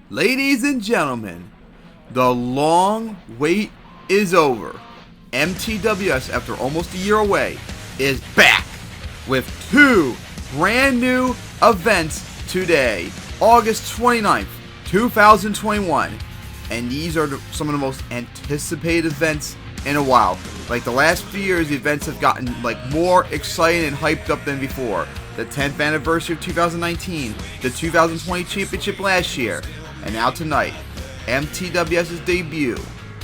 Ladies and gentlemen, the long wait is over. MTWS, after almost a year away, is back with two brand new events today, August 29th, 2021. And these are some of the most anticipated events in a while. Like the last few years, the events have gotten more exciting and hyped up than before. The 10th anniversary of 2019, the 2020 championship last year, and now tonight, MTWS's debut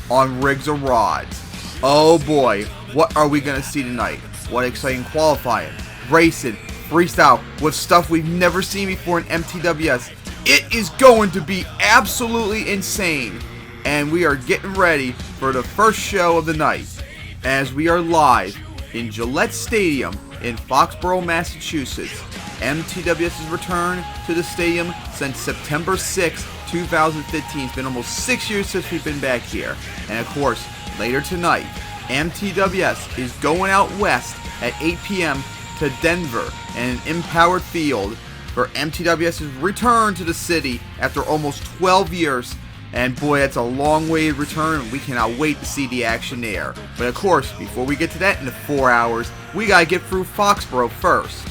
on Rigs or Rods. Oh boy, what are we going to see tonight? What exciting qualifying, racing, freestyle with stuff we've never seen before in MTWS. It is going to be absolutely insane. And we are getting ready for the first show of the night as we are live in Gilette Stadium in Foxborough, Massachusetts. MTWS's return to the stadium since September 6, 2015. It's been almost 6 years since we've been back here. And of course, later tonight, MTWS is going out west at 8 p.m. to Denver in an empowered field for MTWS's return to the city after almost 12 years. And boy, that's a long-awaited return. We cannot wait to see the action there. But of course, before we get to that in the 4 hours, we gotta get through Foxborough first.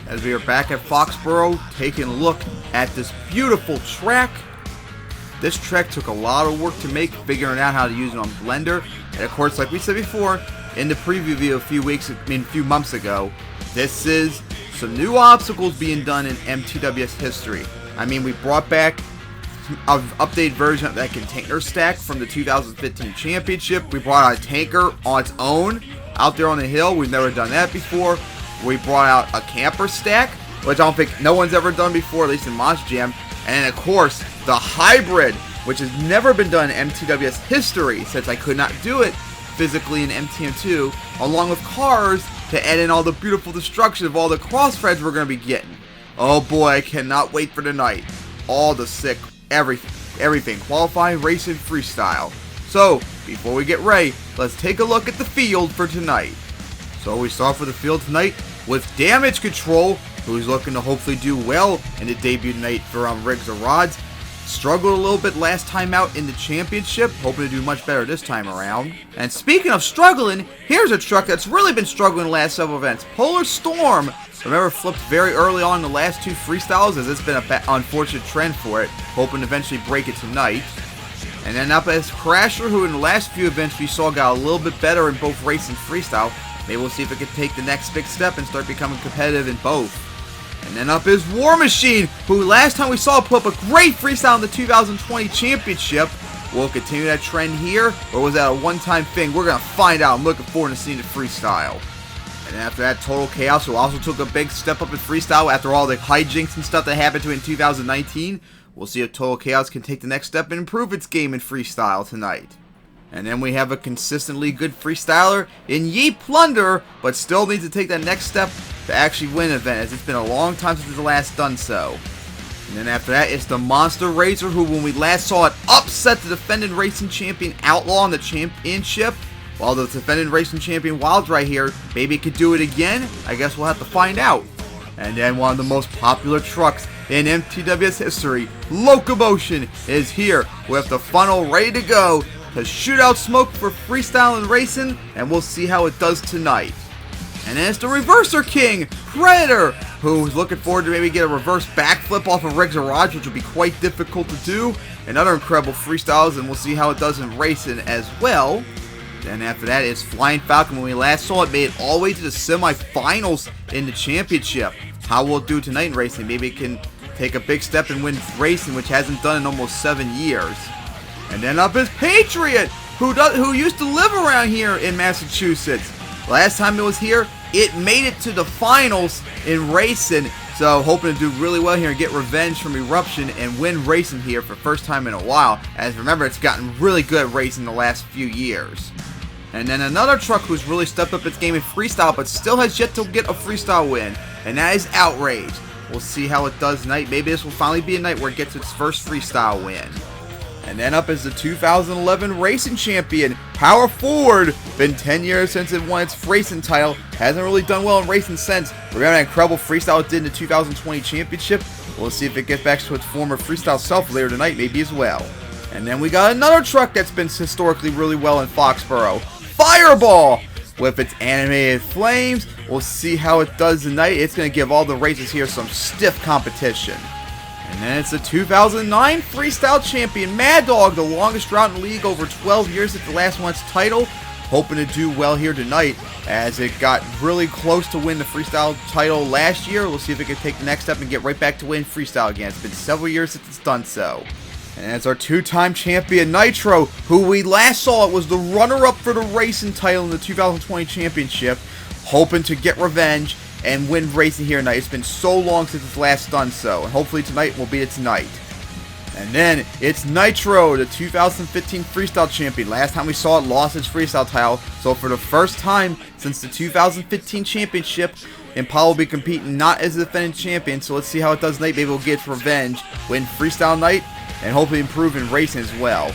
As we are back at Foxborough, taking a look at this beautiful track. This track took a lot of work to make, figuring out how to use it on Blender. And of course, like we said before, in the preview video a few months ago, this is some new obstacles being done in MTWS history. I mean, we brought back an updated version of that container stack from the 2015 championship. We brought out a tanker on its own out there on the hill. We've never done that before. We brought out a camper stack, which I don't think no one's ever done before, at least in Monster Jam. And of course, the hybrid, which has never been done in MTWS history, since I could not do it physically in MTM2, along with cars to add in all the beautiful destruction of all the crossfeds we're going to be getting. Oh boy, I cannot wait for tonight. All the sick, everything, qualifying, racing, freestyle. So, before we get ready, let's take a look at the field for tonight. So we start for the field tonight with Damage Control, who's looking to hopefully do well in the debut tonight for Rigs or Rods. Struggled a little bit last time out in the championship, hoping to do much better this time around. And speaking of struggling, here's a truck that's really been struggling the last several events. Polar Storm, remember, flipped very early on in the last two freestyles, as it's been an unfortunate trend for it, hoping to eventually break it tonight. And then up as Crasher, who in the last few events we saw got a little bit better in both race and freestyle. Maybe we'll see if it can take the next big step and start becoming competitive in both. And then up is War Machine, who last time we saw put up a great freestyle in the 2020 championship. Will continue that trend here, or was that a one-time thing? We're going to find out. I'm looking forward to seeing the freestyle. And after that, Total Chaos, who also took a big step up in freestyle after all the hijinks and stuff that happened to it in 2019. We'll see if Total Chaos can take the next step and improve its game in freestyle tonight. And then we have a consistently good freestyler in Ye Plunder, but still needs to take that next step to actually win an event, as it's been a long time since the last done so. And then after that, it's the Monster Racer, who when we last saw it upset the defending racing champion Outlaw in the championship, while the defending racing champion Wild's right here, maybe it could do it again. I guess we'll have to find out. And then one of the most popular trucks in MTWS history, Locomotion, is here with the funnel ready to go to shoot out smoke for freestyle and racing, and we'll see how it does tonight. And then it's the Reverser King, Predator, who's looking forward to maybe get a reverse backflip off of Rigs or Rods, which will be quite difficult to do, and other incredible freestyles, and we'll see how it does in racing as well. Then after that is Flying Falcon. When we last saw it, made it all the way to the semifinals in the championship. How will it do tonight in racing? Maybe it can take a big step and win racing, which hasn't done in almost 7 years. And then up is Patriot, who used to live around here in Massachusetts. Last time it was here, it made it to the finals in racing. So hoping to do really well here and get revenge from Eruption and win racing here for the first time in a while. As remember, it's gotten really good at racing the last few years. And then another truck who's really stepped up its game in freestyle, but still has yet to get a freestyle win, and that is Outrage. We'll see how it does tonight. Maybe this will finally be a night where it gets its first freestyle win. And then up is the 2011 racing champion, Power Forward, been 10 years since it won its racing title. Hasn't really done well in racing since. Remember that incredible freestyle it did in the 2020 championship? We'll see if it gets back to its former freestyle self later tonight, maybe as well. And then we got another truck that's been historically really well in Foxborough. Fireball! With its animated flames, we'll see how it does tonight. It's going to give all the racers here some stiff competition. And then it's the 2009 Freestyle Champion, Mad Dog, the longest drought in the league, over 12 years since the last one's title. Hoping to do well here tonight, as it got really close to win the Freestyle title last year. We'll see if it can take the next step and get right back to win Freestyle again. It's been several years since it's done so. And it's our two-time champion, Nitro, who we last saw it was the runner-up for the racing title in the 2020 championship, hoping to get revenge and win racing here tonight. It's been so long since it's last done so, and hopefully tonight will be it tonight. And then it's Nitro, the 2015 Freestyle Champion. Last time we saw it, lost its Freestyle title. So for the first time since the 2015 Championship, Impala will be competing not as the defending champion. So let's see how it does tonight. Maybe we'll get its revenge, win Freestyle night, and hopefully improve in racing as well.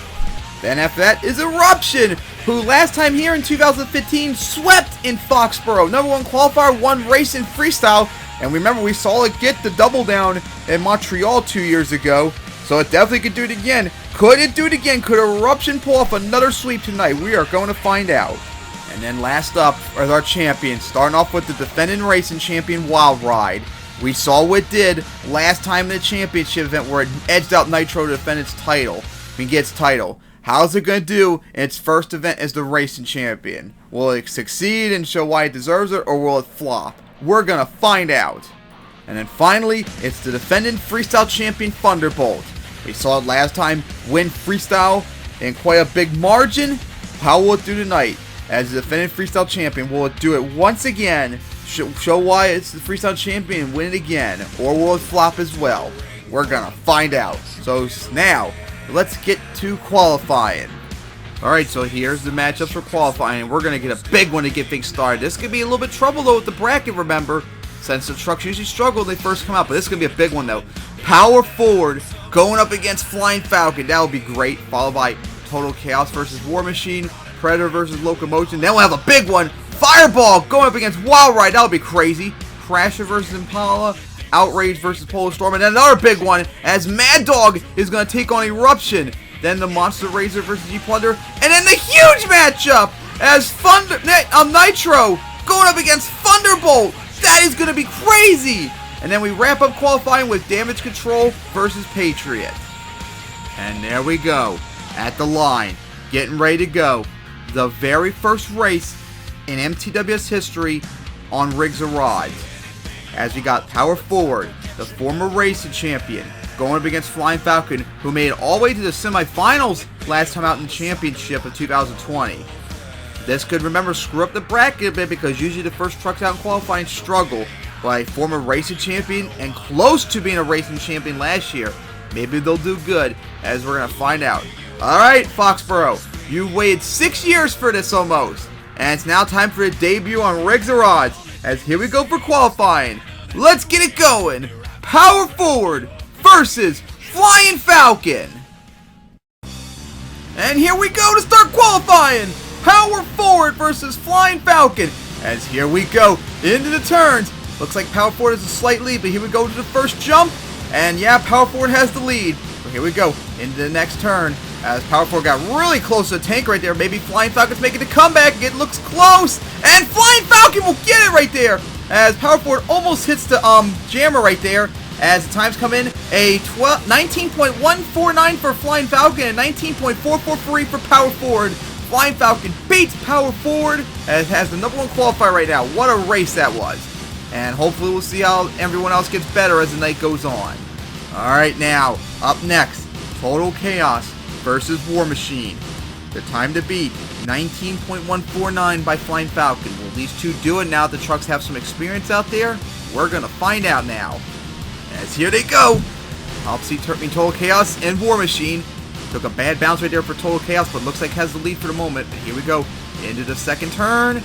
Then after that is Eruption, who last time here in 2015 swept in Foxborough. #1 qualifier, won racing freestyle. And remember, we saw it get the double down in Montreal 2 years ago. So it definitely could do it again. Could it do it again? Could Eruption pull off another sweep tonight? We are going to find out. And then last up is our champion, starting off with the defending racing champion, Wild Ride. We saw what it did last time in the championship event where it edged out Nitro to defend its title. Get its title. How's it going to do in its first event as the racing champion? Will it succeed and show why it deserves it, or will it flop? We're going to find out. And then finally, it's the defending freestyle champion, Thunderbolt. We saw it last time win freestyle in quite a big margin. How will it do tonight as the defending freestyle champion? Will it do it once again? Show why it's the freestyle champion and win it again? Or will it flop as well? We're going to find out. So now, let's get to qualifying. Alright, so here's the matchups for qualifying. We're going to get a big one to get things started. This could be a little bit trouble though with the bracket, remember, since the trucks usually struggle when they first come out. But this is going to be a big one though. Power Forward going up against Flying Falcon. That would be great. Followed by Total Chaos versus War Machine. Predator versus Locomotion. Then we'll have a big one. Fireball going up against Wild Ride. That would be crazy. Crasher versus Impala. Outrage versus Polar Storm. And then another big one as Mad Dog is going to take on Eruption. Then the Monster Razor versus G-Plunder. And then the huge matchup as Nitro going up against Thunderbolt. That is going to be crazy. And then we wrap up qualifying with Damage Control versus Patriot. And there we go. At the line. Getting ready to go. The very first race in MTWS history on rigs or rods. As we got Power Forward, the former racing champion, going up against Flying Falcon, who made it all the way to the semifinals last time out in the championship of 2020. This could, remember, screw up the bracket a bit because usually the first trucks out in qualifying struggle. By former racing champion and close to being a racing champion last year. Maybe they'll do good, as we're going to find out. Alright, Foxborough, you waited 6 years for this almost. And it's now time for the debut on Rigs or Odds. As here we go for qualifying. Let's get it going. Power Forward versus Flying Falcon. And here we go to start qualifying. Power Forward versus Flying Falcon. As here we go into the turns. Looks like Power Forward has a slight lead, but here we go to the first jump. And yeah, Power Forward has the lead. But here we go into the next turn. As Power Forward got really close to the tank right there. Maybe Flying Falcon's making the comeback. It looks close. And Flying Falcon will get it right there. As Power Forward almost hits the jammer right there. As the times come in, a 19.149 for Flying Falcon and 19.443 for Power Forward. Flying Falcon beats Power Forward as has the #1 qualifier right now. What a race that was. And hopefully we'll see how everyone else gets better as the night goes on. Alright, now, up next, Total Chaos versus War Machine. The time to beat, 19.149 by Flying Falcon. Will these two do it now that the trucks have some experience out there? We're going to find out now. As here they go. Obviously, Total Chaos and War Machine. Took a bad bounce right there for Total Chaos, but looks like has the lead for the moment. But here we go, into the second turn.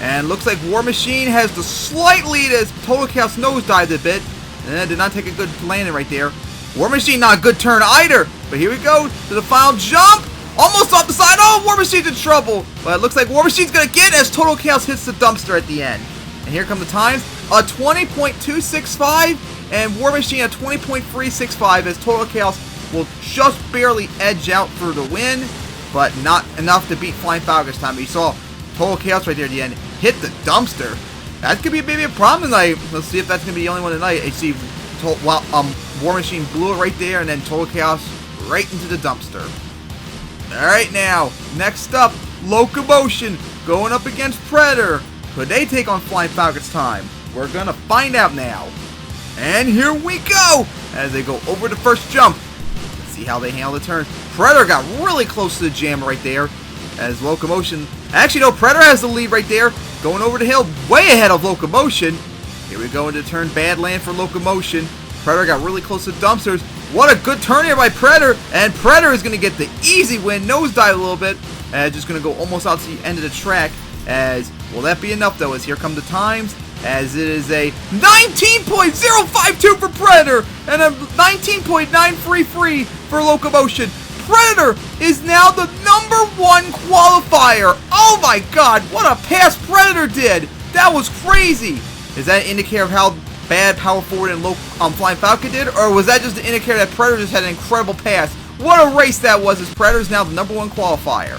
And looks like War Machine has the slight lead as Total Chaos nosedived a bit. And did not take a good landing right there. War Machine not a good turn either. But here we go to the final jump. Almost off the side. Oh, War Machine's in trouble. But it looks like War Machine's going to get as Total Chaos hits the dumpster at the end. And here come the times. A 20.265 and War Machine a 20.365 as Total Chaos will just barely edge out for the win, but not enough to beat Flying Falcon this time. You saw Total Chaos right there at the end hit the dumpster. That could be maybe a problem tonight. Let's see if that's going to be the only one tonight. You see, War Machine blew it right there, and then Total Chaos right into the dumpster. Alright, now, next up, Locomotion going up against Predator. Could they take on Flying Falcon's time? We're going to find out now. And here we go! As they go over the first jump. Let's see how they handle the turn. Predator got really close to the jam right there. As Locomotion... Actually, no, Predator has the lead right there. Going over the hill, way ahead of Locomotion. Here we go into turn Badland for Locomotion. Predator got really close to dumpsters. What a good turn here by Predator. And Predator is going to get the easy win. Nosedive a little bit. Just going to go almost out to the end of the track. As, will that be enough though? As here come the times. As it is a 19.052 for Predator. And a 19.933 for Locomotion. Predator is now the #1 qualifier. Oh my god, what a pass Predator did. That was crazy. Is that an indicator of how bad Power Forward and Flying Falcon did? Or was that just an indicator that Predator just had an incredible pass? What a race that was, as Predator is now the #1 qualifier.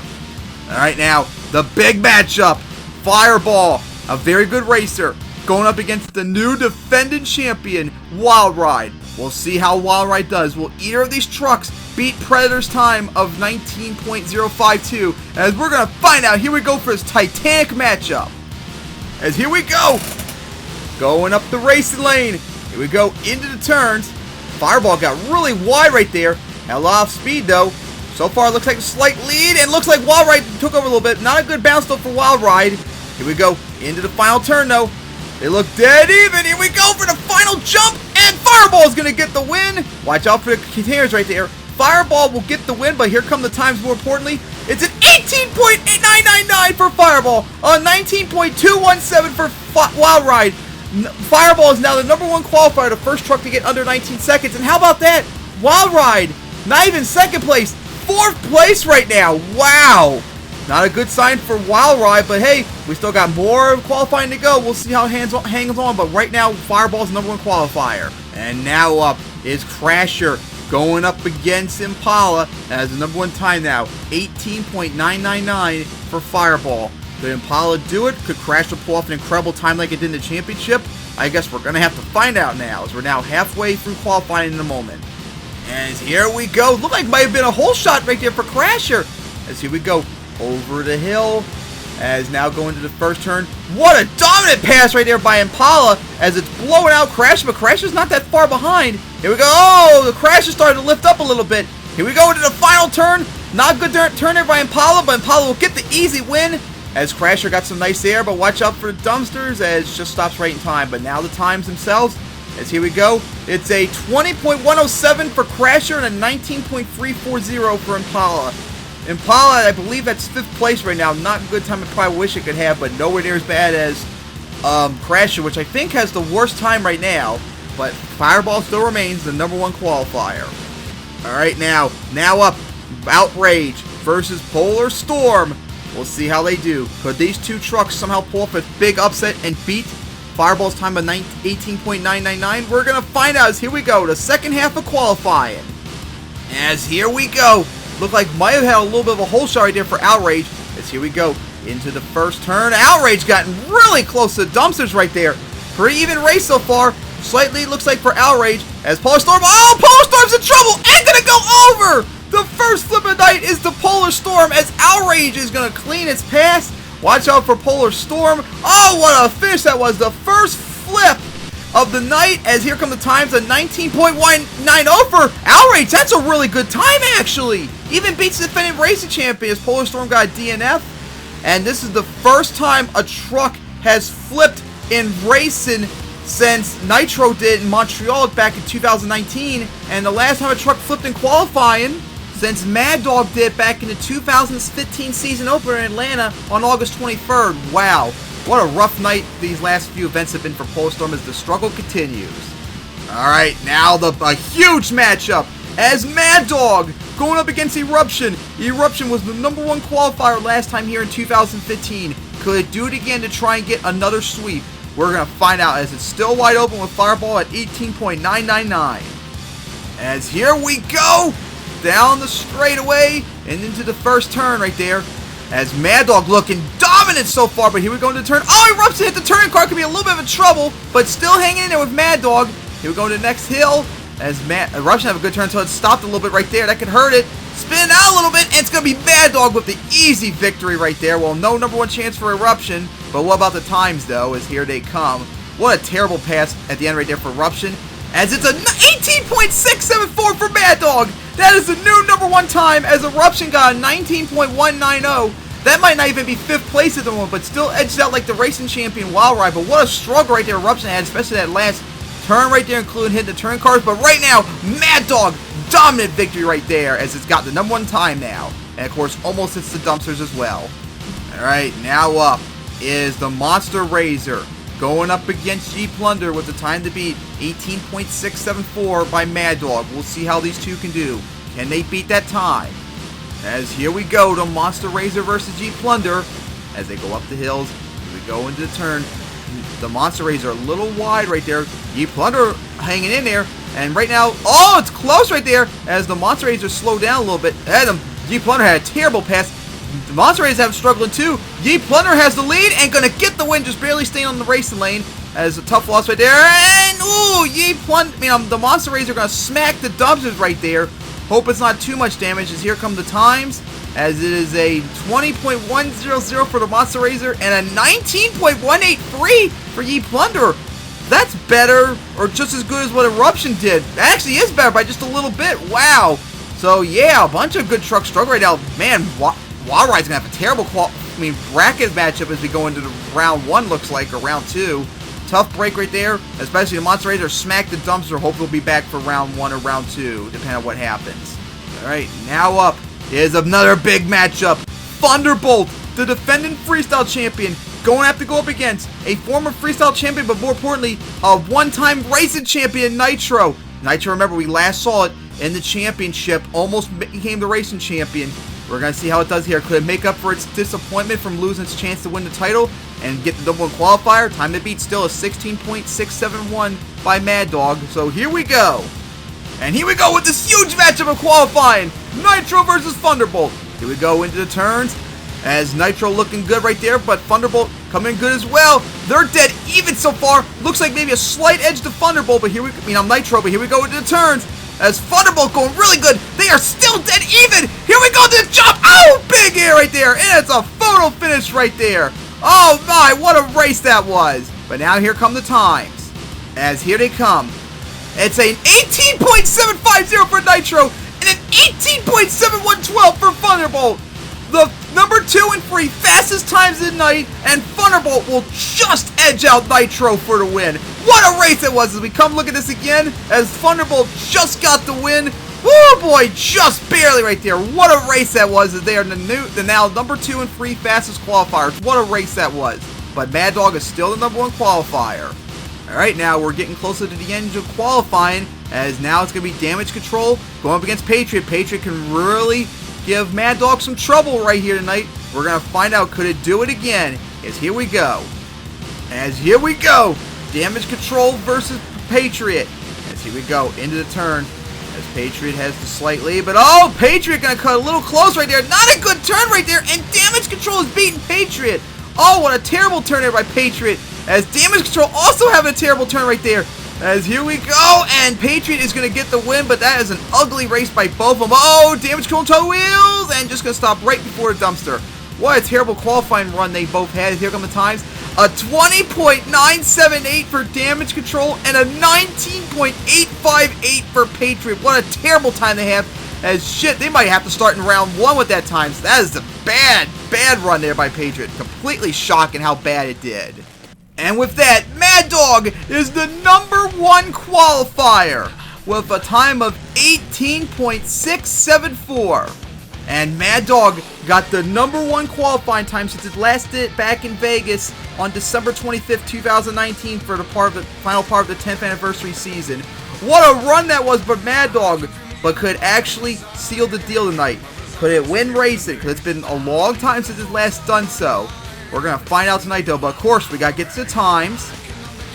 Alright, now, the big matchup. Fireball, a very good racer, going up against the new defending champion, Wild Ride. We'll see how Wild Ride does. Will either of these trucks beat Predator's time of 19.052? As we're going to find out. Here we go for this Titanic matchup. As here we go. Going up the racing lane. Here we go into the turns. Fireball got really wide right there. Had a lot of speed though. So far it looks like a slight lead. And looks like Wild Ride took over a little bit. Not a good bounce though for Wild Ride. Here we go into the final turn though. They look dead even. Here we go for the final jump. And Fireball is going to get the win. Watch out for the containers right there. Fireball will get the win, but here come the times more importantly. It's an 18.999 for Fireball. A 19.217 for Wild Ride. Fireball is now the #1 qualifier, the first truck to get under 19 seconds. And how about that? Wild Ride, not even second place, 4th place right now. Wow. Not a good sign for Wild Ride, but hey, we still got more qualifying to go. We'll see how it hangs on, but right now, Fireball's #1 qualifier. And now up is Crasher going up against Impala as the #1 time now. 18.999 for Fireball. Could Impala do it? Could Crasher pull off an incredible time like it did in the championship? I guess we're going to have to find out now, as we're now halfway through qualifying in a moment. And here we go. Looked like it might have been a hole shot right there for Crasher. As here we go. Over the hill, as now going to the first turn. What a dominant pass right there by Impala as it's blowing out Crasher, but Crasher's not that far behind. Here we go. Oh, the Crasher started to lift up a little bit. Here we go into the final turn. Not good turn there by Impala, but Impala will get the easy win as Crasher got some nice air, but watch out for the dumpsters as it just stops right in time. But now the times themselves, as here we go. It's a 20.107 for Crasher and a 19.340 for Impala. Impala, I believe that's 5th place right now. Not a good time I probably wish it could have, but nowhere near as bad as Crasher, which I think has the worst time right now. But Fireball still remains the #1 qualifier. Alright, now up, Outrage versus Polar Storm. We'll see how they do. Could these two trucks somehow pull off a big upset and beat Fireball's time of 18.999? We're going to find out as here we go, the second half of qualifying. As here we go. Looked like might have had a little bit of a hole shot right there for Outrage. As here we go into the first turn. Outrage gotten really close to the dumpsters right there. Pretty even race so far. Slightly looks like for Outrage as Polar Storm. Oh, Polar Storm's in trouble and gonna go over. The first flip of the night is the Polar Storm as Outrage is gonna clean its pass. Watch out for Polar Storm. Oh, what a finish that was. The first flip of the night as here come the times of 19.190 for Outrage. That's a really good time actually. Even beats the defending racing champion as Polar Storm got a DNF. And this is the first time a truck has flipped in racing since Nitro did in Montreal back in 2019. And the last time a truck flipped in qualifying since Mad Dog did back in the 2015 season opener in Atlanta on August 23rd. Wow. What a rough night these last few events have been for Polar Storm as the struggle continues. Alright, now a huge matchup. as Mad Dog going up against Eruption. Eruption was the #1 qualifier last time here in 2015. Could it do it again to try and get another sweep? We're going to find out as it's still wide open with Fireball at 18.999. As here we go, down the straightaway and into the first turn right there. As Mad Dog looking dominant so far, but here we go into the turn. Oh, Eruption hit the turning car, could be a little bit of trouble, but still hanging in there with Mad Dog. Here we go to the next hill. As Eruption have a good turn, so it stopped a little bit right there. That could hurt it. Spin out a little bit, and it's going to be Mad Dog with the easy victory right there. Well, no #1 chance for Eruption, but what about the times, though, as here they come. What a terrible pass at the end right there for Eruption, as it's a 18.674 for Mad Dog. That is the new #1 time, as Eruption got a 19.190. That might not even be 5th place at the moment, but still edged out like the racing champion Wild Ride. But what a struggle right there Eruption had, especially that last turn right there, including hitting the turn cars. But right now, Mad Dog, dominant victory right there, as it's got the #1 time now. And of course, almost hits the dumpsters as well. Alright, now up is the Monster Razor, going up against G Plunder with the time to beat, 18.674 by Mad Dog. We'll see how these two can do. Can they beat that time? As here we go to Monster Razor versus G Plunder, as they go up the hills. Here we go into the turn. The Monster Razor a little wide right there. G Plunder hanging in there. And right now, oh, it's close right there, as the Monster Razor slowed down a little bit. And G Plunder had a terrible pass. The Monster Razor have struggling too. G Plunder has the lead and gonna get the win, just barely staying on the racing lane. As a tough loss right there. And ooh, the Monster Razor gonna smack the dumpsters right there. Hope it's not too much damage, as here come the times, as it is a 20.100 for the Monster Razor and a 19.183 for G Plunder. That's better, or just as good as what Eruption did. That actually is better by just a little bit. Wow. So yeah, a bunch of good trucks struggle right now. Man, Wild Ride's gonna have a terrible bracket matchup as we go into the round 1, looks like, or round 2. Tough break right there, especially the Monster Razor smacked the dumpster. Hope we'll be back for round 1 or round 2, depending on what happens. Alright, now up is another big matchup. Thunderbolt, the defending freestyle champion, going to have to go up against a former freestyle champion, but more importantly, a one-time racing champion, Nitro. Nitro, remember, we last saw it in the championship, almost became the racing champion. We're going to see how it does here. Could it make up for its disappointment from losing its chance to win the title and get the #1 qualifier? Time to beat still a 16.671 by Mad Dog. So here we go. And here we go with this huge matchup of qualifying. Nitro versus Thunderbolt. Here we go into the turns, as Nitro looking good right there, but Thunderbolt coming good as well. They're dead even so far. Looks like maybe a slight edge to Thunderbolt, but Nitro, but here we go into the turns. As Thunderbolt going really good. They are still dead even. Here we go to the jump. Oh, big air right there. And it's a photo finish right there. Oh my, what a race that was. But now here come the times. As here they come. It's an 18.750 for Nitro and an 18.7112 for Thunderbolt. The #2 and 3 fastest times of the night, and Thunderbolt will just edge out Nitro for the win. What a race it was as we come look at this again, as Thunderbolt just got the win. Oh boy, just barely right there. What a race that was, as they are the now #2 and 3 fastest qualifiers. What a race that was. But Mad Dog is still the #1 qualifier. Alright, now we're getting closer to the end of qualifying, as now it's going to be Damage Control going up against Patriot. Patriot can really give Mad Dog some trouble right here tonight. We're going to find out, could it do it again? As here we go. As here we go. Damage Control versus Patriot. As here we go into the turn. As Patriot has the slight lead, but oh, Patriot going to cut a little close right there. Not a good turn right there, and Damage Control is beating Patriot. Oh, what a terrible turn there by Patriot. As Damage Control also having a terrible turn right there. As here we go, and Patriot is going to get the win, but that is an ugly race by both of them. Oh, Damage Control toe wheels, and just going to stop right before the dumpster. What a terrible qualifying run they both had. Here come the times. A 20.978 for Damage Control and a 19.858 for Patriot. What a terrible time they have. As shit, they might have to start in round 1 with that time. So that is a bad, bad run there by Patriot. Completely shocking how bad it did. And with that, Mad Dog is the #1 qualifier with a time of 18.674. And Mad Dog got the #1 qualifying time since it last did back in Vegas on December 25th, 2019 for the final part of the 10th anniversary season. What a run that was for Mad Dog. but could actually seal the deal tonight. Could it win racing? Because it's been a long time since it's last done so. We're going to find out tonight, though. But, of course, we got to get to the times.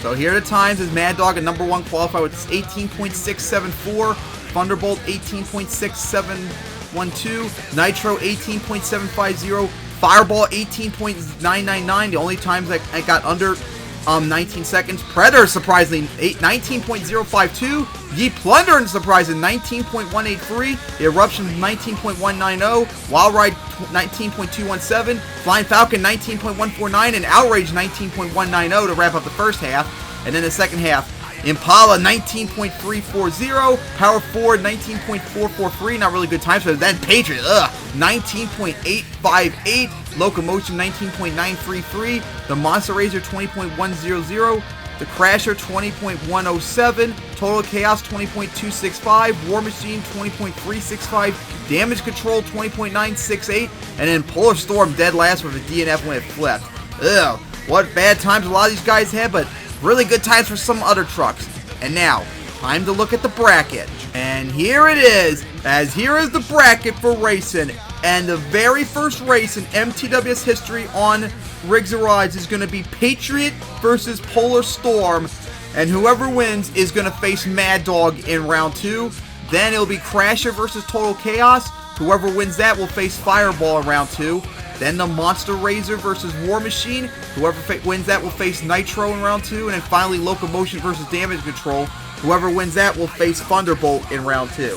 So, here are the times. Is Mad Dog at number 1 qualified with 18.674. Thunderbolt, 18.6712. Nitro, 18.750. Fireball, 18.999. The only times I got under 19 seconds. Predator, surprisingly, 19.052. Ye Plunder, surprising, 19.183. The Eruption, 19.190. Wild Ride, 19.217. Flying Falcon, 19.149. And Outrage, 19.190 to wrap up the first half. And then the second half, Impala, 19.340. Power Forward, 19.443. Not really good times. So then Patriot, 19.858. Locomotion, 19.933. The Monster Razor, 20.100. The Crasher, 20.107. Total Chaos, 20.265. War Machine, 20.365. Damage Control, 20.968. And then Polar Storm dead last with a DNF when it flipped. Ugh, what bad times a lot of these guys had, but really good times for some other trucks. And now, time to look at the bracket. And here it is, as here is the bracket for racing. And the very first race in MTWS history on Rigs and Rods is going to be Patriot versus Polar Storm. And whoever wins is going to face Mad Dog in round 2. Then it'll be Crasher versus Total Chaos. Whoever wins that will face Fireball in round 2. Then the Monster Razor versus War Machine. Whoever wins that will face Nitro in round 2. And then finally Locomotion versus Damage Control. Whoever wins that will face Thunderbolt in round 2.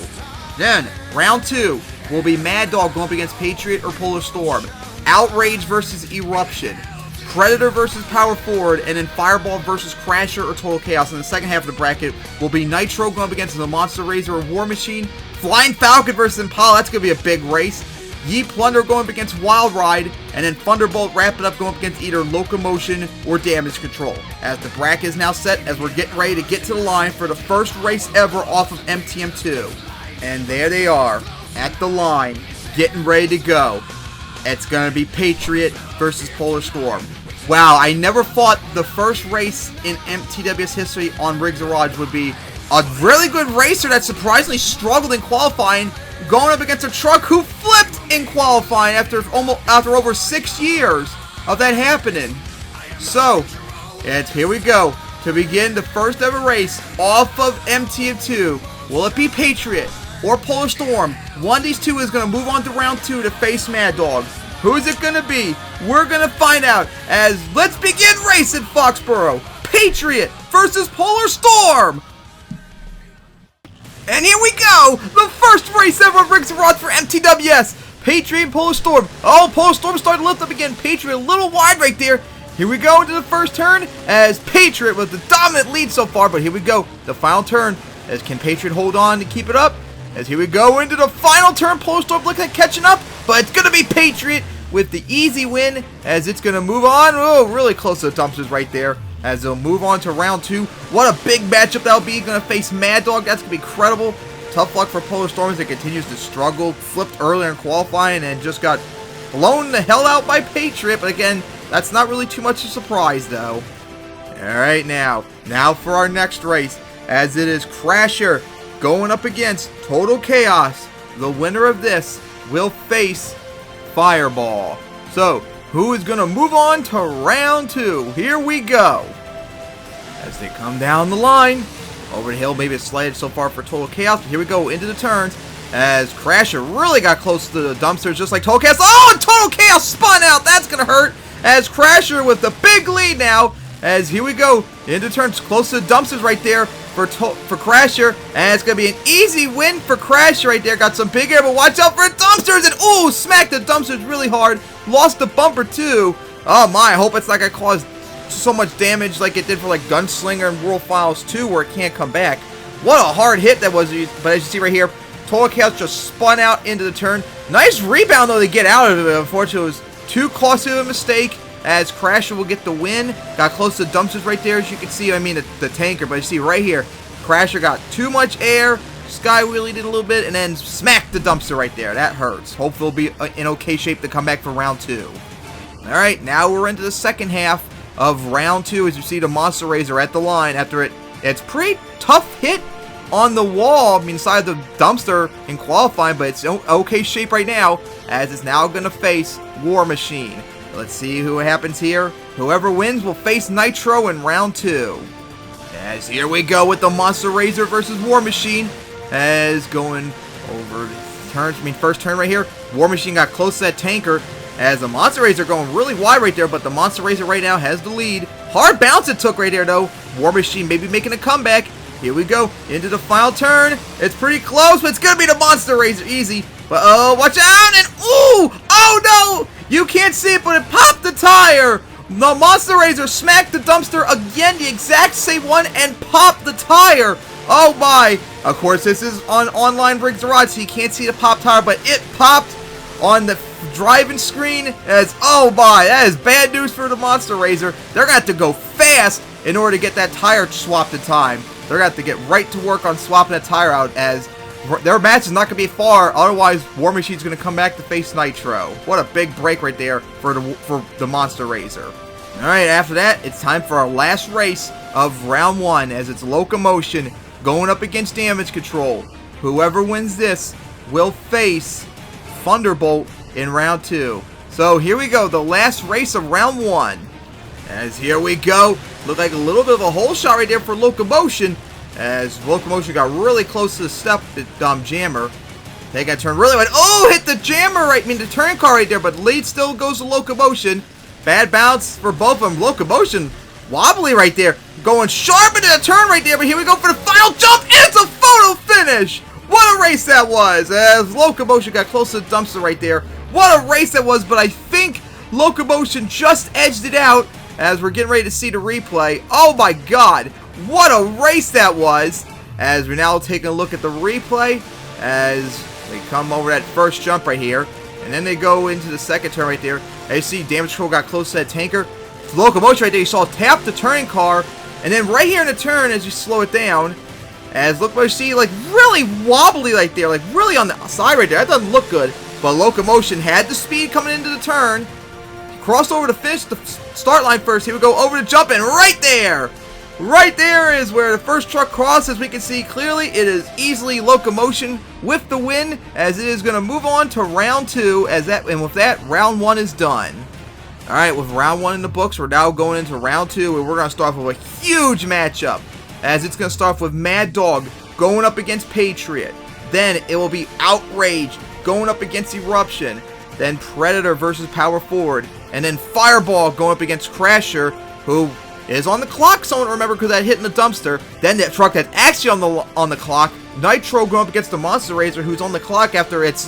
Then, round 2 will be Mad Dog going up against Patriot or Polar Storm. Outrage versus Eruption. Predator versus Power Forward. And then Fireball versus Crasher or Total Chaos. In the second half of the bracket will be Nitro going up against the Monster Razor or War Machine. Flying Falcon versus Impala. That's going to be a big race. Ye Plunder going up against Wild Ride. And then Thunderbolt wrapping up going up against either Locomotion or Damage Control. As the bracket is now set, as we're getting ready to get to the line for the first race ever off of MTM2. And there they are, at the line, getting ready to go. It's going to be Patriot versus Polar Storm. Wow, I never thought the first race in MTWS history on Rigs and Rods would be a really good racer that surprisingly struggled in qualifying, going up against a truck who flipped in qualifying after over 6 years of that happening. So, here we go. To begin the first ever race off of MTM2, will it be Patriot or Polar Storm? One of these two is going to move on to round 2 to face Mad Dog. Who's it going to be? We're going to find out as let's begin racing Foxborough. Patriot versus Polar Storm. And here we go. The first race ever of Rigs and Rods for MTWS. Patriot and Polar Storm. Oh, Polar Storm starting to lift up again. Patriot a little wide right there. Here we go into the first turn as Patriot with the dominant lead so far. But here we go. The final turn. As can Patriot hold on to keep it up? As here we go into the final turn. Polar Storm looks like catching up, but it's going to be Patriot with the easy win as it's going to move on. Oh, really close to the dumpsters right there as they'll move on to round 2. What a big matchup that'll be. Going to face Mad Dog. That's going to be incredible. Tough luck for Polar Storm as it continues to struggle. Flipped earlier in qualifying and just got blown the hell out by Patriot. But again, that's not really too much of a surprise though. Alright, now for our next race as it is Crasher going up against Total Chaos. The winner of this will face Fireball. So, who is going to move on to round 2? Here we go. As they come down the line. Over the hill, maybe it's slighted so far for Total Chaos. But here we go into the turns. As Crasher really got close to the dumpsters just like Total Chaos. Oh, and Total Chaos spun out. That's going to hurt. As Crasher with the big lead now. As here we go into turns close to the dumpsters right there for Crasher. And it's going to be an easy win for Crasher right there. Got some big air, but watch out for dumpsters. And ooh, smacked the dumpsters really hard. Lost the bumper too. Oh my, I hope it's not going to cause so much damage like it did for like Gunslinger and World Finals 2 where it can't come back. What a hard hit that was. But as you see right here, Total Chaos just spun out into the turn. Nice rebound though to get out of it. Unfortunately, it was too costly of a mistake. As Crasher will get the win. Got close to the dumpsters right there, as you can see. I mean, the tanker, but you see right here, Crasher got too much air, sky wheelied it a little bit, and then smacked the dumpster right there. That hurts. Hopefully it'll be in okay shape to come back for round 2. Alright, now we're into the second half of round 2, as you see the Monster Razor at the line after it's pretty tough hit on the wall, inside the dumpster in qualifying, but it's in okay shape right now, as it's now going to face War Machine. Let's see who happens here. Whoever wins will face Nitro in round 2. As here we go with the Monster Razor versus War Machine, as going over turns. First turn right here, War Machine got close to that tanker, as the Monster Razor going really wide right there, but the Monster Razor right now has the lead. Hard bounce it took right there, though. War Machine maybe making a comeback. Here we go into the final turn. It's pretty close, but it's going to be the Monster Razor. Easy. But, oh, watch out. And, ooh, oh, no. You can't see it, but it popped the tire. The Monster Razor smacked the dumpster again, the exact same one, and popped the tire. Oh, my. Of course, this is on online Briggs Rod, so you can't see the pop tire, but it popped on the driving screen as, oh my, that is bad news for the Monster Razor. They're going to have to go fast in order to get that tire swapped in time. They're going to have to get right to work on swapping that tire out, as their match is not going to be far. Otherwise, War Machine's going to come back to face Nitro. What a big break right there for the Monster Razor. Alright, after that, it's time for our last race of round 1, as it's Locomotion going up against Damage Control. Whoever wins this will face Thunderbolt in round 2. So here we go, the last race of round 1. As here we go, looked like a little bit of a hole shot right there for Locomotion, as Locomotion got really close to the step jammer. They got turned really wide. Oh, hit the jammer the turn car right there, but lead still goes to Locomotion. Bad bounce for both of them. Locomotion wobbly right there, going sharp into the turn right there, but here we go for the final jump. It's a photo finish. What a race that was, as Locomotion got close to the dumpster right there. What a race that was, but I think Locomotion just edged it out, as we're getting ready to see the replay. Oh my god, what a race that was, as we're now taking a look at the replay, as they come over that first jump right here, and then they go into the second turn right there. As you see, Damage Control got close to that tanker. Locomotion right there, you saw tap the turning car, and then right here in the turn, as you slow it down, as Locomotion, see, like, really wobbly right there, like, really on the side right there. That doesn't look good, but Locomotion had the speed coming into the turn. Crossed over to finish the start line first. Here we go, over to jump, and right there! Right there is where the first truck crosses. We can see clearly it is easily Locomotion with the win, as it is going to move on to round 2, and with that, round 1 is done. Alright, with round 1 in the books, we're now going into round 2, and we're going to start off with a huge matchup, as it's going to start off with Mad Dog going up against Patriot. Then it will be Outrage going up against Eruption. Then Predator versus Power Forward. And then Fireball going up against Crasher, who is on the clock, someone remember, because that hit in the dumpster. Then that truck that's actually on the clock, Nitro going up against the Monster Razor, who's on the clock after it's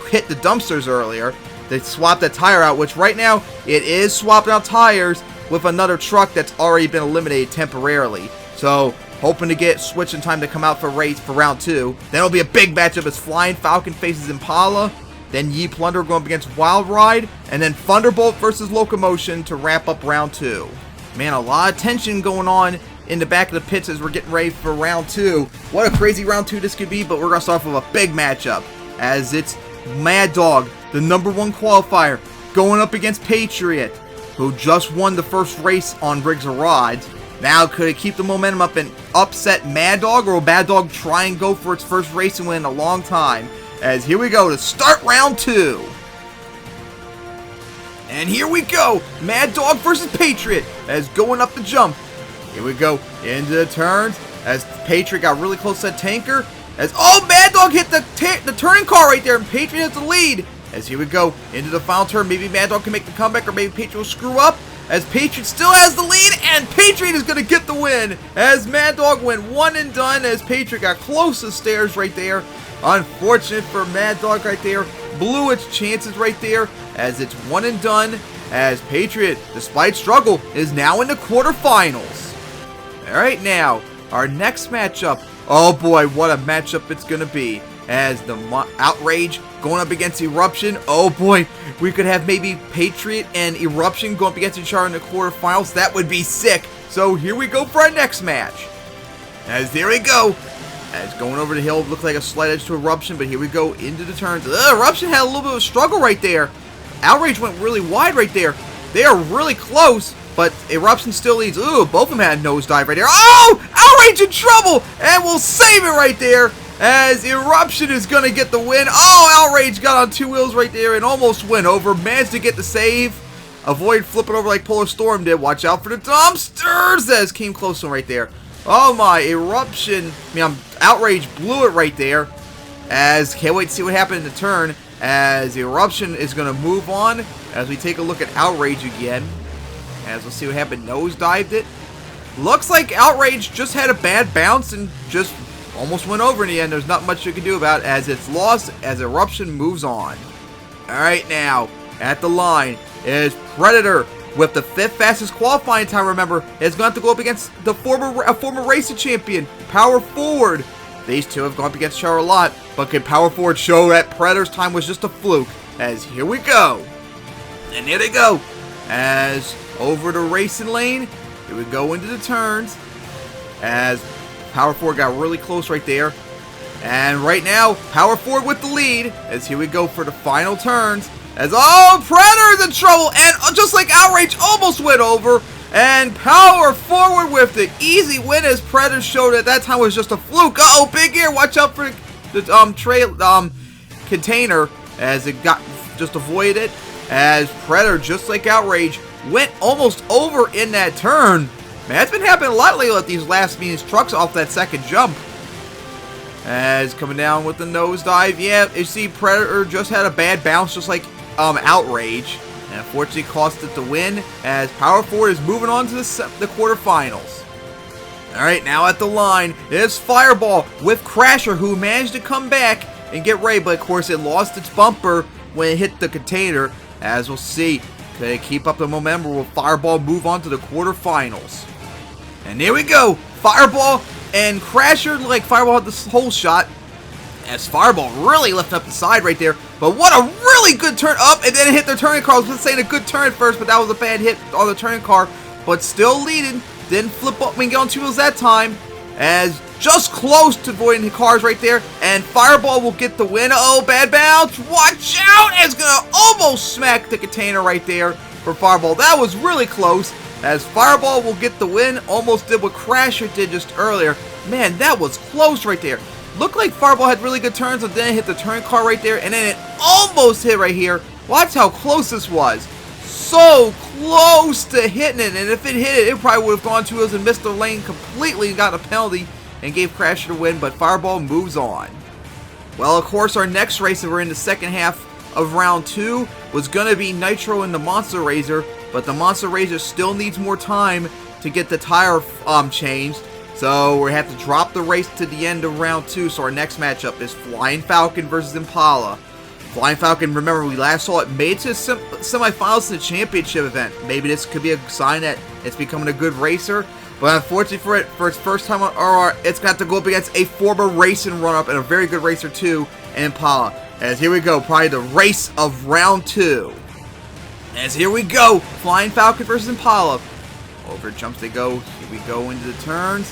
hit the dumpsters earlier. They swapped that tire out, which right now it is swapping out tires with another truck that's already been eliminated temporarily. So hoping to get switch in time to come out for round 2. Then it'll be a big matchup as Flying Falcon faces Impala. Then Ye Plunder going up against Wild Ride, and then Thunderbolt versus Locomotion to wrap up round 2. Man, a lot of tension going on in the back of the pits as we're getting ready for round 2. What a crazy round 2 this could be, but we're going to start off with a big matchup, as it's Mad Dog, the #1 qualifier, going up against Patriot, who just won the first race on Rigs of Rods. Now, could it keep the momentum up and upset Mad Dog, or will Mad Dog try and go for its first racing win in a long time? As here we go to start round 2. And here we go, Mad Dog versus Patriot, as going up the jump. Here we go, into the turns, as Patriot got really close to that tanker. As, oh, Mad Dog hit the turning car right there, and Patriot has the lead. As here we go, into the final turn, maybe Mad Dog can make the comeback, or maybe Patriot will screw up. As Patriot still has the lead, and Patriot is going to get the win. As Mad Dog went one and done, as Patriot got close to the stairs right there. Unfortunate for Mad Dog right there. Blew its chances right there, as it's one and done, as Patriot, despite struggle, is now in the quarterfinals. Alright, now, our next matchup. Oh boy, what a matchup it's going to be. As the Outrage going up against Eruption. Oh boy, we could have maybe Patriot and Eruption going up against each other in the quarterfinals. That would be sick. So here we go for our next match. As there we go. As going over the hill, looked like a slight edge to Eruption, but here we go into the turns. Eruption had a little bit of a struggle right there. Outrage went really wide right there. They are really close, but Eruption still leads. Ooh, both of them had a nosedive right there. Oh! Outrage in trouble, and we'll save it right there, as Eruption is going to get the win. Oh, Outrage got on 2 wheels right there and almost went over. Managed to get the save. Avoid flipping over like Polar Storm did. Watch out for the dumpsters, as came close to him right there. Oh my, Eruption, Outrage blew it right there. As, can't wait to see what happened in the turn, as Eruption is going to move on, as we take a look at Outrage again. As we'll see what happened, nosedived it. Looks like Outrage just had a bad bounce and just almost went over in the end. There's not much you can do about it, as it's lost as Eruption moves on. Alright, now, at the line is Predator with the 5th fastest qualifying time, remember. Is going to have to go up against the former racing champion, Power Forward. These two have gone up against each other a lot, but can Power Forward show that Predator's time was just a fluke? As here we go. And here they go. As over the racing lane, here we go into the turns. As Power Forward got really close right there. And right now, Power Forward with the lead. As here we go for the final turns. As, oh, Predator's in trouble. And just like Outrage almost went over. And Power Forward with the easy win, as Predator showed at that time was just a fluke. Uh-oh, big air. Watch out for the container, as it got just avoided. As Predator, just like Outrage, went almost over in that turn. Man, it's been happening a lot lately with these last minute trucks off that second jump. As coming down with the nosedive. Yeah, you see Predator just had a bad bounce, just like Outrage. And unfortunately cost it the win, as Power Forward is moving on to the quarterfinals. Alright, now at the line is Fireball with Crasher, who managed to come back and get ready, but of course it lost its bumper when it hit the container. As we'll see, can it keep up the momentum, or will Fireball move on to the quarterfinals? And here we go, Fireball and Crasher, like Fireball had this whole shot, as Fireball really lifted up the side right there. But what a really good turn up, and then it hit the turning car. I was saying a good turn at first, but that was a bad hit on the turning car. But still leading, didn't flip up and get on 2 wheels that time, as just close to avoiding the cars right there. And Fireball will get the win. Oh, bad bounce. Watch out. It's going to almost smack the container right there for Fireball. That was really close, as Fireball will get the win. Almost did what Crasher did just earlier. Man, that was close right there. Looked like Fireball had really good turns, and then it hit the turn car right there, and then it almost hit right here. Watch how close this was. So close to hitting it, and if it hit it, it probably would have gone 2 wheels and missed the lane completely and got a penalty and gave Crasher the win, but Fireball moves on. Well, of course, our next race that we're in the second half of round 2 was going to be Nitro and the Monster Razor, but the Monster Razor still needs more time to get the tire changed. So we have to drop the race to the end of round 2. So our next matchup is Flying Falcon versus Impala. Flying Falcon, remember, we last saw it made to semifinals in the championship event. Maybe this could be a sign that it's becoming a good racer. But unfortunately for its first time on RoR, it's got to go up against a former racing run-up and a very good racer too, Impala. As here we go, probably the race of round 2. As here we go, Flying Falcon versus Impala. Over jumps they go. Here we go into the turns.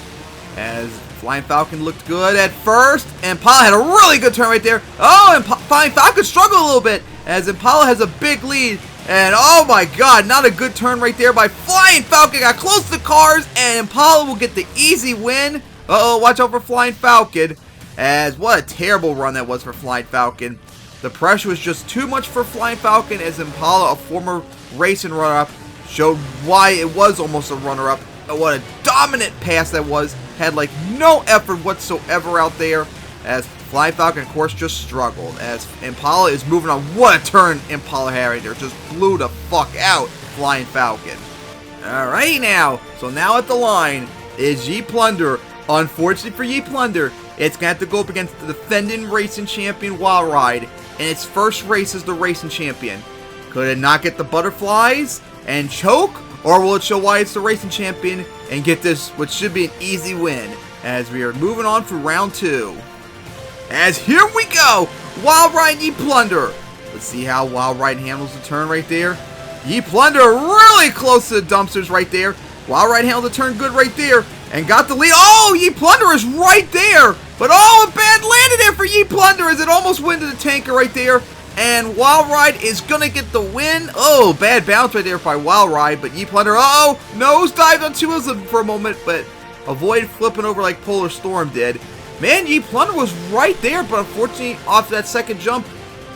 As Flying Falcon looked good at first. Impala had a really good turn right there. Oh, and Flying Falcon struggled a little bit, as Impala has a big lead. And oh my god, not a good turn right there by Flying Falcon. Got close to the cars, and Impala will get the easy win. Uh-oh, watch out for Flying Falcon. As what a terrible run that was for Flying Falcon. The pressure was just too much for Flying Falcon, as Impala, a former racing runner-up, showed why it was almost a runner-up. What a dominant pass that was. Had like no effort whatsoever out there, as Flying Falcon, of course, just struggled. As Impala is moving on. What a turn Impala had right there. Just blew the fuck out Flying Falcon. Alright now. So now at the line is Ye Plunder. Unfortunately for Ye Plunder, it's going to have to go up against the defending racing champion Wild Ride in its first race as the racing champion. Could it not get the butterflies and choke? Or will it show why it's the racing champion and get this, which should be an easy win, as we are moving on for round 2. As here we go, Wild Ride Ye Plunder. Let's see how Wild Ride handles the turn right there. Ye Plunder really close to the dumpsters right there. Wild Ride handled the turn good right there and got the lead. Oh, Ye Plunder is right there. But oh, a bad landed there for Ye Plunder, as it almost went to the tanker right there. And Wild Ride is going to get the win. Oh, bad bounce right there by Wild Ride. But Ye Plunder, uh-oh, nosedived on 2 wheels for a moment. But avoided flipping over like Polar Storm did. Man, Ye Plunder was right there, but unfortunately off that second jump,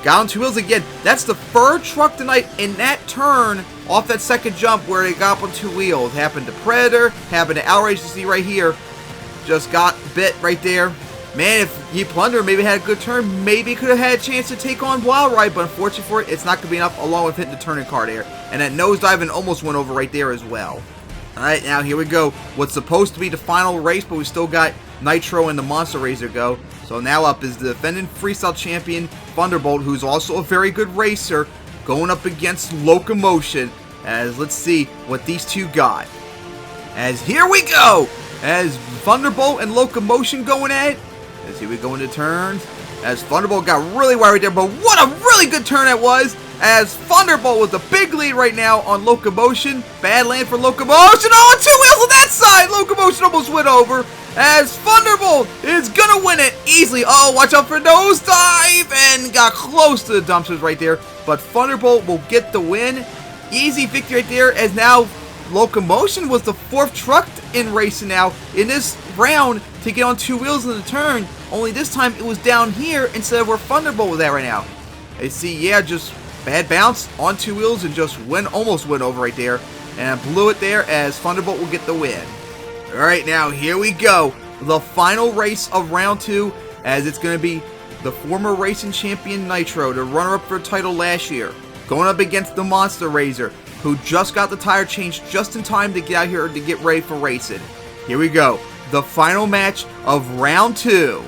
got on 2 wheels again. That's the third truck tonight in that turn off that second jump where they got up on 2 wheels. Happened to Predator, happened to Outrage, you see right here. Just got bit right there. Man, if Ye Plunder maybe had a good turn, maybe could have had a chance to take on Wild Ride, but unfortunately for it, it's not going to be enough along with hitting the turning car there. And that nosedive and almost went over right there as well. Alright, now here we go. What's supposed to be the final race, but we still got Nitro and the Monster Razor go. So now up is the defending freestyle champion Thunderbolt, who's also a very good racer, going up against Locomotion. As let's see what these two got. As here we go, as Thunderbolt and Locomotion going at it. As here we go into turns. As Thunderbolt got really wide right there, but what a really good turn that was. As Thunderbolt with the big lead right now on Locomotion. Bad land for Locomotion. Oh, 2 wheels on that side. Locomotion almost went over. As Thunderbolt is going to win it easily. Oh, watch out for nosedive. And got close to the dumpsters right there. But Thunderbolt will get the win. Easy victory right there. As now Locomotion was the 4th truck in racing now in this round to get on 2 wheels in the turn. Only this time it was down here instead of where Thunderbolt was at right now. I see, yeah, just bad bounce on 2 wheels and just almost went over right there. And blew it there as Thunderbolt will get the win. Alright, now here we go. The final race of round 2, as it's going to be the former racing champion Nitro, the runner-up for the title last year, going up against the Monster Razor, who just got the tire changed just in time to get out here to get ready for racing. Here we go. The final match of round 2.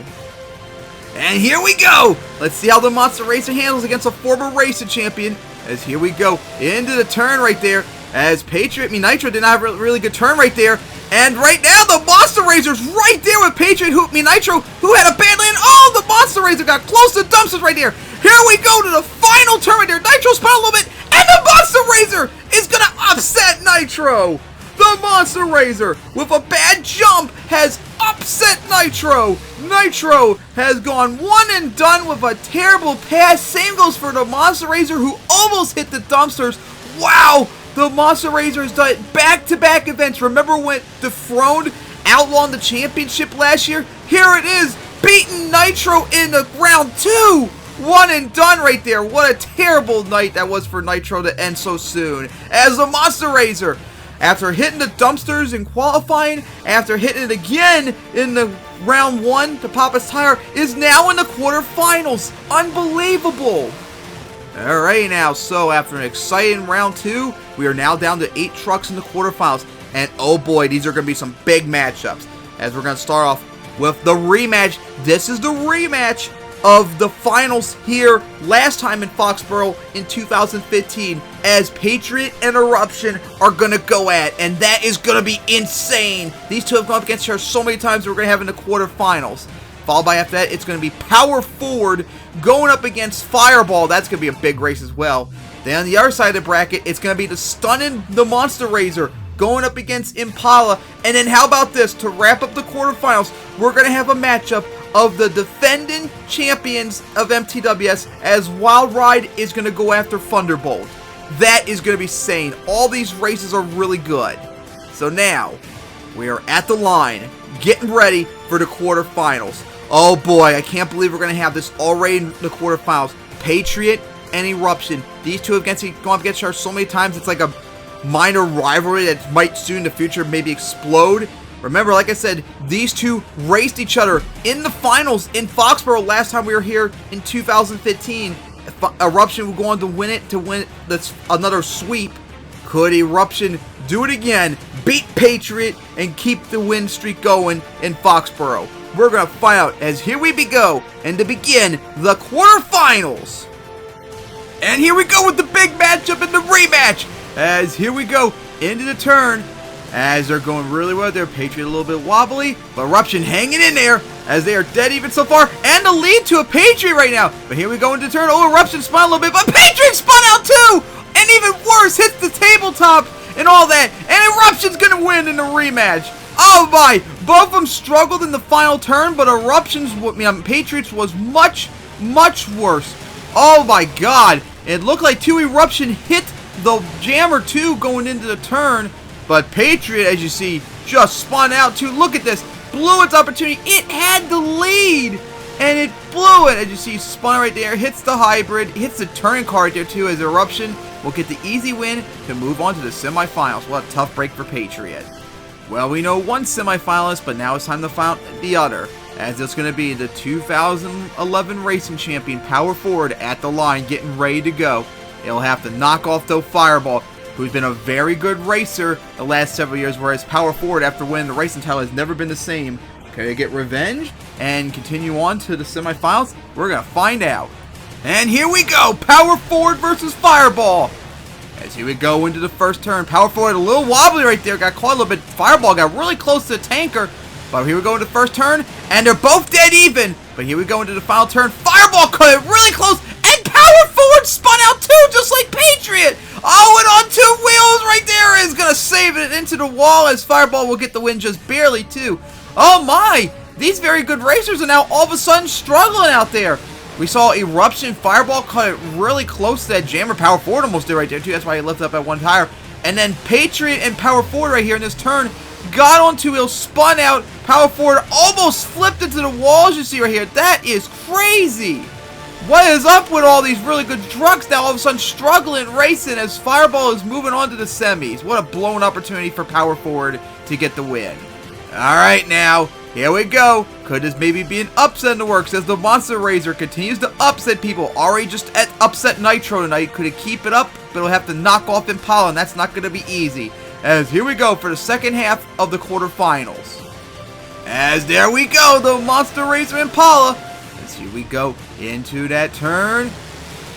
And here we go! Let's see how the Monster Racer handles against a former racing champion. As here we go into the turn right there. As Nitro did not have a really good turn right there. And right now the Monster Razor's right there with Nitro, who had a bad land. Oh, the Monster Razor got close to the dumpsters right there. Here we go to the final turn right there. Nitro spun a little bit. And the Monster Razor is going to upset Nitro. The Monster Razor, with a bad jump, has upset Nitro. Nitro has gone one and done with a terrible pass. Same goes for the Monster Razor, who almost hit the dumpsters. Wow, the Monster Razor has done back-to-back events. Remember when dethroned Outlaw in the championship last year? Here it is, beating Nitro in the round 2. One and done right there. What a terrible night that was for Nitro to end so soon. As the Monster Razor, after hitting the dumpsters in qualifying, after hitting it again in the round 1 to pop its tire, is now in the quarterfinals. Unbelievable. Alright now, so after an exciting round 2, we are now down to 8 trucks in the quarterfinals. And oh boy, these are going to be some big matchups. As we're going to start off with the rematch. This is the rematch of the finals here last time in Foxborough in 2015, as Patriot and Eruption are going to go at, and that is going to be insane. These two have gone up against each other so many times we're going to have in the quarterfinals. Followed by after that, it's going to be Power Ford going up against Fireball. That's going to be a big race as well. Then on the other side of the bracket, it's going to be the Stunning the Monster Razor going up against Impala. And then how about this? To wrap up the quarterfinals, we're going to have a matchup of the defending champions of MTWS, as Wild Ride is going to go after Thunderbolt. That is going to be insane. All these races are really good. So now, we are at the line, getting ready for the quarterfinals. Oh boy, I can't believe we're going to have this already in the quarterfinals. Patriot and Eruption. These two have gone up against each other so many times, it's like a minor rivalry that might soon in the future maybe explode. Remember, like I said, these two raced each other in the finals in Foxborough last time we were here in 2015. Eruption will go on to win it, that's another sweep. Could Eruption do it again, beat Patriot, and keep the win streak going in Foxborough? We're going to find out as here we go, and to begin the quarterfinals. And here we go with the big matchup in the rematch. As here we go into the turn. As they're going really well there. Patriot a little bit wobbly, but Eruption hanging in there as they are dead even so far. And the lead to a Patriot right now. But here we go into turn. Oh, Eruption spun a little bit, but Patriot spun out too! And even worse, hits the tabletop and all that. And Eruption's going to win in the rematch. Oh my! Both of them struggled in the final turn, but Patriots was much, much worse. Oh my god! It looked like two Eruption hit the jammer too going into the turn. But Patriot, as you see, just spun out too. Look at this. Blew its opportunity. It had the lead. And it blew it. As you see, spun right there. Hits the hybrid. Hits the turning car right there too, as Eruption will get the easy win to move on to the semifinals. What a tough break for Patriot. Well, we know one semifinalist, but now it's time to find the other, as it's going to be the 2011 racing champion Power Forward at the line, getting ready to go. It'll have to knock off though Fireball, who's been a very good racer the last several years, whereas Power Forward, after winning the racing title, has never been the same. Can they get revenge and continue on to the semifinals? We're going to find out. And here we go, Power Forward versus Fireball. As here we go into the first turn. Power Forward a little wobbly right there, got caught a little bit. Fireball got really close to the tanker. But here we go into the first turn, and they're both dead even. But here we go into the final turn. Fireball cut it really close, and Power Forward spun out too, just like Patriot. Oh, and on 2 wheels right there is going to save it into the wall, as Fireball will get the win just barely too. Oh my, these very good racers are now all of a sudden struggling out there. We saw Eruption, Fireball cut it really close to that jammer. Power Forward almost did right there too. That's why he lifted up at 1 tire. And then Patriot and Power Forward right here in this turn got on 2 wheels, spun out. Power Forward almost flipped into the walls you see right here. That is crazy. What is up with all these really good trucks now all of a sudden struggling racing as Fireball is moving on to the semis? What a blown opportunity for Power Forward to get the win. Alright now, here we go. Could this maybe be an upset in the works as the Monster Razor continues to upset people? Already just upset Nitro tonight. Could it keep it up? But it'll have to knock off Impala, and that's not going to be easy. As here we go for the second half of the quarterfinals. As there we go, the Monster Razor Impala. As here we go into that turn.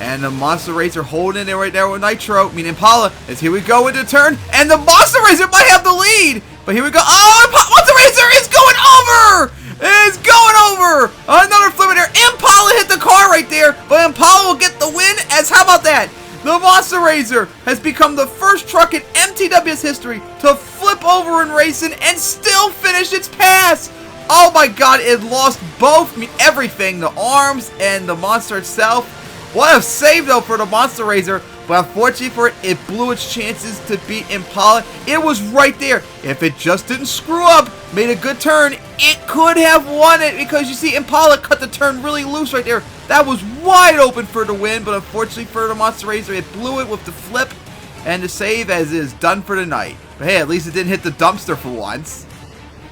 And the Monster Razor holding it right there with Nitro. I mean Impala. As here we go into the turn. And the Monster Razor might have the lead. But here we go. Oh, Monster Razor is going over! It's going over! Another flip there. Impala hit the car right there. But Impala will get the win. As how about that? The Monster Razor has become the first truck in MTWS history to flip over in racing and still finish its pass. Oh my god, it lost both, everything, the arms and the monster itself. What a save though for the Monster Razor, but unfortunately for it, it blew its chances to beat Impala. It was right there. If it just didn't screw up, made a good turn, it could have won it, because you see Impala cut the turn really loose right there. That was wide open for the win, but unfortunately for the Monster Razor, it blew it with the flip and the save, as is done for the night. But hey, at least it didn't hit the dumpster for once.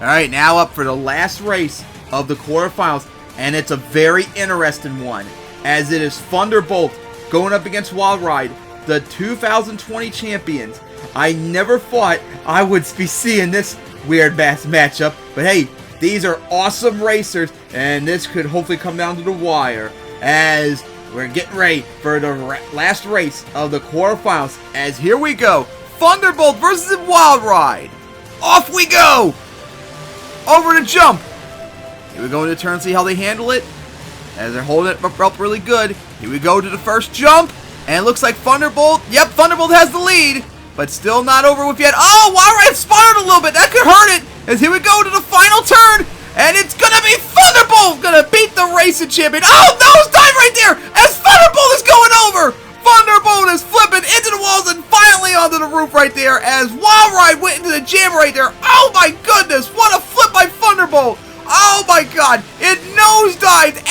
Alright, now up for the last race of the quarterfinals, and it's a very interesting one, as it is Thunderbolt going up against Wild Ride, the 2020 champions. I never thought I would be seeing this weird matchup, but hey, these are awesome racers, and this could hopefully come down to the wire, as we're getting ready for the last race of the quarterfinals. As here we go, Thunderbolt versus Wild Ride. Off we go! Over the jump. Here we go into the turn, see how they handle it. As they're holding it up really good. Here we go to the first jump. And it looks like Thunderbolt. Yep, Thunderbolt has the lead. But still not over with yet. Oh, Wild Ride spun a little bit. That could hurt it. As here we go to the final turn. And it's going to be Thunderbolt going to beat the racing champion. Oh, nosedive right there. As Thunderbolt is going over. Thunderbolt is flipping into the walls and finally onto the roof right there, as Wild Ride went into the jam right there. Oh my goodness, what a flip by Thunderbolt. Oh my god, it nosedived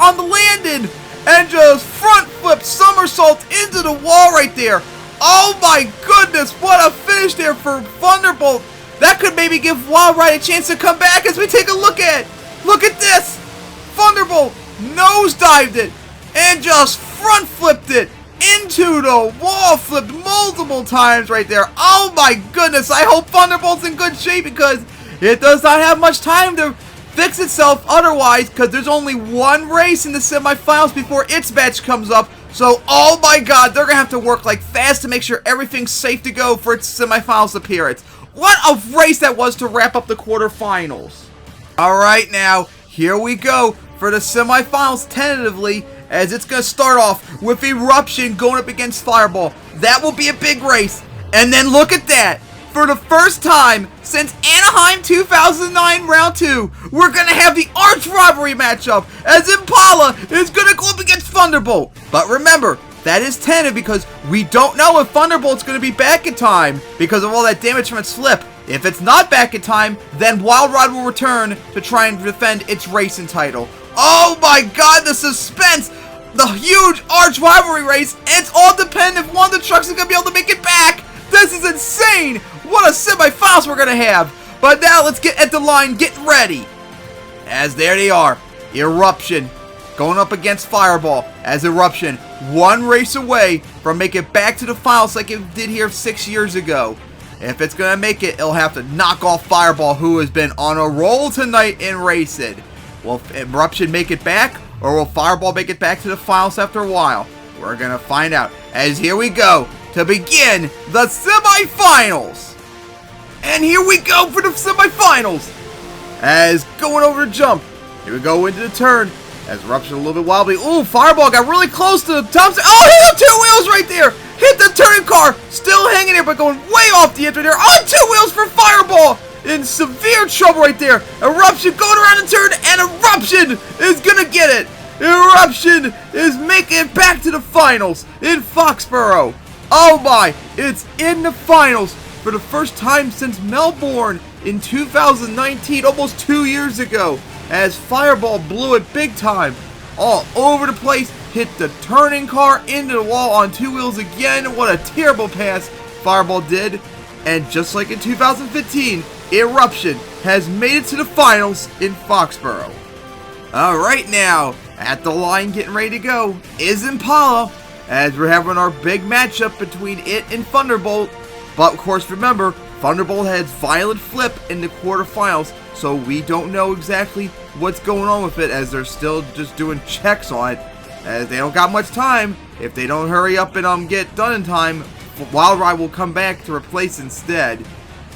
on the landing and just front flipped somersaults into the wall right there. Oh my goodness, what a finish there for Thunderbolt. That could maybe give Wild Ride a chance to come back, as we take a look at it. Look at this. Thunderbolt nosedived it and just front flipped it into the wall, flipped multiple times right there. Oh my goodness, I hope Thunderbolt's in good shape, because it does not have much time to fix itself otherwise, because there's only one race in the semifinals before its match comes up. So, oh my god, they're going to have to work like fast to make sure everything's safe to go for its semifinals appearance. What a race that was to wrap up the quarterfinals. Alright now, here we go for the semifinals tentatively, as it's going to start off with Eruption going up against Fireball. That will be a big race. And then look at that. For the first time since Anaheim 2009 Round 2, we're going to have the arch rivalry matchup, as Impala is going to go up against Thunderbolt. But remember, that is tentative, because we don't know if Thunderbolt's going to be back in time because of all that damage from its flip. If it's not back in time, then Wild Ride will return to try and defend its racing title. Oh my god, the suspense! The huge arch rivalry race, it's all dependent if one of the trucks is going to be able to make it back! This is insane! What a semifinals we're going to have! But now let's get at the line, get ready! As there they are, Eruption going up against Fireball, as Eruption one race away from making it back to the finals like it did here 6 years ago. If it's going to make it, it'll have to knock off Fireball, who has been on a roll tonight in racing. Will Eruption make it back, or will Fireball make it back to the finals after a while? We're going to find out, as here we go to begin the semifinals. And here we go for the semifinals. As going over the jump, here we go into the turn. As Eruption a little bit wobbly. Ooh, Fireball got really close to Thompson. Oh, hit the 2 wheels right there. Hit the turning car. Still hanging there, but going way off the edge right there. On 2 wheels for Fireball. In severe trouble right there. Eruption going around the turn, and Eruption is going to get it. Eruption is making it back to the finals in Foxborough. Oh my, it's in the finals for the first time since Melbourne in 2019, almost 2 years ago, as Fireball blew it big time, all over the place, hit the turning car into the wall on 2 wheels again. What a terrible pass Fireball did. And just like in 2015, Eruption has made it to the finals in Foxborough. Alright, now, at the line getting ready to go is Impala, as we're having our big matchup between it and Thunderbolt. But of course, remember, Thunderbolt has violent flip in the quarterfinals, so we don't know exactly what's going on with it, as they're still just doing checks on it, as they don't got much time. If they don't hurry up and get done in time, Wild Ride will come back to replace instead,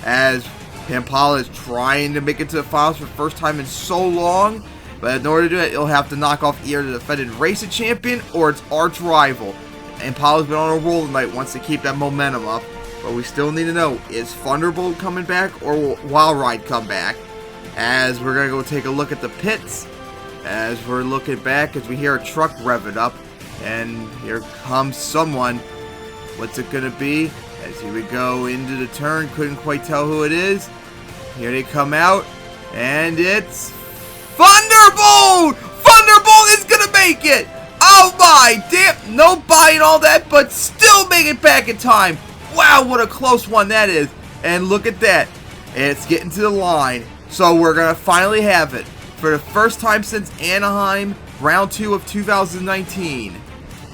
as Impala is trying to make it to the finals for the first time in so long. But in order to do it, it'll have to knock off either the defending racing champion or its arch rival. Impala's been on a roll tonight, wants to keep that momentum up. But we still need to know, is Thunderbolt coming back or will Wild Ride come back? As we're going to go take a look at the pits. As we're looking back, as we hear a truck revving up. And here comes someone. What's it going to be? As here we go into the turn, couldn't quite tell who it is. Here they come out, and it's Thunderbolt! Thunderbolt is going to make it! Oh my, damn, no buying all that, but still make it back in time. Wow, what a close one that is. And look at that. It's getting to the line. So we're going to finally have it. For the first time since Anaheim, round 2 of 2019.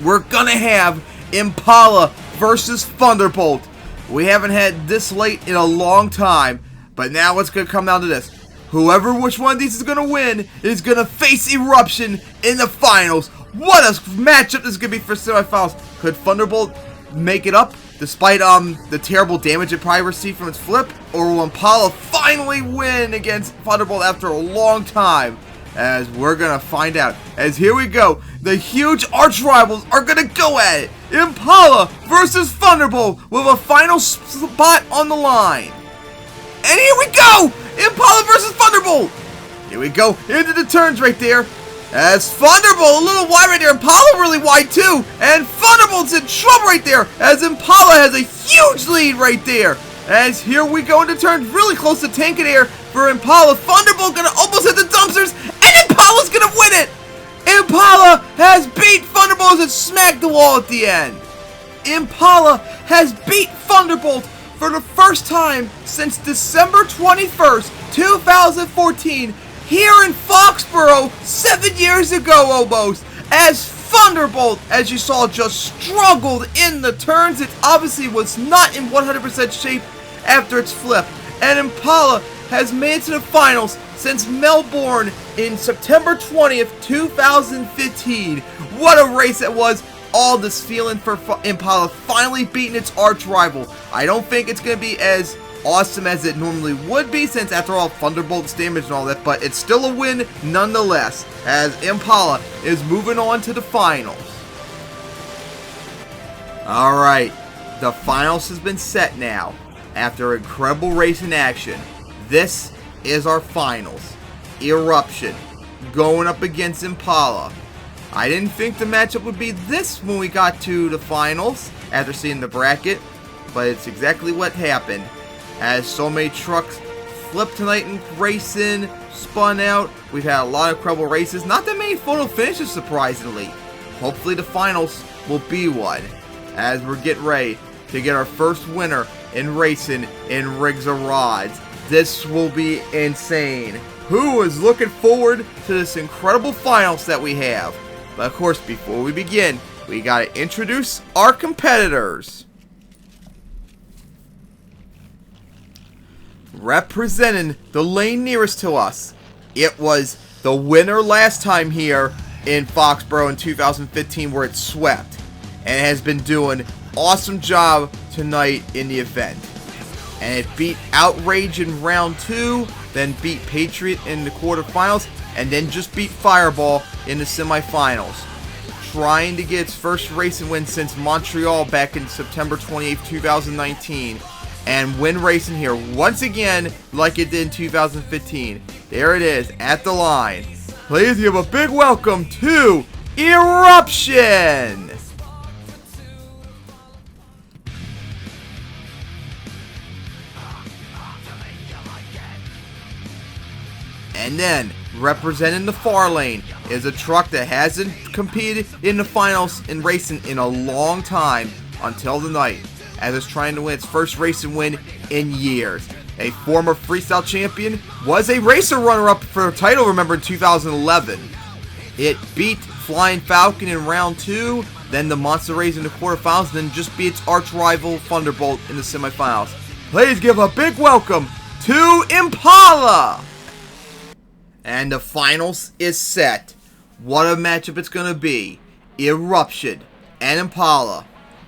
We're going to have Impala versus Thunderbolt. We haven't had this late in a long time. But now it's going to come down to this. Which one of these is going to win is going to face Eruption in the finals. What a matchup this is going to be for semifinals. Could Thunderbolt make it up despite the terrible damage it probably received from its flip? Or will Impala finally win against Thunderbolt after a long time? As we're going to find out. As here we go. The huge arch rivals are going to go at it. Impala versus Thunderbolt with a final spot on the line. And here we go! Impala versus Thunderbolt! Here we go into the turns right there. As Thunderbolt a little wide right there. Impala really wide too. And Thunderbolt's in trouble right there. As Impala has a huge lead right there. As here we go into turns really close to tanking air for Impala. Thunderbolt gonna almost hit the dumpsters. And Impala's gonna win it! Impala has beat Thunderbolt as it smacked the wall at the end. Impala has beat Thunderbolt for the first time since December 21st, 2014, here in Foxborough, 7 years ago almost, as Thunderbolt, as you saw, just struggled in the turns. It obviously was not in 100% shape after its flip, and Impala has made it to the finals since Melbourne in September 20th, 2015. What a race it was. All this feeling for Impala finally beating its arch rival. I don't think it's going to be as awesome as it normally would be, since after all, Thunderbolt's damage and all that, but it's still a win nonetheless, as Impala is moving on to the finals. Alright, the finals has been set now. After incredible race in action, this is our finals. Eruption going up against Impala. I didn't think the matchup would be this when we got to the finals after seeing the bracket, but it's exactly what happened, as so many trucks flipped tonight in racing, spun out. We've had a lot of incredible races, not that many photo finishes surprisingly. Hopefully the finals will be one, as we're getting ready to get our first winner in racing in Rigs of Rods. This will be insane. Who is looking forward to this incredible finals that we have? But of course, before we begin, we gotta introduce our competitors. Representing the lane nearest to us, it was the winner last time here in Foxborough in 2015 where it swept, and it has been doing an awesome job tonight in the event. And it beat Outrage in round 2, then beat Patriot in the quarterfinals, and then just beat Fireball in the semifinals. Trying to get its first racing win since Montreal back in September 28, 2019. And win racing here once again like it did in 2015. There it is at the line. Please give a big welcome to Eruption! And then, representing the far lane, is a truck that hasn't competed in the finals in racing in a long time until tonight, as it's trying to win its first racing win in years. A former freestyle champion, was a racer runner-up for a title, remember, in 2011. It beat Flying Falcon in round 2, then the Monster Rays in the quarterfinals, then just beat its arch rival Thunderbolt in the semifinals. Please give a big welcome to Impala! And the finals is set. What a matchup it's going to be. Eruption and Impala.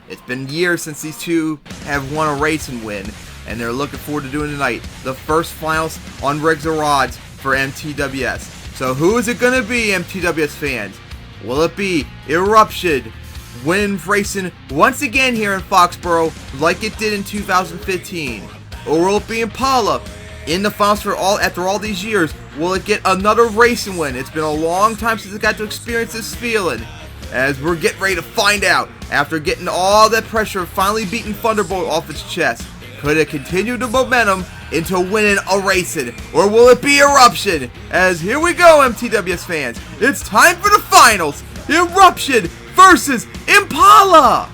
It's been years since these two have won a racing win, and they're looking forward to doing tonight. The first finals on Rigs of Rods for MTWS. So who is it going to be, MTWS fans? Will it be Eruption winning racing once again here in Foxborough like it did in 2015? Or will it be Impala in the finals after all these years? Will it get another racing win? It's been a long time since it got to experience this feeling, as we're getting ready to find out. After getting all that pressure of finally beating Thunderbolt off its chest, could it continue the momentum into winning a racing? Or will it be Eruption? As here we go, MTWS fans. It's time for the finals. Eruption versus Impala.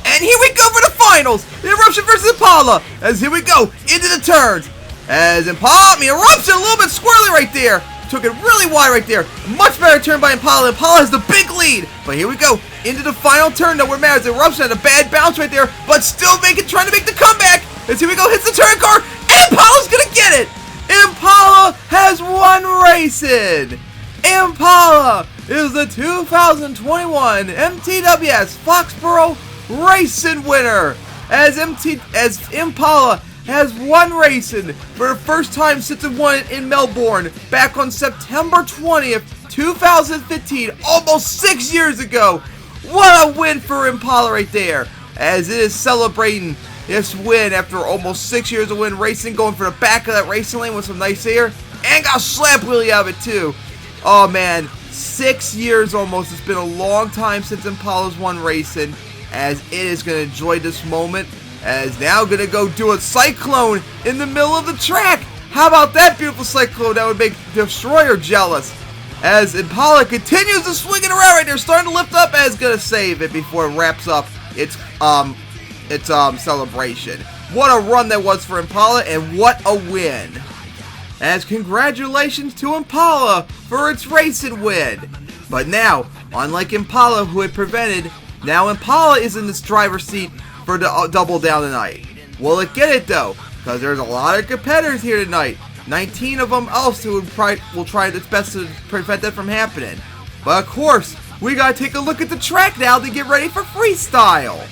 And here we go for the finals. Eruption versus Impala. As here we go into the turns. As Eruption a little bit squirrely right there. Took it really wide right there. Much better turn by Impala. Impala has the big lead. But here we go into the final turn. Nowhere matters. Eruption had a bad bounce right there, but still trying to make the comeback. As here we go, hits the turn car. And Impala's gonna get it. Impala has won racing. Impala is the 2021 MTWS Foxborough Racing winner. As Impala has won racing for the first time since it won it in Melbourne back on September 20th, 2015, almost 6 years ago. What a win for Impala right there, as it is celebrating this win after almost 6 years of win racing, going for the back of that racing lane with some nice air, and got a slap wheelie out of it too. Oh man, 6 years almost. It's been a long time since Impala's won racing, as it is going to enjoy this moment, as now going to go do a cyclone in the middle of the track. How about that beautiful cyclone? That would make Destroyer jealous. As Impala continues to swing it around right there, starting to lift up, as going to save it before it wraps up its celebration. What a run that was for Impala, and what a win. As congratulations to Impala for its racing win. But now, unlike Impala, who it prevented, now Impala is in this driver's seat for the double down tonight. Will it get it though? Because there's a lot of competitors here tonight. 19 of them else who will try its best to prevent that from happening. But of course, we gotta take a look at the track now to get ready for freestyle.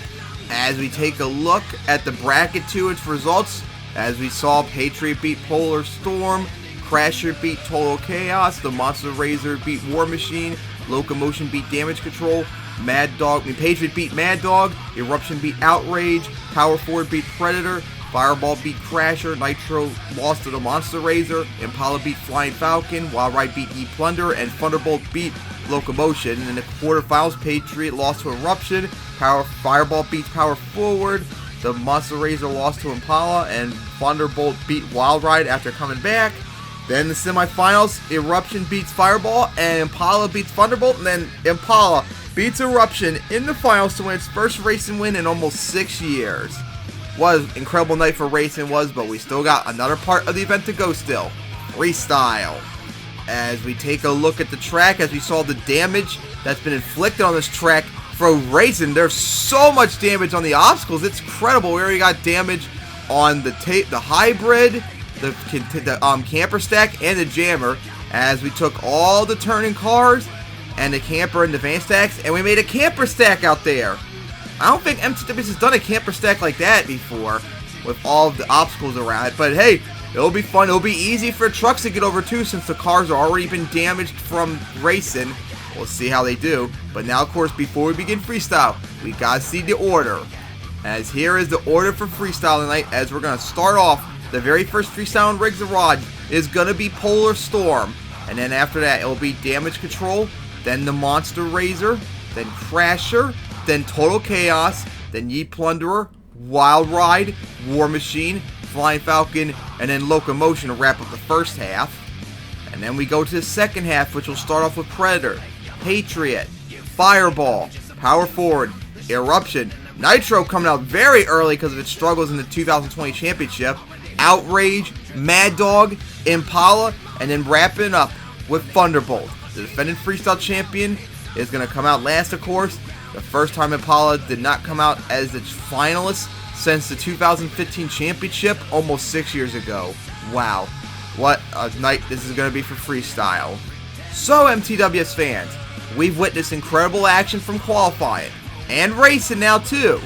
As we take a look at the bracket 2, its results, as we saw Patriot beat Polar Storm, Crasher beat Total Chaos, the Monster Razor beat War Machine, Locomotion beat Damage Control, Patriot beat Mad Dog, Eruption beat Outrage, Power Forward beat Predator, Fireball beat Crasher, Nitro lost to the Monster Razor, Impala beat Flying Falcon, Wild Ride beat E-Plunder, and Thunderbolt beat Locomotion. And in the quarterfinals, Patriot lost to Eruption, Fireball beats Power Forward, The Monster Razor lost to Impala, and Thunderbolt beat Wild Ride after coming back. Then the semifinals, Eruption beats Fireball, and Impala beats Thunderbolt, and then Impala beats Eruption in the finals to win its first racing win in almost 6 years. Was an incredible night for racing, but we still got another part of the event to go still. Freestyle. As we take a look at the track, as we saw the damage that's been inflicted on this track for racing, there's so much damage on the obstacles, it's incredible. We already got damage on the hybrid, the camper stack, and the jammer, as we took all the turning cars and the camper and the van stacks, and we made a camper stack out there. I don't think MTWS has done a camper stack like that before, with all of the obstacles around it, but hey, it'll be fun. It'll be easy for trucks to get over too, since the cars have already been damaged from racing. We'll see how they do. But now, of course, before we begin freestyle, we gotta see the order. As here is the order for freestyle tonight, as we're gonna start off. The very first freestyle on Rigs and Rods is gonna be Polar Storm, and then after that, it'll be Damage Control, then the Monster Razor, then Crasher, then Total Chaos, then Yeet Plunderer, Wild Ride, War Machine, Flying Falcon, and then Locomotion to wrap up the first half. And then we go to the second half, which will start off with Predator, Patriot, Fireball, Power Forward, Eruption, Nitro coming out very early because of its struggles in the 2020 championship, Outrage, Mad Dog, Impala, and then wrapping up with Thunderbolt. The defending freestyle champion is going to come out last, of course. The first time Impala did not come out as its finalist since the 2015 championship, almost 6 years ago. Wow, what a night this is going to be for freestyle. So MTWS fans, we've witnessed incredible action from qualifying, and racing now too.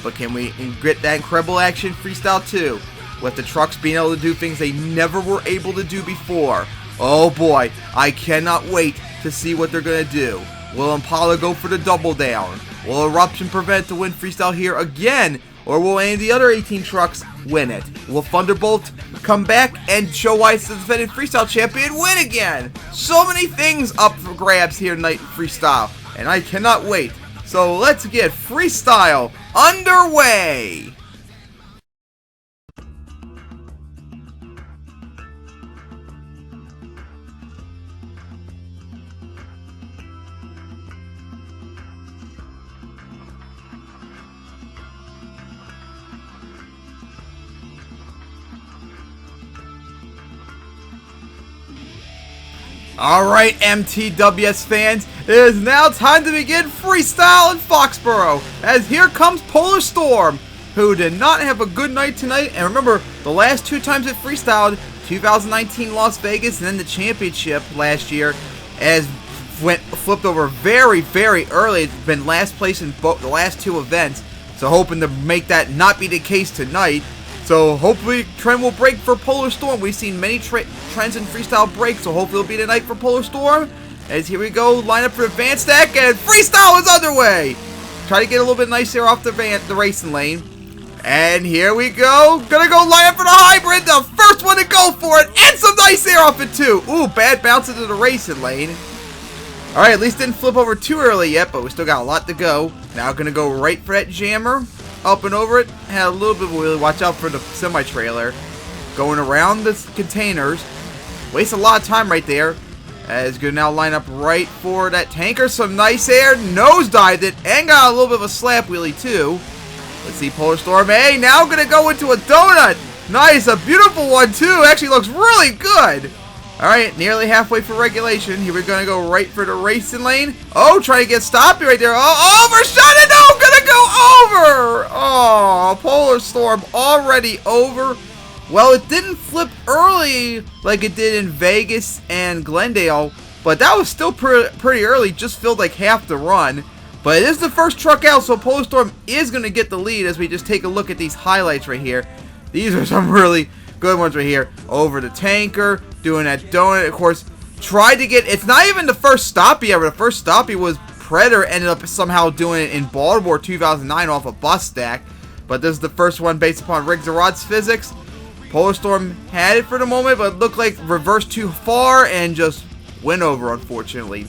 But can we get that incredible action freestyle too, with the trucks being able to do things they never were able to do before? Oh boy, I cannot wait to see what they're going to do. Will Impala go for the double down? Will Eruption prevent the win freestyle here again? Or will any of the other 18 trucks win it? Will Thunderbolt come back and show why it's the defending freestyle champion win again? So many things up for grabs here tonight in freestyle, and I cannot wait. So let's get freestyle underway! Alright, MTWS fans, it is now time to begin freestyle in Foxborough, as here comes Polar Storm, who did not have a good night tonight. And remember, the last two times it freestyled, 2019 Las Vegas and then the championship last year, as flipped over very, very early. It's been last place in the last two events, so hoping to make that not be the case tonight. So hopefully trend will break for Polar Storm. We've seen many trends in freestyle break, so hopefully it'll be the night for Polar Storm. As here we go, line up for the van stack, and freestyle is underway. Try to get a little bit nice here off the racing lane. And here we go. Gonna go line up for the hybrid, the first one to go for it, and some nice air off it too. Ooh, bad bounce into the racing lane. Alright, at least didn't flip over too early yet, but we still got a lot to go. Now gonna go right for that jammer. Up and over it. Had a little bit of a wheelie. Watch out for the semi-trailer. Going around the containers. Waste a lot of time right there. As gonna now line up right for that tanker. Some nice air. Nosedived it. And got a little bit of a slap wheelie too. Let's see Polar Storm. Hey, now gonna go into a donut. Nice. A beautiful one too. Actually looks really good. Alright, nearly halfway for regulation. Here we're gonna go right for the racing lane. Oh, trying to get stopped right there. Oh, overshot it. No, gonna go over. Oh, Polar Storm already over. Well, it didn't flip early like it did in Vegas and Glendale, but that was still pretty early. Just filled like half the run. But it is the first truck out, so Polar Storm is gonna get the lead as we just take a look at these highlights right here. These are some really good ones right here. Over the tanker, doing that donut, of course. Tried to get, it's not even the first stoppie ever. The first stoppie was Predator, ended up somehow doing it in Baltimore 2009 off a bus stack. But this is the first one based upon Rigs and Rods physics. Polar Storm had it for the moment, but it looked like reversed too far and just went over, unfortunately.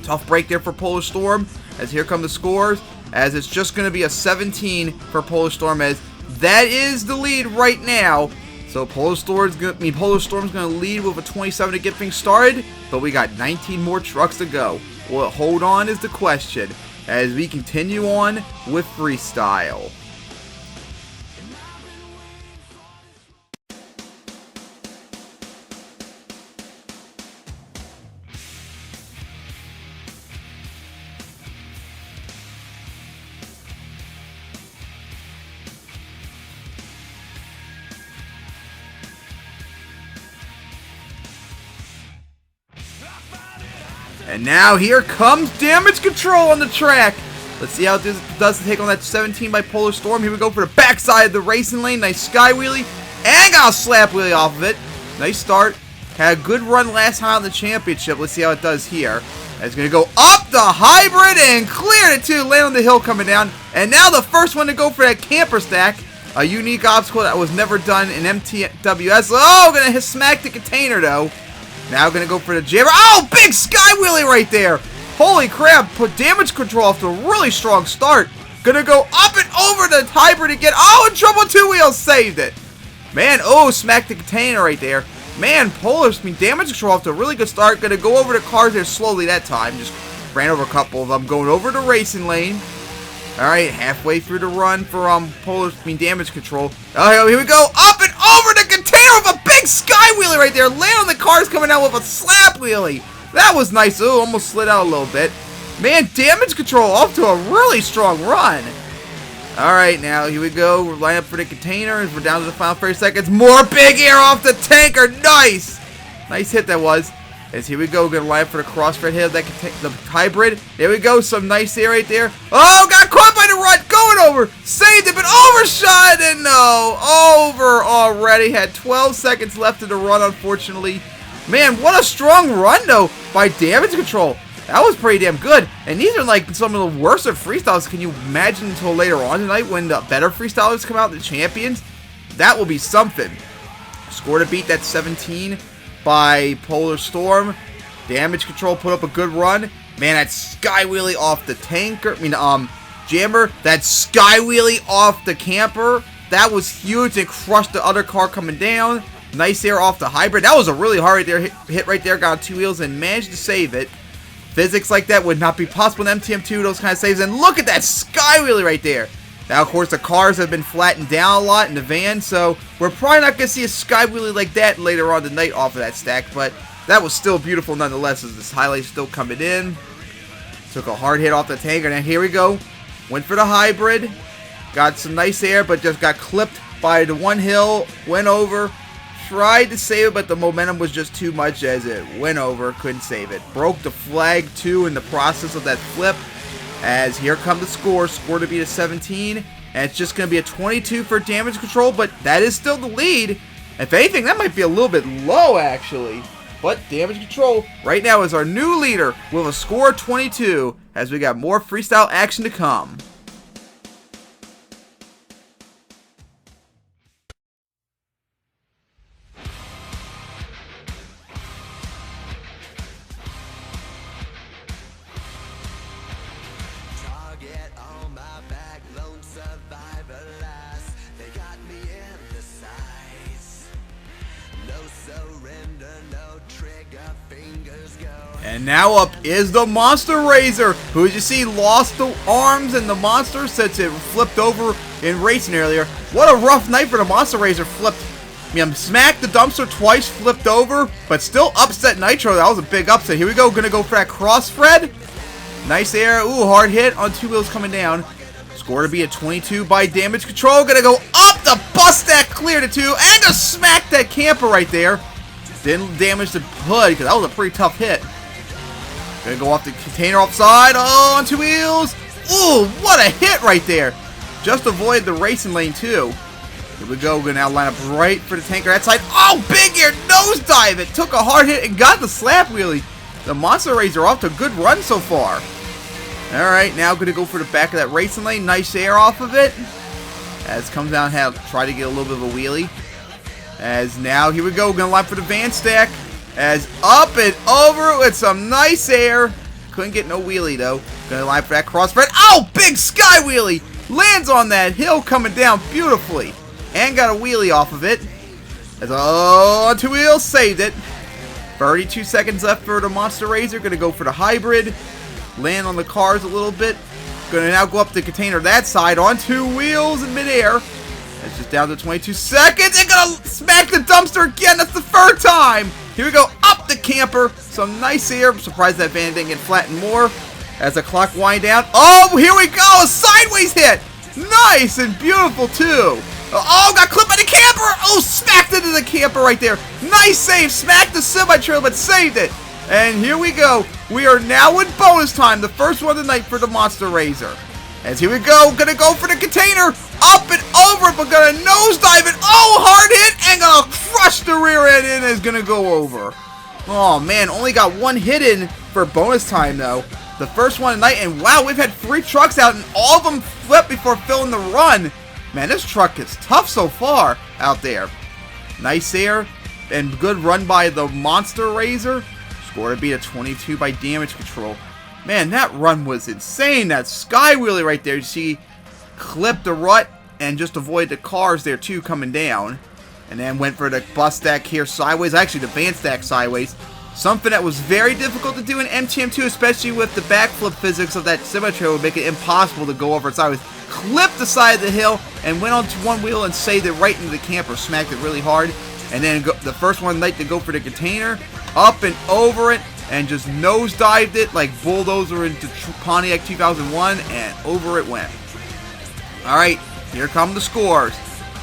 Tough break there for Polar Storm, as here come the scores. as it's just going to be a 17 for Polar Storm, as that is the lead right now. So Polar Storm's going to lead with a 27 to get things started, but we got 19 more trucks to go. Well, hold on is the question as we continue on with freestyle. And now here comes Damage Control on the track. Let's see how this does to take on that 17 by Polar Storm. Here we go for the backside of the racing lane. Nice sky wheelie. And got a slap wheelie off of it. Nice start. Had a good run last time in the championship. Let's see how it does here. It's going to go up the hybrid and cleared it too. Land on the hill coming down. And now the first one to go for that camper stack. A unique obstacle that was never done in MTWS. Oh, going to smack the container though. Now going to go for the jammer. Oh, big sky wheelie right there. Holy crap. Put Damage Control off to a really strong start. Going to go up and over the hybrid again. Oh, and trouble two wheels saved it. Man, oh, smacked the container right there. Man, Damage Control off to a really good start. Going to go over the cars there slowly that time. Just ran over a couple of them. Going over the racing lane. Alright, halfway through the run for Damage Control. Oh, here we go. Up and over the container with a big sky wheelie right there. Land on the cars coming out with a slap wheelie. That was nice. Oh, almost slid out a little bit. Man, Damage Control off to a really strong run. Alright, now here we go. We're lining up for the containers. We're down to the final 30 seconds. More big air off the tanker. Nice. Nice hit that was. As here we go, we're going to line up for the crossfit hit of the hybrid. There we go, some nice air right there. Oh, got caught by the rut, going over. Saved it, but overshot, and no. Over already. Had 12 seconds left in the run, unfortunately. Man, what a strong run, though, by Damage Control. That was pretty damn good. And these are like some of the worst of freestyles. Can you imagine until later on tonight when the better freestylers come out, the champions? That will be something. Score to beat that 17 by Polar Storm. Damage Control put up a good run. Man, that sky wheelie off the tanker. Jammer. That sky wheelie off the camper. That was huge. It crushed the other car coming down. Nice air off the hybrid. That was a really hard hit right there. Got on two wheels and managed to save it. Physics like that would not be possible in MTM2. Those kind of saves. And look at that sky wheelie right there. Now, of course, the cars have been flattened down a lot in the van, so we're probably not going to see a sky wheelie like that later on tonight off of that stack, but that was still beautiful nonetheless as this highlight's still coming in. Took a hard hit off the tanker. Now, here we go. Went for the hybrid. Got some nice air, but just got clipped by the one hill. Went over. Tried to save it, but the momentum was just too much as it went over. Couldn't save it. Broke the flag, too, in the process of that flip. As here come the score to beat a 17, and it's just going to be a 22 for Damage Control, but that is still the lead. If anything, that might be a little bit low, actually. But Damage Control right now is our new leader with a score of 22, as we got more freestyle action to come. And now up is the Monster Razor, who, as you see, lost the arms and the monster since it flipped over in racing earlier. What a rough night for the Monster Razor. Smacked the dumpster twice, flipped over, but still upset Nitro. That was a big upset. Here we go. Gonna go for that cross thread. Nice air. Ooh, hard hit on two wheels coming down. Score to be a 22 by Damage Control. Gonna go up the bus stack, cleared it too, and just smack that camper right there. Didn't damage the hood because that was a pretty tough hit. Gonna go off the container offside. Oh, on two wheels. Ooh, what a hit right there. Just avoid the racing lane too. Here we go. We're gonna now line up right for the tanker that side. Oh, big air nosedive. It took a hard hit and got the slap wheelie. The Monster Razor off to a good run so far. Alright, now gonna go for the back of that racing lane. Nice air off of it. As comes down, try to get a little bit of a wheelie. As now, here we go. Gonna line for the van stack. As up and over with some nice air. Couldn't get no wheelie though. Gonna line for that crossfred. Oh, big sky wheelie! Lands on that hill coming down beautifully. And got a wheelie off of it. As on two wheels, saved it. 32 seconds left for the Monster Razor. Gonna go for the hybrid. Land on the cars a little bit. Gonna now go up the container that side on two wheels in midair. It's just down to 22 seconds. And gonna smack the dumpster again. That's the third time. Here we go. Up the camper. Some nice air. I'm surprised that van didn't get flattened more. As the clock wind down. Oh, here we go. A sideways hit. Nice and beautiful too. Oh, got clipped by the camper. Oh, smacked into the camper right there. Nice save. Smacked the semi-trailer, but saved it. And here we go. We are now in bonus time. The first one of the night for the Monster Razor. As here we go. Gonna go for the container. Up and over it, but gonna nosedive it. Oh, hard hit. And gonna crush the rear end and is gonna go over. Oh, man. Only got one hit in for bonus time, though. The first one of the night. And wow, we've had 3 trucks out, and all of them flipped before filling the run. Man, this truck is tough so far out there. Nice air and good run by the Monster Razor. Score to beat a 22 by damage control. Man, that run was insane. That sky wheelie right there. You see, clipped the rut and just avoided the cars there too coming down. And then went for the bus stack here sideways. Actually, the van stack sideways. Something that was very difficult to do in MTM2, especially with the backflip physics of that semi-trailer would make it impossible to go over it sideways. Clipped the side of the hill and went onto one wheel and saved it right into the camper. Smacked it really hard. And then the first one of the night to go for the container. Up and over it. And just nosedived it like bulldozer into Pontiac 2001. And over it went. Alright, here come the scores.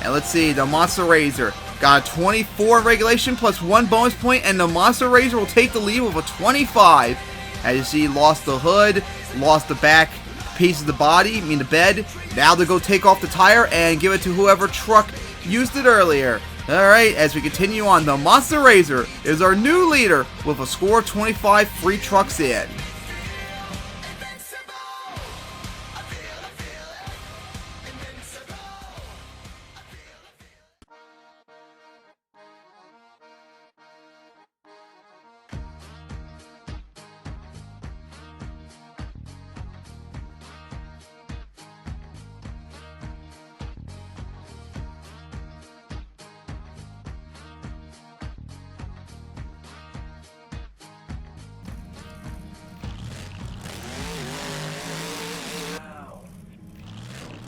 And let's see, the Monster Razor got a 24 in regulation plus 1 bonus point, and the Monster Razor will take the lead with a 25. As you see, lost the hood, lost the back piece of the body, the bed. Now to go take off the tire and give it to whoever truck used it earlier. Alright, as we continue on, the Monster Razor is our new leader with a score of 25 free trucks in.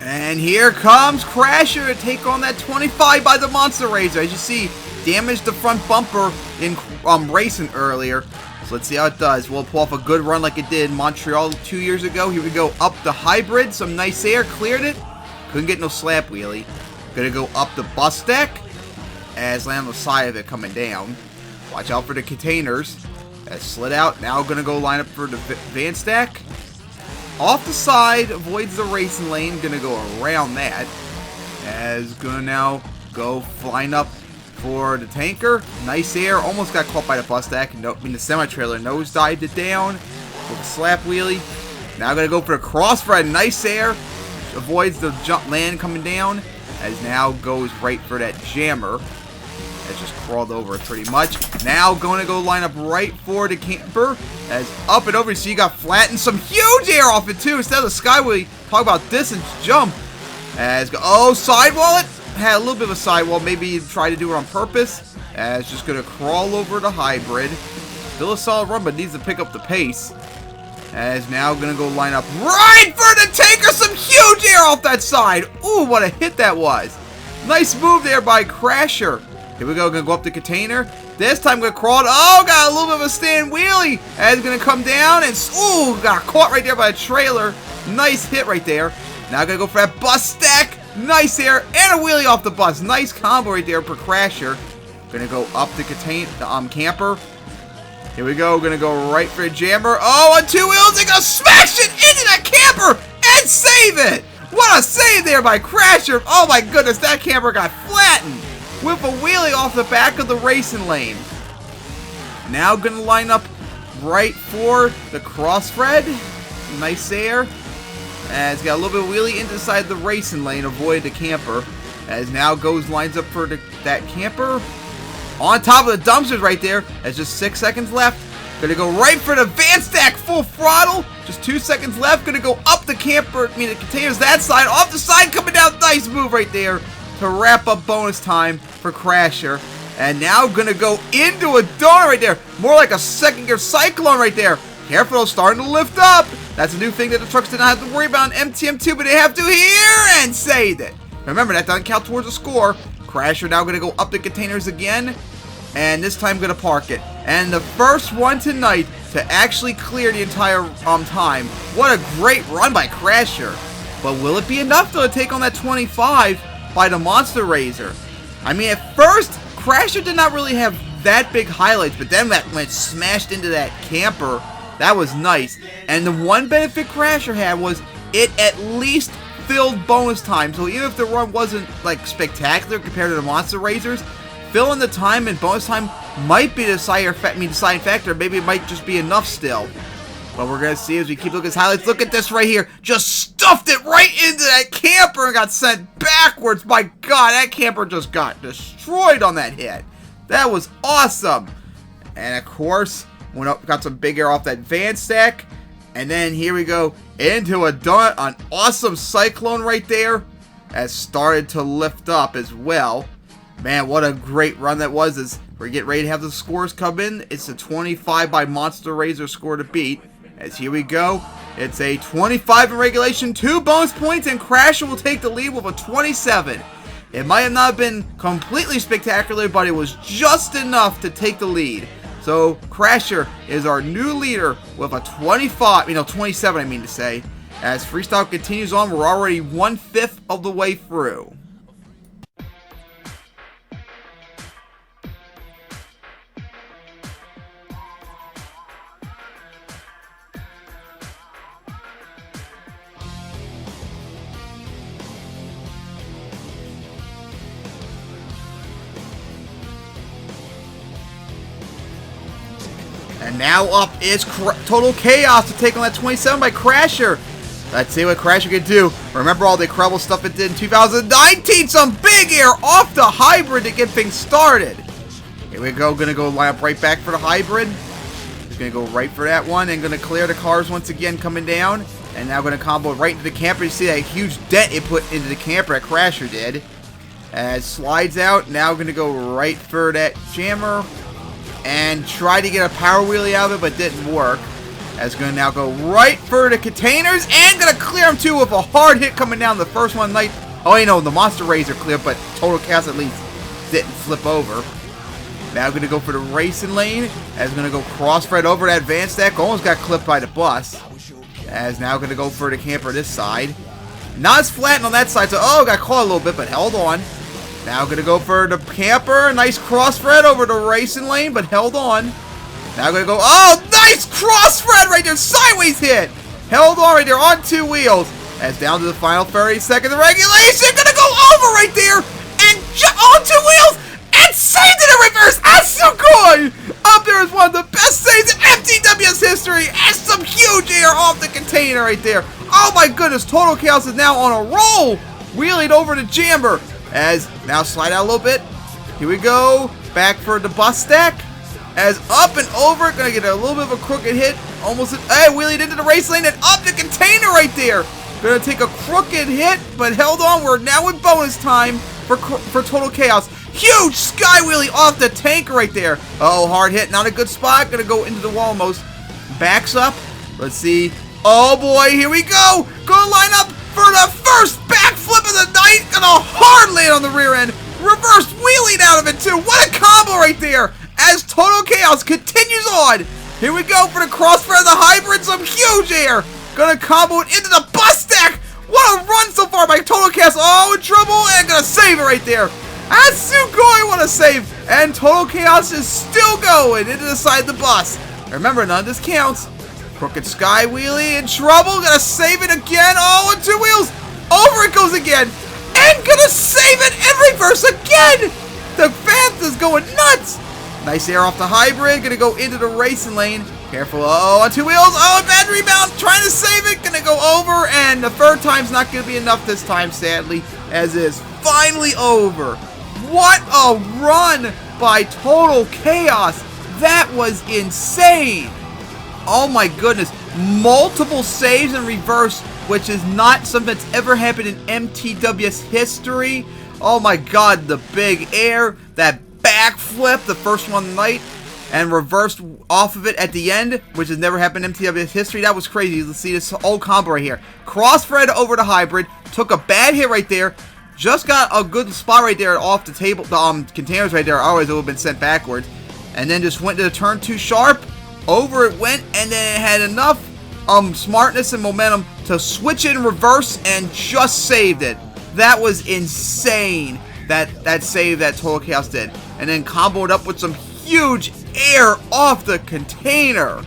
And here comes Crasher to take on that 25 by the Monster Razor. As you see, damaged the front bumper in racing earlier. So let's see how it does. We'll pull off a good run like it did in Montreal 2 years ago. Here we go. Up the hybrid. Some nice air. Cleared it. Couldn't get no slap wheelie. Gonna go up the bus deck. As land on the side of it coming down. Watch out for the containers. As slid out. Now gonna go line up for the van stack. Off the side, avoids the racing lane, gonna go around that. As gonna now go flying up for the tanker. Nice air, almost got caught by the bus stack. The semi-trailer nosedived it down with a slap wheelie. Now gonna go for the crossfred, nice air. Avoids the jump land coming down. As now goes right for that jammer. Has just crawled over it pretty much. Now going to go line up right for the camper. As up and over, so you got flattened. Some huge air off it too. Instead of the skyway, talk about distance jump. As sidewall it. Had a little bit of a sidewall. Maybe you try to do it on purpose. As just going to crawl over the hybrid. Still a solid run, but needs to pick up the pace. As now going to go line up right for the tanker. Some huge air off that side. Ooh, what a hit that was. Nice move there by Crasher. Here we go, gonna go up the container. This time gonna crawl. Oh, got a little bit of a stand wheelie. And it's gonna come down and ooh, got caught right there by the trailer. Nice hit right there. Now gonna go for that bus stack. Nice air and a wheelie off the bus. Nice combo right there for Crasher. Gonna go up the camper. Here we go, gonna go right for a jammer. Oh, on 2 wheels, they're gonna smash it into that camper and save it. What a save there by Crasher. Oh my goodness, that camper got flattened with a wheelie off the back of the racing lane. Now gonna line up right for the crossfred. Nice air. As got a little bit of wheelie inside the racing lane, avoid the camper. As now lines up for that camper. On top of the dumpsters right there. As just 6 seconds left. Gonna go right for the van stack, full throttle. Just 2 seconds left. Gonna go up the camper, the containers that side, off the side, coming down. Nice move right there to wrap up bonus time for Crasher. And now gonna go into a donut right there. More like a second gear cyclone right there. Careful, starting to lift up. That's a new thing that the trucks did not have to worry about in MTM2, but they have to here and saved it. Remember, that doesn't count towards the score. Crasher now gonna go up the containers again. And this time gonna park it. And the first one tonight to actually clear the entire time. What a great run by Crasher. But will it be enough though to take on that 25 by the Monster Razor? I mean, at first, Crasher did not really have that big highlights, but then that went smashed into that camper. That was nice. And the one benefit Crasher had was it at least filled bonus time. So even if the run wasn't like spectacular compared to the Monster Razors, filling the time and bonus time might be the deciding factor. Maybe it might just be enough still. But we're going to see as we keep looking at his highlights. Look at this right here. Just stuffed it right into that camper and got sent backwards. My God, that camper just got destroyed on that hit. That was awesome. And of course, went up, got some big air off that van stack. And then here we go into a donut. An awesome cyclone right there. Has started to lift up as well. Man, what a great run that was. As we get ready to have the scores come in. It's a 25 by Monster Razor score to beat. As here we go. It's a 25 in regulation, 2 bonus points, and Crasher will take the lead with a 27. It might have not been completely spectacular, but it was just enough to take the lead. So Crasher is our new leader with a 27 I mean to say. As freestyle continues on, we're already 1/5 of the way through. And now up is Total Chaos to take on that 27 by Crasher. Let's see what Crasher can do. Remember all the incredible stuff it did in 2019. Some big air off the hybrid to get things started. Here we go. Gonna go line up right back for the hybrid. He's gonna go right for that one and gonna clear the cars once again coming down. And now gonna combo right into the camper. You see that huge dent it put into the camper that Crasher did. As slides out. Now gonna go right for that jammer. And try to get a power wheelie out of it, but didn't work. As going to now go right for the containers and going to clear them too with a hard hit coming down. The first one, like, oh, you know, the Monster Razor cleared, but Total Chaos at least didn't flip over. Now going to go for the racing lane. As going to go cross-thread over that van stack. Almost got clipped by the bus. As now going to go for the camper this side. Not as flattened on that side, so, oh, got caught a little bit, but held on. Now going to go for the camper. Nice cross-thread over the racing lane, but held on. Now going to go, oh, nice cross-thread right there. Sideways hit. Held on right there on 2 wheels. As down to the final 30 seconds of regulation. Going to go over right there. And on 2 wheels. And saved it in reverse. That's so good. Up there is one of the best saves in MTWS history. And some huge air off the container right there. Oh my goodness. Total Chaos is now on a roll. Wheeling over the jammer. As now slide out a little bit. Here we go. Back for the bus stack. As up and over. Gonna get a little bit of a crooked hit. Almost. Hey, wheelied into the race lane and up the container right there. Gonna take a crooked hit, but held on. We're now in bonus time for Total Chaos. Huge sky wheelie off the tank right there. Oh, hard hit. Not a good spot. Gonna go into the wall almost. Backs up. Let's see. Oh boy, here we go. Gonna line up for the first backflip of the night. Gonna hard land on the rear end. Reverse wheeling out of it too. What a combo right there. As Total Chaos continues on. Here we go for the crossfire of the hybrid. Some huge air. Gonna combo it into the bus stack. What a run so far by Total Chaos. Oh, in trouble. And gonna save it right there. That's Sugoi. What a save. And Total Chaos is still going into the side of the bus. Remember, none of this counts. Crooked sky wheelie in trouble. Gonna save it again. Oh, on 2 wheels. Over it goes again. And gonna save it in reverse again. The Phantom's going nuts. Nice air off the hybrid. Gonna go into the racing lane. Careful. Oh, on 2 wheels. Oh, a bad rebound. Trying to save it. Gonna go over. And the third time's not gonna be enough this time, sadly. As it is finally over. What a run by Total Chaos. That was insane. Oh my goodness. Multiple saves in reverse, which is not something that's ever happened in MTWS history. Oh my god, the big air, that backflip, the first one of the night, and reversed off of it at the end, which has never happened in MTWS history. That was crazy. Let's see this old combo right here. Cross-thread over the hybrid, took a bad hit right there, just got a good spot right there off the table, the containers right there, otherwise it would have been sent backwards, and then just went to the turn too sharp, over it went, and then it had enough smartness and momentum to switch it in reverse and just saved it. That was insane, that save that Total Chaos did. And then comboed up with some huge air off the container.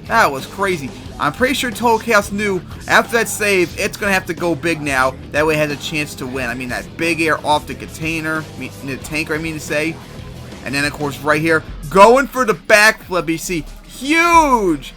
That was crazy. I'm pretty sure Total Chaos knew after that save, it's going to have to go big now. That way it has a chance to win. I mean, that big air off the container, the tanker, I mean to say. And then, of course, right here, going for the backflip. You see, huge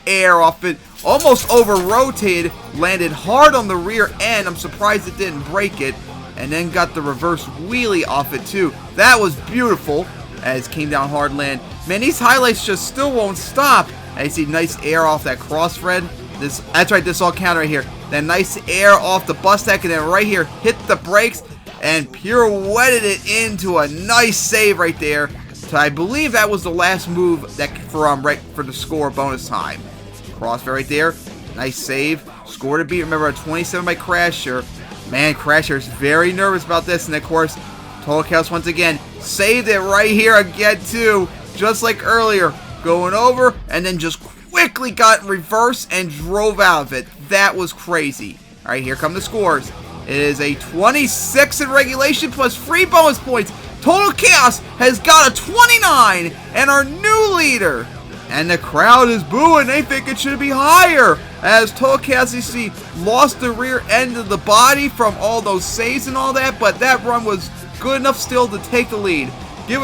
air off it. Almost over-rotated, landed hard on the rear end. I'm surprised it didn't break it. And then got the reverse wheelie off it, too. That was beautiful, as it came down hard land. Man, these highlights just still won't stop. And you see nice air off that cross-thread. That's right, this all counted right here. That nice air off the bus deck, and then right here, hit the brakes, and pirouetted it into a nice save right there. So I believe that was the last move that for the score bonus time. Crossfire right there. Nice save. Score to beat. Remember, a 27 by Crasher. Man, Crasher is very nervous about this. And, of course, Total Chaos once again saved it right here again, too. Just like earlier. Going over and then just quickly got in reverse and drove out of it. That was crazy. All right, here come the scores. It is a 26 in regulation plus free bonus points. Total Chaos has got a 29 and our new leader. And the crowd is booing. They think it should be higher. As Total Chaos, you see, lost the rear end of the body from all those saves and all that. But that run was good enough still to take the lead. Give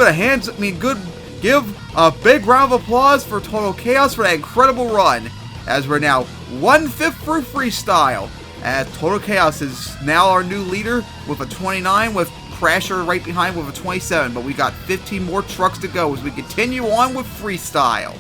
a big round of applause for Total Chaos for that incredible run. As we're now 1/5 through freestyle. As Total Chaos is now our new leader with a 29, with Crasher right behind with a 27. But we got 15 more trucks to go as we continue on with freestyle.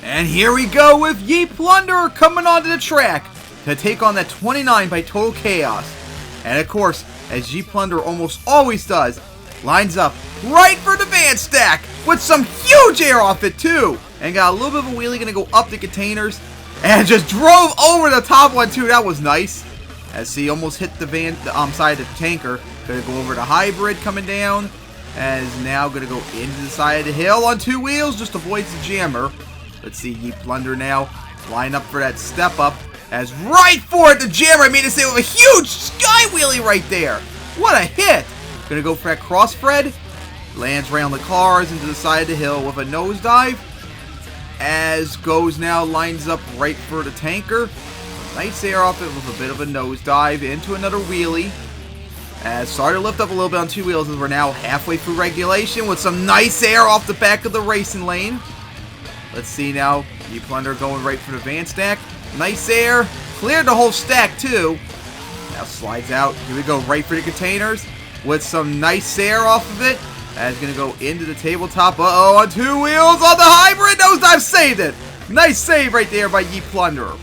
And here we go with Ye Plunderer coming onto the track to take on that 29 by Total Chaos. And of course, as Ye Plunderer almost always does, lines up right for the van stack with some huge air off it too. And got a little bit of a wheelie, gonna go up the containers and just drove over the top one too. That was nice. As he almost hit the side of the tanker. Gonna go over the hybrid coming down. And is now going to go into the side of the hill on two wheels, just avoids the jammer. Let's see, Ye Plunderer now, line up for that step up, as right for it, the jammer, I mean to say, with a huge sky wheelie right there. What a hit. Going to go for that cross-thread, lands right on the cars into the side of the hill with a nosedive, as goes now, lines up right for the tanker. Nice air off it with a bit of a nosedive into another wheelie. As started to lift up a little bit on two wheels as we're now halfway through regulation with some nice air off the back of the racing lane. Let's see now. Ye Plunderer going right for the van stack. Nice air. Cleared the whole stack too. Now slides out. Here we go. Right for the containers with some nice air off of it. As going to go into the tabletop. Uh-oh, on two wheels on the hybrid. Nosedive saved it. Nice save right there by Ye Plunderer.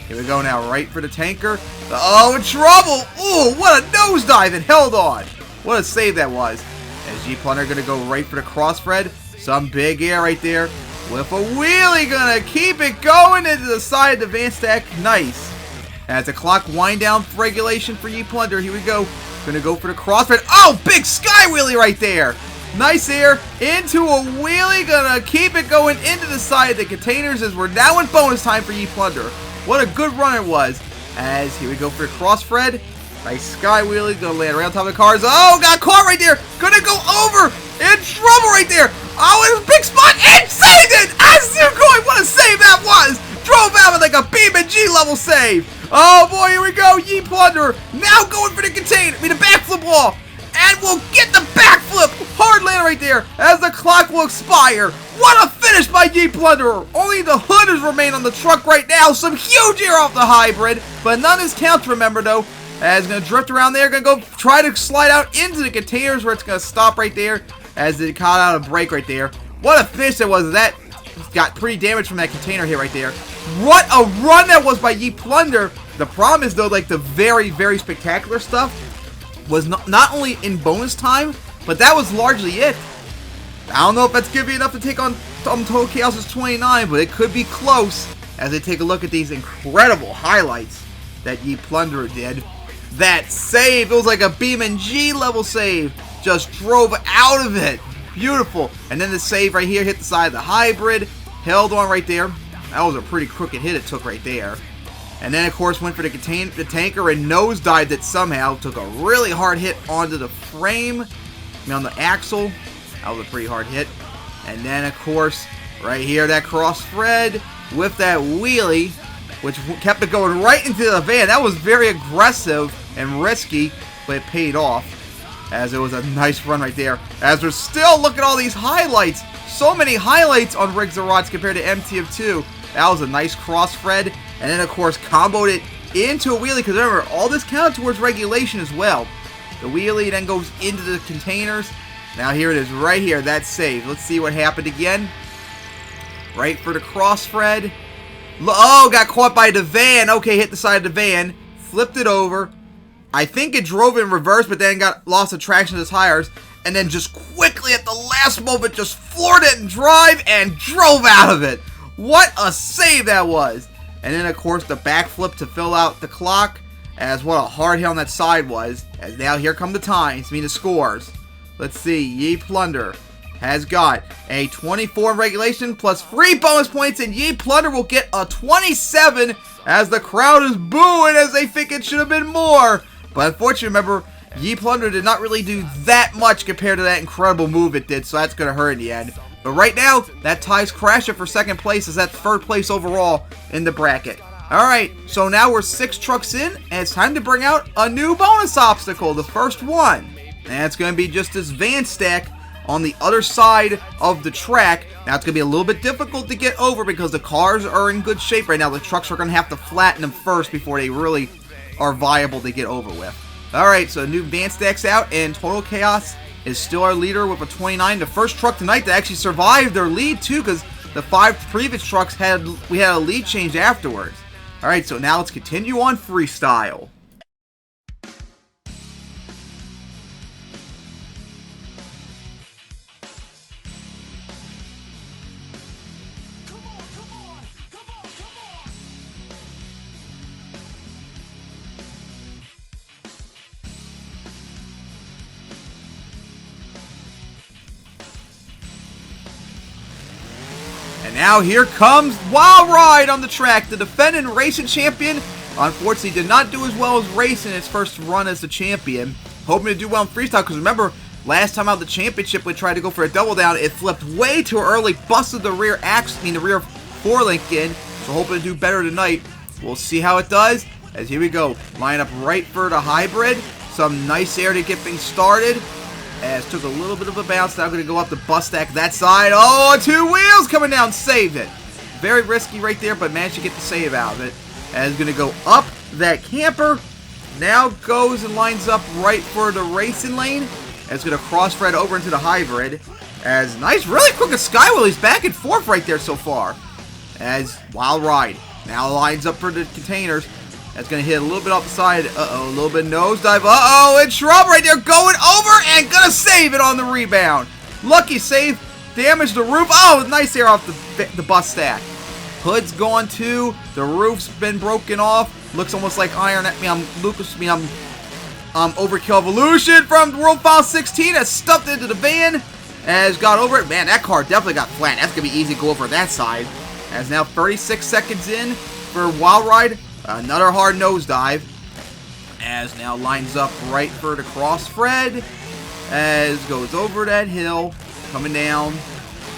Here we go now, right for the tanker. Oh, in trouble! Ooh, what a nosedive, and held on. What a save that was. As Ye Plunderer going to go right for the cross-thread. Some big air right there. With a wheelie, going to keep it going into the side of the van stack. Nice. As the clock wind down for regulation for Ye Plunderer. Here we go. Going to go for the cross-thread. Oh, big sky wheelie right there. Nice air into a wheelie. Going to keep it going into the side of the containers as we're now in bonus time for Ye Plunderer. What a good run it was. As here we go for a cross-thread. Nice sky wheelie. Gonna land right on top of the cars. Oh, got caught right there. Gonna go over. In trouble right there. Oh, it was a big spot. And saved it. As you're going. What a save that was. Drove out with like a BeamNG level save. Oh boy, here we go. Ye Plunder now going for the container. The backflip wall. And we'll get the backflip. Hard land right there as the clock will expire. What a finish by Ye Plunderer. Only the hooders remain on the truck right now. Some huge air off the hybrid. But none of this counts, remember, though. As it's going to drift around there. Going to go try to slide out into the containers where it's going to stop right there. As it caught out a break right there. What a finish that was. That got pretty damage from that container hit right there. What a run that was by Ye Plunder. The problem is, though, like the very, very spectacular stuff was not only in bonus time, but that was largely it. I don't know if that's going to be enough to take on Total Chaos' 29, but it could be close as they take a look at these incredible highlights that Ye Plunderer did. That save, it was like a Beam and G level save. Just drove out of it. Beautiful. And then the save right here hit the side of the hybrid. Held on right there. That was a pretty crooked hit it took right there. And then, of course, went for the tanker and nosedived it somehow. Took a really hard hit onto the frame. On the axle. That was a pretty hard hit. And then, of course, right here, that cross thread with that wheelie, which kept it going right into the van. That was very aggressive and risky, but it paid off. As it was a nice run right there. As we're still looking at all these highlights. So many highlights on Riggs and Rods compared to MTF2. That was a nice cross thread. And then, of course, comboed it into a wheelie. Because remember, all this counted towards regulation as well. The wheelie then goes into the containers. Now here it is right here. That save. Let's see what happened again. Right for the cross thread. Oh, got caught by the van. Okay, hit the side of the van. Flipped it over. I think it drove in reverse, but then got lost of traction to the tires. And then just quickly at the last moment just floored it in drive and drove out of it. What a save that was. And then, of course, the backflip to fill out the clock. As what a hard hit on that side was. As now here come the times, the scores. Let's see. Ye Plunder has got a 24 in regulation plus 3 bonus points. And Ye Plunder will get a 27 as the crowd is booing as they think it should have been more. But unfortunately, remember, Ye Plunder did not really do that much compared to that incredible move it did. So that's going to hurt in the end. But right now, that ties Crasher for second place as that third place overall in the bracket. Alright, so now we're 6 trucks in, and it's time to bring out a new bonus obstacle, the first one. And it's going to be just this van stack on the other side of the track. Now it's going to be a little bit difficult to get over because the cars are in good shape right now. The trucks are going to have to flatten them first before they really are viable to get over with. Alright, so the new van stack's out, and Total Chaos is still our leader with a 29. The first truck tonight to actually survive their lead too, because the 5 previous trucks we had a lead change afterwards. Alright, so now let's continue on freestyle. And now here comes Wild Ride on the track. The defending racing champion, unfortunately, did not do as well as racing in its first run as the champion. Hoping to do well in freestyle, because remember, last time out the championship, we tried to go for a double down. It flipped way too early, busted the rear axle, the rear forelink in. So hoping to do better tonight. We'll see how it does. As here we go, line up right for the hybrid. Some nice air to get things started. As took a little bit of a bounce. Now going to go up the bus stack that side. Oh, 2 wheels coming down. Saved it. Very risky right there, but managed to get the save out of it. As going to go up that camper. Now goes and lines up right for the racing lane. As going to cross-thread over into the hybrid. As nice, really quick a skywheel. He's back and forth right there so far. As Wild Ride now lines up for the containers. That's going to hit a little bit off the side. Uh-oh, a little bit nosedive. Uh-oh, and Shrub right there going over and going to save it on the rebound. Lucky save. Damaged the roof. Oh, nice air off the bus stack. Hood's gone too. The roof's been broken off. Looks almost like Iron at me. Overkill Evolution from World File 16 has stuffed into the van. Has got over it. Man, that car definitely got flat. That's going to be easy to go over that side. As now 36 seconds in for Wild Ride. Another hard nosedive. As now lines up right for the cross thread. As goes over that hill. Coming down.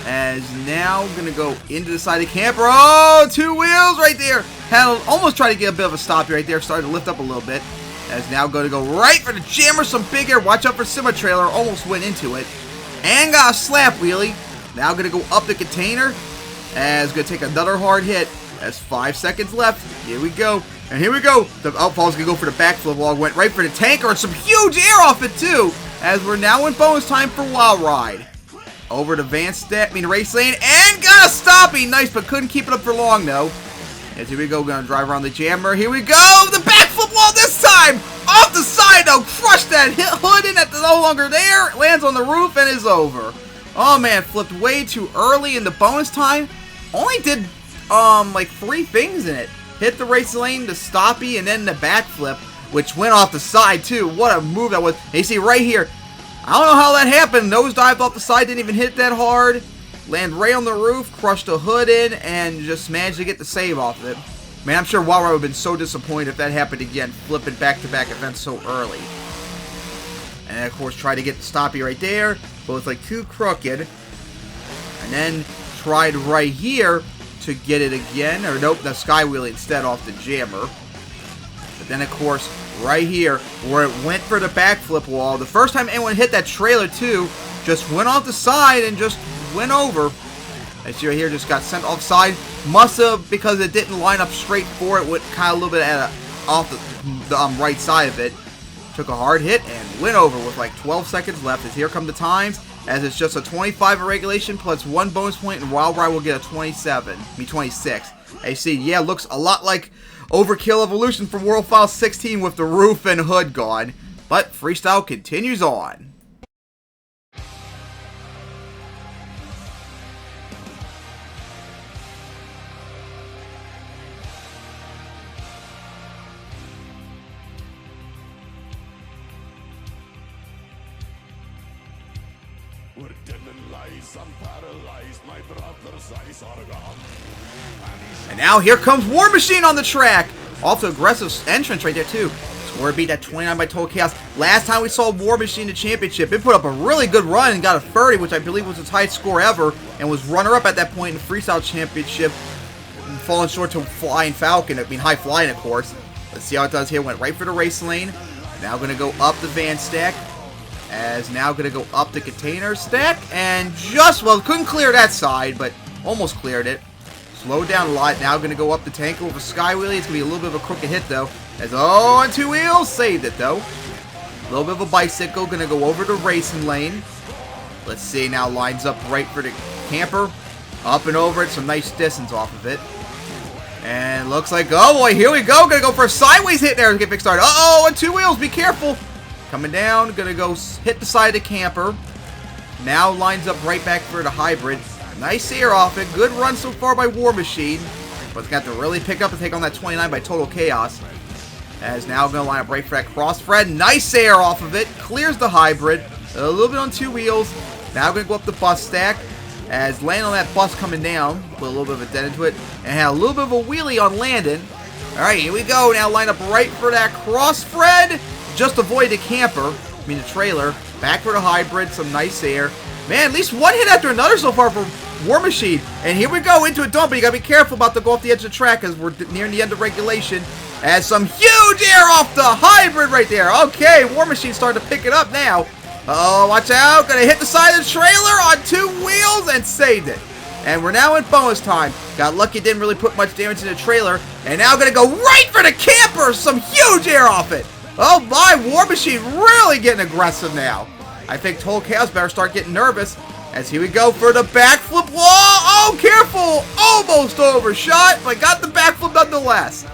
As now going to go into the side of the camper. Oh, 2 wheels right there. almost tried to get a bit of a stop right there. Started to lift up a little bit. As now going to go right for the jammer. Some big air. Watch out for Sima Trailer. Almost went into it. And got a slap wheelie. Now going to go up the container. As going to take another hard hit. As 5 seconds left. Here we go. And here we go. The outfall's going to go for the backflip log. Went right for the tanker. And some huge air off it too. As we're now in bonus time for Wild Ride. Over to race lane. And got a stopping. Nice, but couldn't keep it up for long though. As here we go. Going to drive around the jammer. Here we go. The backflip wall this time. Off the side though. Crushed that hood in at the no longer there. Lands on the roof and is over. Oh man, flipped way too early in the bonus time. Only did like 3 things in it. Hit the race lane, the stoppie, and then the backflip, which went off the side too. What a move that was. And you see right here, I don't know how that happened. Nosedived off the side, didn't even hit that hard. Land right on the roof, crushed the hood in, and just managed to get the save off of it. Man, I'm sure Wild Ride would have been so disappointed if that happened again, flipping back-to-back events so early. And of course, tried to get the stoppie right there, but it's like too crooked. And then tried right here to get it again, or nope, the sky wheelie instead off the jammer. But then of course, right here, where it went for the backflip wall, the first time anyone hit that trailer too, just went off the side and just went over. As you right here, just got sent offside. Must have, because it didn't line up straight for it, went kind of a little bit off the right side of it. Took a hard hit and went over with like 12 seconds left. As here come the times, as it's just a 25 in regulation plus 1 bonus point, and Wild Ride will get a 26. As you see, yeah, looks a lot like Overkill Evolution from World File 16 with the roof and hood gone. But freestyle continues on. We're dead in lies, I'm paralyzed, my brother's eyes are gone. And now here comes War Machine on the track. Also aggressive entrance right there too. Score beat at 29 by Total Chaos. Last time we saw War Machine in the championship, it put up a really good run and got a 30, which I believe was its highest score ever, and was runner-up at that point in the Freestyle Championship, falling short to Flying Falcon. I mean, High Flying, of course. Let's see how it does here. Went right for the race lane. Now going to go up the van stack. As now going to go up the container stack, and just, well, couldn't clear that side, but almost cleared it. Slowed down a lot. Now going to go up the tanker with a sky wheelie. It's going to be a little bit of a crooked hit, though. As, oh, on 2 wheels. Saved it, though. A little bit of a bicycle. Going to go over the racing lane. Let's see. Now lines up right for the camper. Up and over it. Some nice distance off of it. And looks like, oh, boy, here we go. Going to go for a sideways hit there to get fixed started. Uh-oh, on 2 wheels. Be careful. Coming down, gonna go hit the side of the camper. Now lines up right back for the hybrid. Nice air off it. Good run so far by War Machine. But it's got to really pick up and take on that 29 by Total Chaos. As now gonna line up right for that cross thread. Nice air off of it. Clears the hybrid. A little bit on 2 wheels. Now gonna go up the bus stack. As landing on that bus coming down. Put a little bit of a dent into it. And had a little bit of a wheelie on landing. Alright, here we go. Now line up right for that cross thread. Just avoid the camper, I mean the trailer. Back for the hybrid, some nice air. Man, at least 1 hit after another so far for War Machine. And here we go into a dump, but you gotta be careful about to go off the edge of the track as we're nearing the end of regulation. As some huge air off the hybrid right there. Okay, War Machine's starting to pick it up now. Oh, watch out. Gonna hit the side of the trailer on 2 wheels and saved it. And we're now in bonus time. Got lucky, didn't really put much damage to the trailer. And now gonna go right for the camper. Some huge air off it. Oh my, War Machine really getting aggressive now. I think Total Chaos better start getting nervous. As here we go for the backflip wall. Oh, careful. Almost overshot, but got the backflip nonetheless.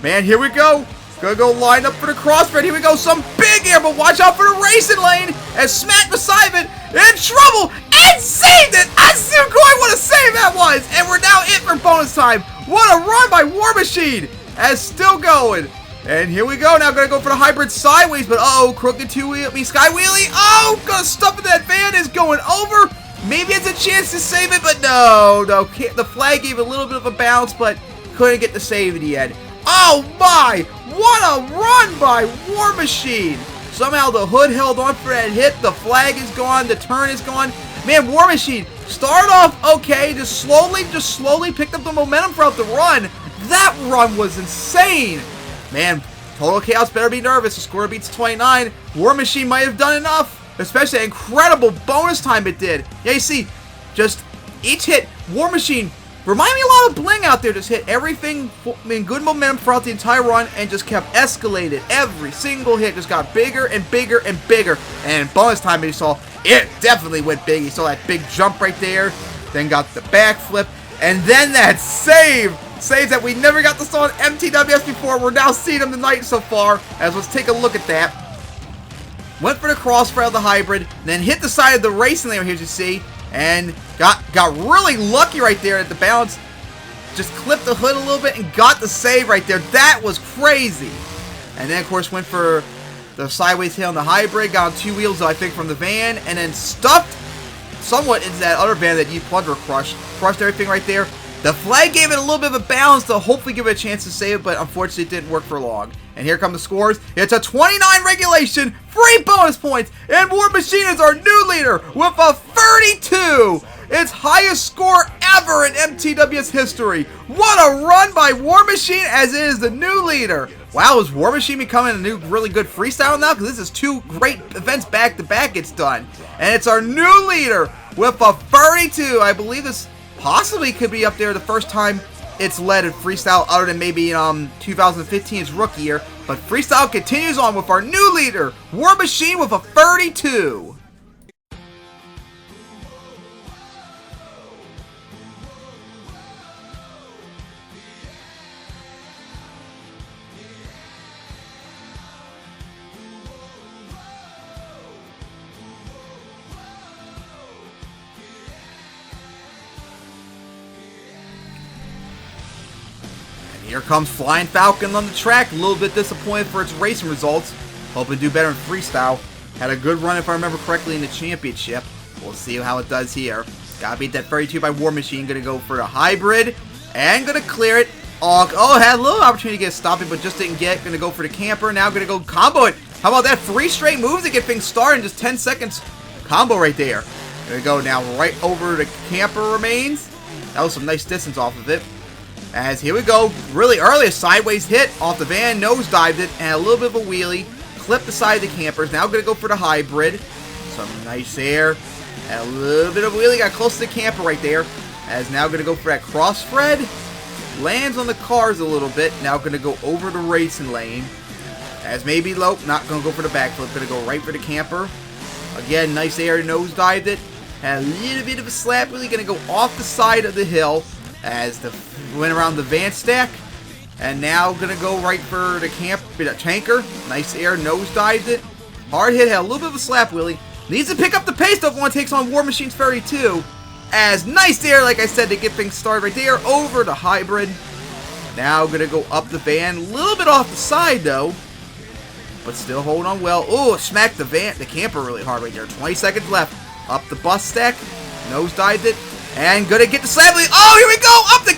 Man, here we go. Gonna go line up for the crossfit. Here we go. Some big air, but watch out for the racing lane. And smack beside it. In trouble. And saved it. I see what a save that was. And we're now in for bonus time. What a run by War Machine. As still going. And here we go. Now gonna go for the hybrid sideways, but uh-oh, crooked sky wheelie. Oh, gonna stuff it. That van is going over. Maybe it's a chance to save it, but no. The flag gave a little bit of a bounce, but couldn't get the save in the end. Oh my! What a run by War Machine! Somehow the hood held on for that hit. The flag is gone. The turn is gone. Man, War Machine started off okay. Just slowly picked up the momentum throughout the run. That run was insane. Man, Total Chaos better be nervous. The score beats 29. War Machine might have done enough. Especially incredible bonus time it did. Yeah, you see, just each hit, War Machine, remind me a lot of Bling out there. Just hit everything in good momentum throughout the entire run and just kept escalated. Every single hit just got bigger and bigger and bigger. And bonus time, you saw, it definitely went big. You saw that big jump right there. Then got the backflip. And then that save. Saves that we never got to saw on MTWS before. We're now seeing them tonight so far. As let's take a look at that. Went for the crossfire of the hybrid, then hit the side of the racing lane here, as you see, and got really lucky right there at the bounce. Just clipped the hood a little bit and got the save right there. That was crazy. And then, of course, went for the sideways hit on the hybrid, got on 2 wheels, I think, from the van, and then stuffed somewhat into that other van that you Plunder crushed. Crushed everything right there. The flag gave it a little bit of a balance to hopefully give it a chance to save it, but unfortunately it didn't work for long. And here come the scores. It's a 29 regulation, free bonus points, and War Machine is our new leader with a 32. Its highest score ever in MTWS history. What a run by War Machine, as it is the new leader. Wow, is War Machine becoming a new really good freestyle now? Because this is 2 great events back to back it's done. And it's our new leader with a 32. I believe this possibly could be up there the first time it's led in freestyle, other than maybe 2015's rookie year. But freestyle continues on with our new leader, War Machine, with a 32. Here comes Flying Falcon on the track. A little bit disappointed for its racing results. Hoping to do better in freestyle. Had a good run, if I remember correctly, in the championship. We'll see how it does here. Gotta beat that 32 by War Machine. Gonna go for a hybrid. And gonna clear it. Oh, had a little opportunity to get stopping, but just didn't get. Gonna go for the camper. Now gonna go combo it. How about that? 3 straight moves to get things started in just 10 seconds. Combo right there. Gonna go now right over the camper remains. That was some nice distance off of it. As here we go, really early, a sideways hit off the van, nosedived it, and a little bit of a wheelie, clipped the side of the campers. Now going to go for the hybrid, some nice air, and a little bit of a wheelie, got close to the camper right there. As now going to go for that cross thread, lands on the cars a little bit, now going to go over the racing lane. As maybe low, not going to go for the backflip, going to go right for the camper. Again, nice air, nosedived it, and a little bit of a slap wheelie, going to go off the side of the hill. As the went around the van stack, and now gonna go right for the tanker. Nice air, nosedived it. Hard hit, had a little bit of a slap wheelie. Needs to pick up the pace though if one takes on War Machine's 32. As nice air, like I said, to get things started right there. Over the hybrid. Now gonna go up the van, a little bit off the side though, but still holding on well. Oh, smacked the camper really hard right there. 20 seconds left. Up the bus stack, nosedived it. And gonna get the slap wheelie. Oh, here we go! Up the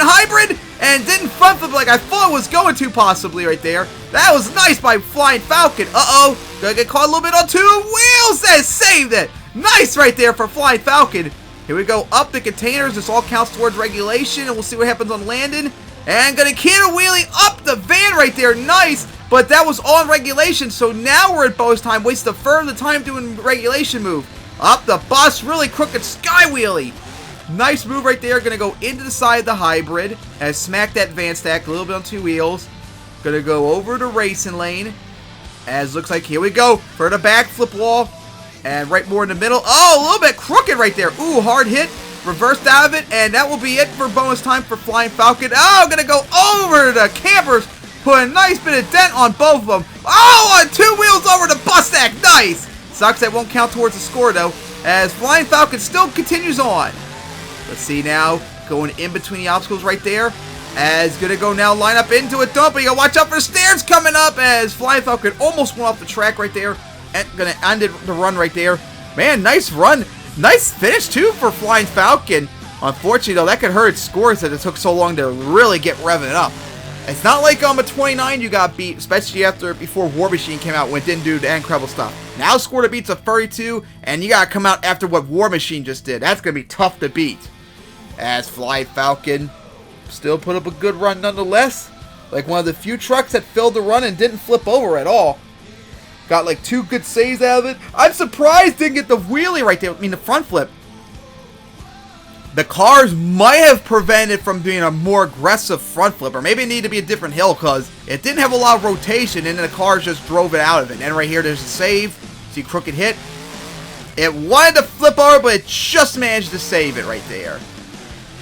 hybrid! And didn't front flip like I thought it was going to possibly right there. That was nice by Flying Falcon. Uh-oh. Gonna get caught a little bit on 2 wheels. That saved it. Nice right there for Flying Falcon. Here we go. Up the containers. This all counts towards regulation. And we'll see what happens on landing. And gonna can a wheelie up the van right there. Nice. But that was on regulation. So now we're at bonus time. Wasted a third of the time doing regulation move. Up the bus. Really crooked sky wheelie. Nice move right there. Gonna go into the side of the hybrid. As smack that van stack a little bit on 2 wheels. Gonna go over the racing lane. As looks like here we go for the backflip wall. And right more in the middle. Oh, a little bit crooked right there. Ooh, hard hit. Reversed out of it. And that will be it for bonus time for Flying Falcon. Oh, gonna go over the campers. Put a nice bit of dent on both of them. Oh, on 2 wheels over the bus stack. Nice. Sucks that won't count towards the score though. As Flying Falcon still continues on. Let's see now, going in between the obstacles right there. As gonna go now, line up into it. Don't, but you gotta watch out for the stairs coming up. As Flying Falcon almost went off the track right there. And gonna end the run right there. Man, nice run. Nice finish too for Flying Falcon. Unfortunately though, that could hurt its scores that it took so long to really get revving up. It's not like a 29 you got beat, especially before War Machine came out when it didn't do the incredible stuff. Now score to beat's a 32, and you gotta come out after what War Machine just did. That's gonna be tough to beat. As Flying Falcon still put up a good run nonetheless. Like one of the few trucks that filled the run and didn't flip over at all. Got like 2 good saves out of it. I'm surprised didn't get the wheelie right there. I mean, the front flip. The cars might have prevented from being a more aggressive front flip, or maybe it needed to be a different hill because it didn't have a lot of rotation and then the cars just drove it out of it. And right here, there's a save. See, crooked hit. It wanted to flip over, but it just managed to save it right there.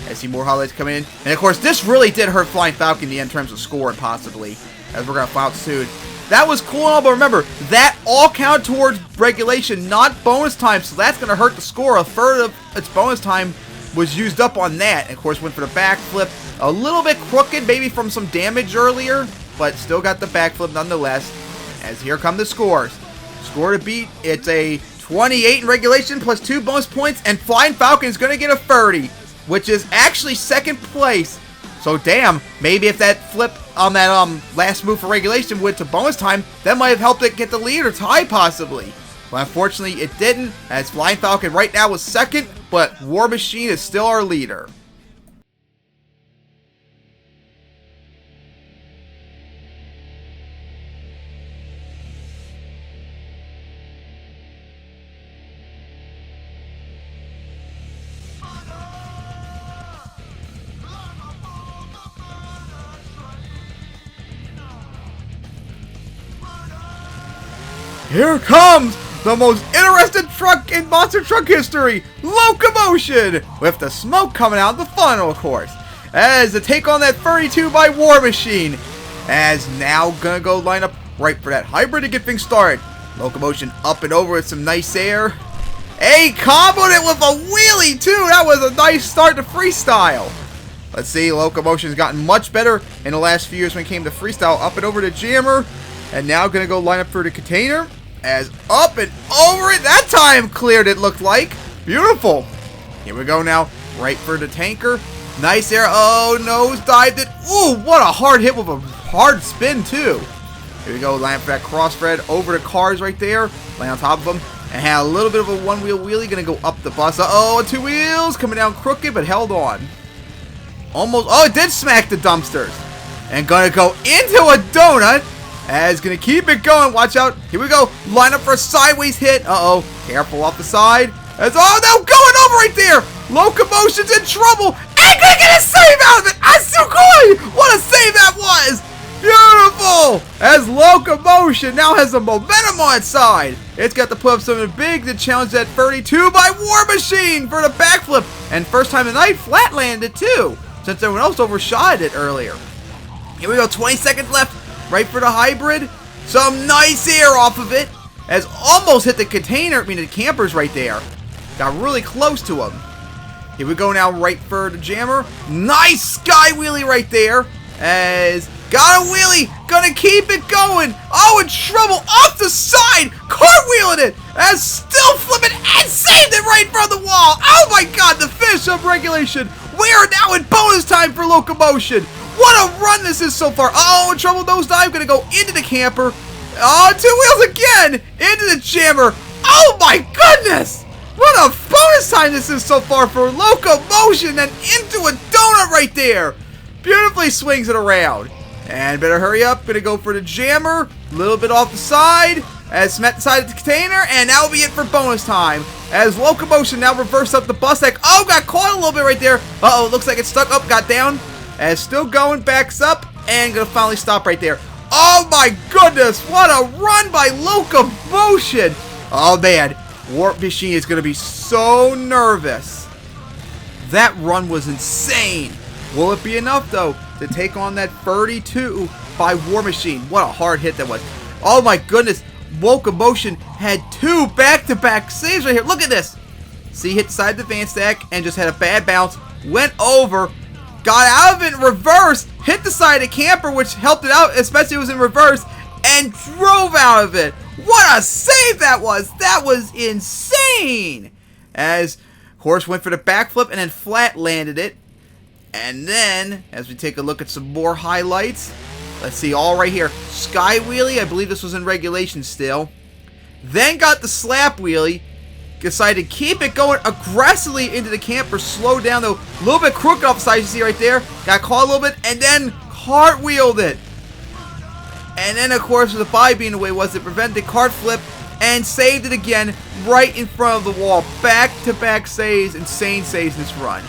I see more highlights coming in. And of course, this really did hurt Flying Falcon in the end in terms of score, possibly, as we're going to find out soon. That was cool and all, but remember, that all counted towards regulation, not bonus time, so that's going to hurt the score. A third of its bonus time was used up on that. And of course, went for the backflip. A little bit crooked, maybe from some damage earlier, but still got the backflip nonetheless. As here come the scores. Score to beat, it's a 28 in regulation plus 2 bonus points, and Flying Falcon is going to get a 30, which is actually second place. So damn, maybe if that flip on that last move for regulation went to bonus time, that might have helped it get the lead or tie possibly. But unfortunately it didn't, as Flying Falcon right now was second, but War Machine is still our leader. Here comes the most interesting truck in monster truck history, Locomotion, with the smoke coming out of the funnel, of course, as to take on that 32 by War Machine, as now gonna go line up right for that hybrid to get things started. Locomotion up and over with some nice air. Hey, comboed it with a wheelie too. That was a nice start to freestyle. Let's see, Locomotion's gotten much better in the last few years when it came to freestyle. Up and over to Jammer, and now gonna go line up for the container. As up and over it, that time cleared it looked like. Beautiful. Here we go now, right for the tanker. Nice air, oh, nose dived it. Ooh, what a hard hit with a hard spin too. Here we go, line up for that crossthread over the cars right there. Lay on top of them, and had a little bit of a one-wheel wheelie, gonna go up the bus. Uh-oh, 2 wheels, coming down crooked, but held on. Almost, oh, it did smack the dumpsters. And gonna go into a donut. As gonna keep it going. Watch out. Here we go. Line up for a sideways hit. Uh-oh. Careful off the side. As, oh no, going over right there. Locomotion's in trouble. And gonna get a save out of it. Asukoi! What a save that was. Beautiful. As Locomotion now has the momentum on its side. It's got to put up something big to challenge that 32 by War Machine for the backflip. And first time tonight, flat landed too, since everyone else overshot it earlier. Here we go. 20 seconds left. Right for the hybrid. Some nice air off of it. As almost hit the container. I mean, the campers right there. Got really close to him. Here we go now, right for the Jammer. Nice sky wheelie right there. As got a wheelie. Gonna keep it going. Oh, in trouble. Off the side. Cartwheeling it. As still flipping and saved it right in front of the wall. Oh my god, the finish of regulation. We are now in bonus time for Locomotion. What a run this is so far. Oh, trouble nosedive. Gonna go into the camper. Oh, 2 wheels again. Into the Jammer. Oh my goodness. What a bonus time this is so far for Locomotion. And into a donut right there. Beautifully swings it around. And better hurry up. Gonna go for the Jammer. A little bit off the side. As smacked the side of the container. And that will be it for bonus time. As Locomotion now reversed up the bus deck. Oh, got caught a little bit right there. Uh-oh, looks like it's stuck up. Got down. As still going, backs up, and gonna finally stop right there. Oh my goodness, what a run by Locomotion! Oh man, War Machine is gonna be so nervous. That run was insane. Will it be enough though to take on that 32 by War Machine? What a hard hit that was. Oh my goodness, Locomotion had 2 back-to-back saves right here. Look at this. See, hit the side of the van stack and just had a bad bounce. Went over. Got out of it in reverse, hit the side of the camper, which helped it out, especially it was in reverse, and drove out of it. What a save that was! That was insane! As, of course, went for the backflip and then flat landed it. And then, as we take a look at some more highlights, let's see, all right here. Sky wheelie, I believe this was in regulation still. Then got the slap wheelie. decided to keep it going aggressively into the camper. Slow down though. A little bit crooked off the side, you see right there. Got caught a little bit and then cartwheeled it. And then, of course, with the body being away, was to prevent the cart flip and saved it again right in front of the wall. Back-to-back saves, insane saves this run.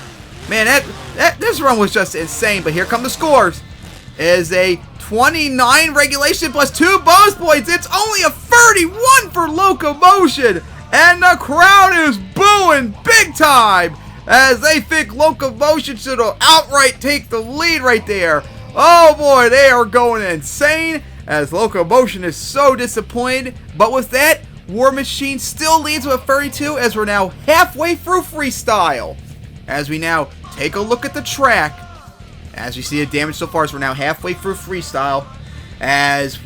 Man, this run was just insane. But here come the scores. It is a 29 regulation plus 2 bonus points. It's only a 31 for Locomotion. And the crowd is booing big time as they think Locomotion should outright take the lead right there. Oh boy, they are going insane as Locomotion is so disappointed. But with that, War Machine still leads with a 32 as we're now halfway through freestyle. As we now take a look at the track, as we see the damage so far, as we're now halfway through freestyle, as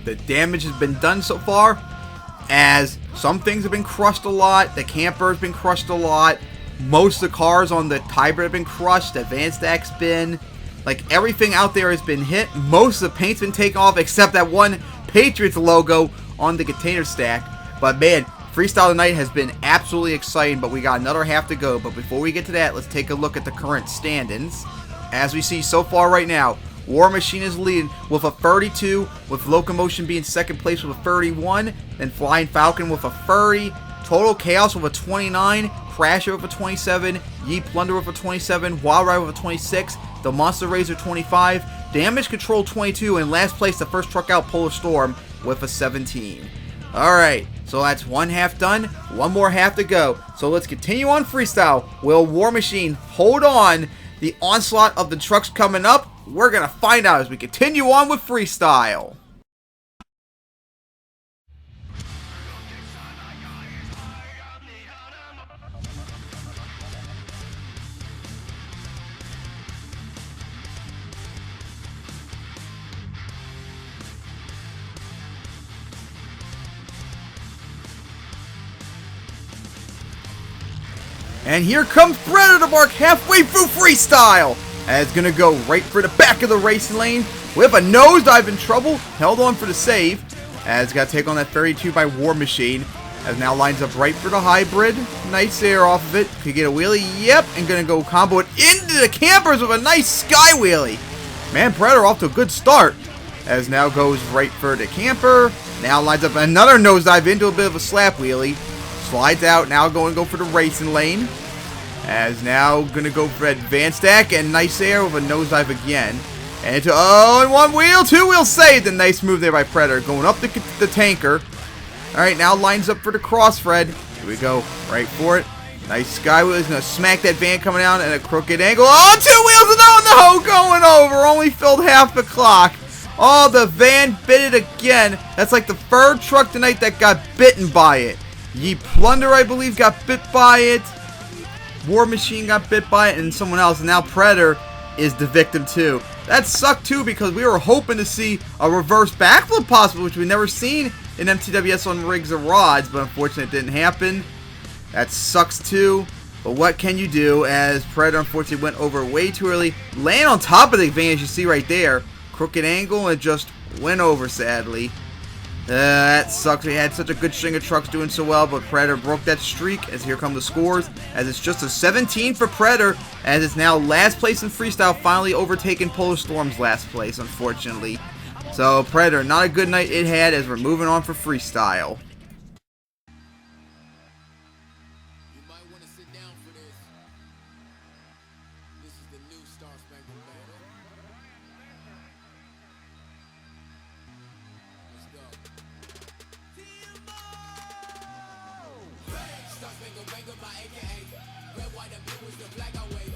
the damage has been done so far, as some things have been crushed a lot, the camper has been crushed a lot, most of the cars on the hybrid have been crushed, the advanced stack's been, like, everything out there has been hit, most of the paint's been taken off except that one Patriots logo on the container stack. But man, freestyle tonight has been absolutely exciting, but we got another half to go. But before we get to that, let's take a look at the current standings. As we see so far right now, War Machine is leading with a 32, with Locomotion being second place with a 31, then Flying Falcon with a 30, Total Chaos with a 29, Crasher with a 27, Ye Plunder with a 27, Wild Ride with a 26, the Monster Razor 25, Damage Control 22, and last place the first truck out, Polar Storm, with a 17. Alright, so that's one half done, one more half to go. So let's continue on freestyle. Will War Machine hold on the onslaught of the trucks coming up? We're going to find out as we continue on with freestyle. And here comes Predator Mark halfway through freestyle. And it's going to go right for the back of the racing lane with a nosedive in trouble. Held on for the save. As it's got to take on that 32 by War Machine. As now lines up right for the hybrid. Nice air off of it. Could get a wheelie. Yep. And going to go combo it into the campers with a nice sky wheelie. Man, Predator off to a good start. As now goes right for the camper. Now lines up another nosedive into a bit of a slap wheelie. Slides out, now going to go for the racing lane. As now going to go for advanced stack and nice air with a nosedive again. And into, oh, and one wheel, two wheels saved. A nice move there by Predator. Going up the tanker. Alright, now lines up for the crossthread. Here we go, right for it. Nice sky wheel. He's going to smack that van coming out at a crooked angle. Oh, two wheels and oh no, going over. Only filled half the clock. Oh, the van bit it again. That's like the third truck tonight that got bitten by it. Ye Plunder, I believe, got bit by it. War Machine got bit by it, and someone else. And now Predator is the victim too. That sucked too because we were hoping to see a reverse backflip possible, which we've never seen in MTWS on rigs or rods, but unfortunately it didn't happen. That sucks too. But what can you do as Predator unfortunately went over way too early. Laying on top of the van, as you see right there. Crooked angle and just went over sadly. That sucks. We had such a good string of trucks doing so well, but Predator broke that streak as here come the scores. As it's just a 17 for Predator, as it's now last place in freestyle, finally overtaking Polar Storm's last place, unfortunately. So Predator, not a good night it had as we're moving on for freestyle. You might want to sit down for this. This is the new Star Spangled Banner. Let's go. Star Spangled Banner by AKA. Red, white, and blue is the flag I wave.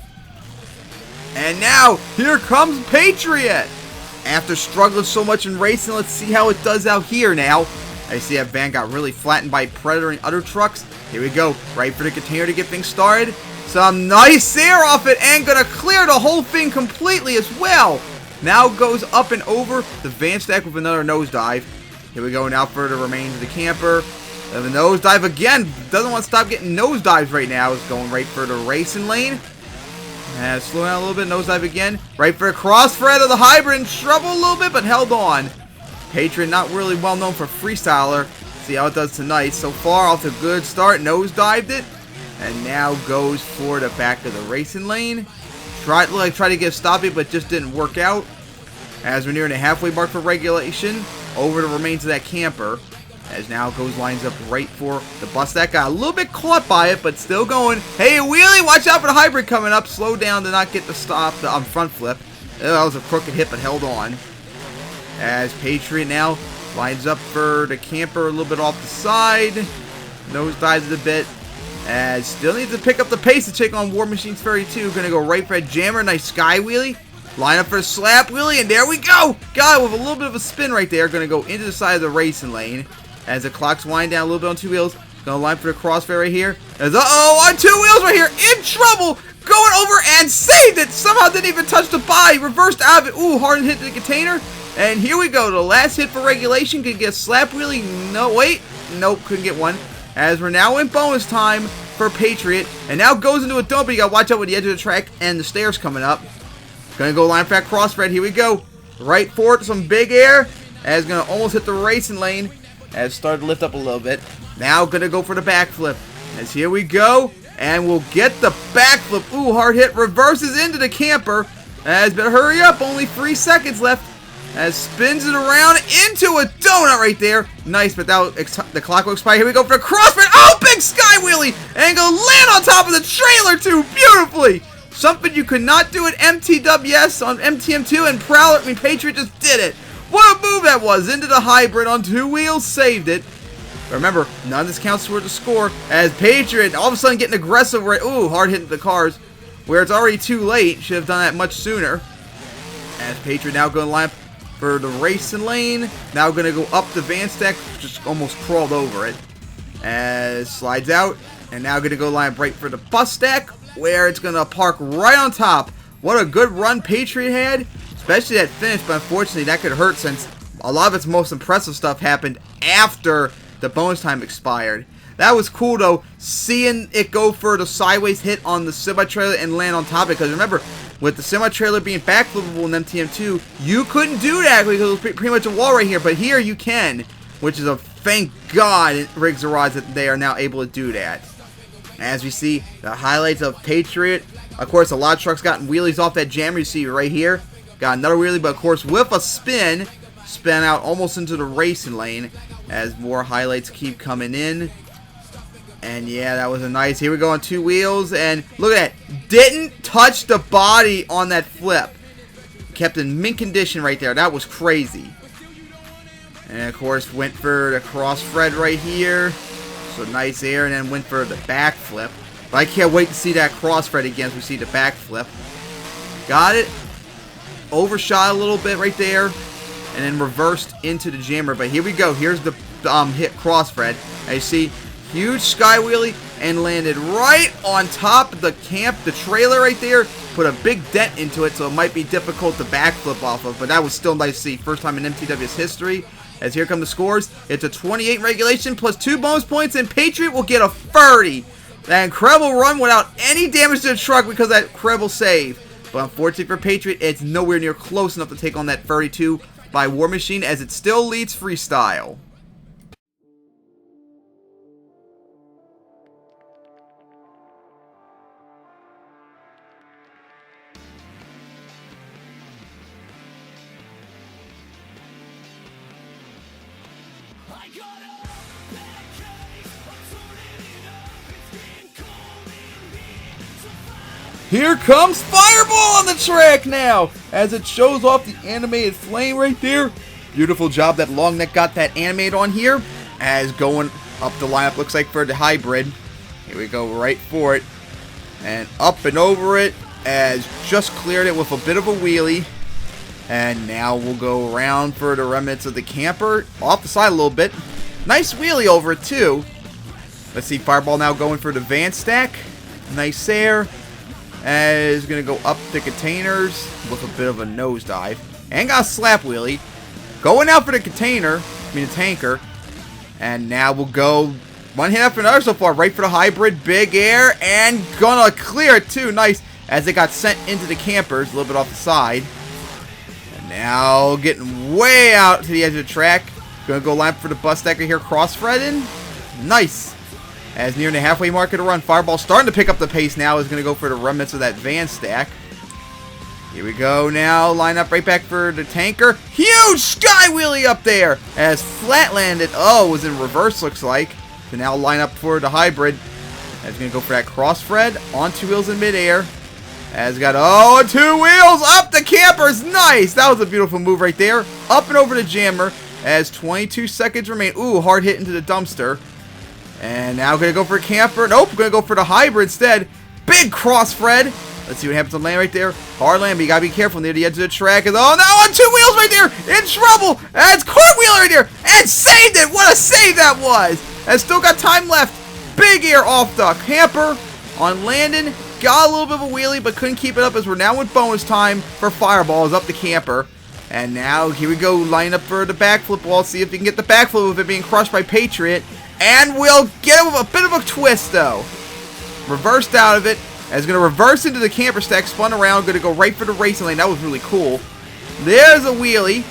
And now, here comes Patriot! After struggling so much in racing, let's see how it does out here now. I see that van got really flattened by Predator and other trucks. Here we go, right for the container to get things started. Some nice air off it and gonna clear the whole thing completely as well. Now goes up and over the van stack with another nosedive. Here we go now for the remains of the camper. The nosedive again, doesn't want to stop getting nosedives right now. Is going right for the racing lane. And slow down a little bit, nosedive again. Right for a crossthread of the hybrid, in trouble a little bit, but held on. Patriot, not really well known for freestyler. See how it does tonight. So far, off to a good start. Nosedived it. And now goes for the back of the racing lane. Tried to get stop it, but just didn't work out. As we're nearing the halfway mark for regulation. Over the remains of that camper. As now lines up right for the bus. That got a little bit caught by it, but still going. Hey, wheelie, watch out for the hybrid coming up. Slow down to not get the stop, the front flip. That was a crooked hit, but held on. As Patriot now lines up for the camper a little bit off the side. Nosedives it a bit. As still needs to pick up the pace to take on War Machine's 32. Going to go right for that jammer. Nice sky wheelie. Line up for a slap wheelie, and there we go. Got it with a little bit of a spin right there. Going to go into the side of the racing lane. As the clock's wind down a little bit on two wheels. Gonna line for the crossfair right here. As on two wheels right here. In trouble. Going over and saved it. Somehow didn't even touch the body. Reversed out of it. Ooh, hard hit the container. And here we go. The last hit for regulation. Could get a slap wheelie. No, wait. Nope, couldn't get one. As we're now in bonus time for Patriot. And now goes into a dump. You gotta watch out with the edge of the track and the stairs coming up. Gonna go line for that crossfair. Here we go. Right for it. Some big air. As gonna almost hit the racing lane. As started to lift up a little bit. Now gonna go for the backflip. As here we go. And we'll get the backflip. Ooh, hard hit. Reverses into the camper. As better hurry up. Only 3 seconds left. As spins it around into a donut right there. Nice, but that was the clock will expire. Here we go for the crossfit. Oh, big sky wheelie. And go land on top of the trailer too. Beautifully. Something you could not do at MTWS on MTM2. And Patriot just did it. What a move that was! Into the hybrid on two wheels, saved it. But remember, none of this counts toward the score. As Patriot all of a sudden getting aggressive, right? Ooh, hard hitting the cars, where it's already too late. Should have done that much sooner. As Patriot now going to line up for the racing lane. Now going to go up the van stack, just almost crawled over it. As slides out, and now going to go line up right for the bus stack, where it's going to park right on top. What a good run Patriot had. Especially that finish, but unfortunately that could hurt since a lot of its most impressive stuff happened after the bonus time expired. That was cool though, seeing it go for the sideways hit on the semi-trailer and land on top of it. Because remember, with the semi-trailer being backflippable in MTM2, you couldn't do that because it was pretty much a wall right here. But here you can, which is a thank God in Rigs and Rods that they are now able to do that. As we see the highlights of Patriot. Of course, a lot of trucks gotten wheelies off that jammer you see right here. Got another wheelie, but of course with a spin out almost into the racing lane as more highlights keep coming in. And yeah, that was a nice. Here we go on two wheels, and look at that. Didn't touch the body on that flip. Kept in mint condition right there. That was crazy. And of course went for the cross thread right here. So nice air, and then went for the backflip. But I can't wait to see that cross thread again as we see the backflip. Got it. Overshot a little bit right there, and then reversed into the jammer. But here we go. Here's the hit cross thread. As you see, huge sky wheelie and landed right on top of the the trailer right there. Put a big dent into it, so it might be difficult to backflip off of. But that was still nice to see. First time in MTWS history. As here come the scores. It's a 28 regulation plus 2 bonus points, and Patriot will get a 30. That incredible run without any damage to the truck because of that incredible save. But unfortunately for Patriot, it's nowhere near close enough to take on that 32 by War Machine, as it still leads freestyle. I got a bad case, I'm turning it up, it's getting cold in here, so fire. Here comes Fireball on the track now, as it shows off the animated flame right there. Beautiful job that Long Neck got that animated on here. As going up the lineup, looks like for the hybrid. Here we go, right for it. And up and over it, as just cleared it with a bit of a wheelie. And now we'll go around for the remnants of the camper. Off the side a little bit. Nice wheelie over it too. Let's see, Fireball now going for the van stack. Nice air. As going to go up the containers with a bit of a nosedive. And got a slap wheelie. Going out for the container. I mean the tanker. And now we'll go one hit after another so far. Right for the hybrid. Big air. And gonna clear it too. Nice. As it got sent into the campers. A little bit off the side. And now getting way out to the edge of the track. Gonna go line up for the bus stacker here, cross-threading. Nice. As nearing the halfway mark of the run, Fireball starting to pick up the pace now. Is gonna go for the remnants of that van stack. Here we go now, line up right back for the tanker. Huge sky wheelie up there as flat landed. Oh, it was in reverse looks like. So now line up for the hybrid. As going to go for that cross thread on 2 wheels in midair. As got, oh, 2 wheels up the campers. Nice. That was a beautiful move right there. Up and over the jammer as 22 seconds remain. Ooh, hard hit into the dumpster. And now going to go for a camper. Nope, going to go for the hybrid instead. Big cross thread. Let's see what happens on land right there. Hard land, but you gotta be careful near the edge of the track. Oh, now on 2 wheels right there! In trouble! As cartwheel right there! And saved it! What a save that was! And still got time left. Big air off the camper on landing. Got a little bit of a wheelie, but couldn't keep it up as we're now in bonus time for Fireballs up the camper. And now, here we go, line up for the backflip wall. See if we can get the backflip with it being crushed by Patriot. And we'll get it with a bit of a twist, though. Reversed out of it. As going to reverse into the camper stack, spun around, going to go right for the racing lane. That was really cool. There's a wheelie.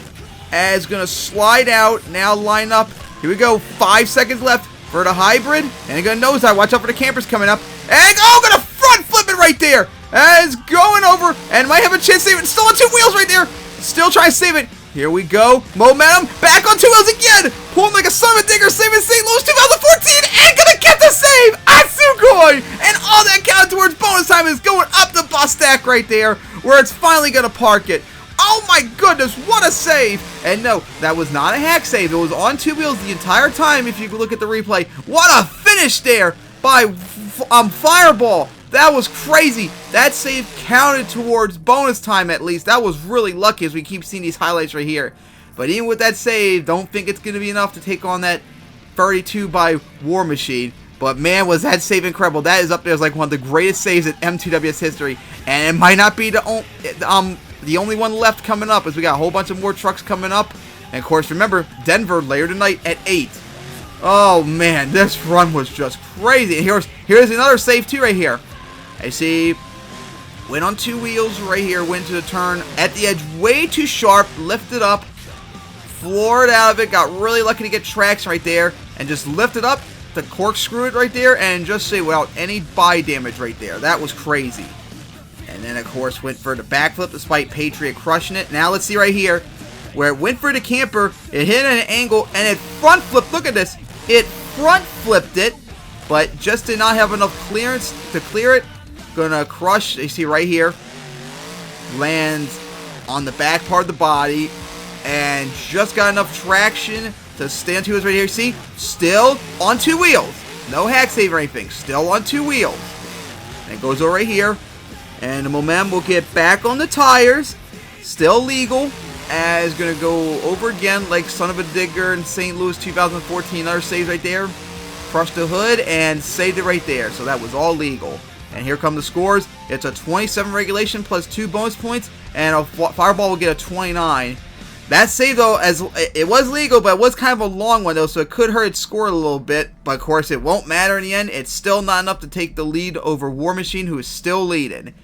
As going to slide out, now line up. Here we go, 5 seconds left for the hybrid. And going to nosedive, watch out for the campers coming up. And, oh, going to front flip it right there. As going over, and might have a chance to save it. Still on 2 wheels right there. Still trying to save it. Here we go, momentum, back on 2 wheels again. Pulling like a son of a digger, saving St. Louis 2014, and going to get the save. Atsugoi, and all that counted towards bonus time is going up the bus stack right there, where it's finally going to park it. Oh my goodness, what a save. And no, that was not a hack save. It was on 2 wheels the entire time if you look at the replay. What a finish there by Fireball. That was crazy. That save counted towards bonus time at least. That was really lucky as we keep seeing these highlights right here. But even with that save, don't think it's going to be enough to take on that 32 by War Machine. But man, was that save incredible. That is up there as like one of the greatest saves in MTWS history. And it might not be the only one left coming up, as we got a whole bunch of more trucks coming up. And of course, remember, Denver later tonight at 8. Oh man, this run was just crazy. And here's another save too right here. I see, went on 2 wheels right here, went to the turn at the edge, way too sharp, lifted up, floored out of it, got really lucky to get tracks right there, and just lifted up to corkscrew it right there, and just say without any body damage right there. That was crazy. And then, of course, went for the backflip despite Patriot crushing it. Now let's see right here, where it went for the camper, it hit at an angle, and it front flipped. Look at this. It front flipped it, but just did not have enough clearance to clear it. Gonna crush, you see right here, lands on the back part of the body, and just got enough traction to stay on 2 wheels right here. See, still on 2 wheels. No hack save or anything, still on 2 wheels. And it goes over right here, and the momentum will get back on the tires, still legal, as gonna go over again like son of a digger in St. Louis 2014, another save right there. Crushed the hood and saved it right there, so that was all legal. And here come the scores. It's a 27 regulation plus 2 bonus points, and a Fireball will get a 29. That save, though, as it was legal, but it was kind of a long one, though, so it could hurt its score a little bit. But, of course, it won't matter in the end. It's still not enough to take the lead over War Machine, who is still leading.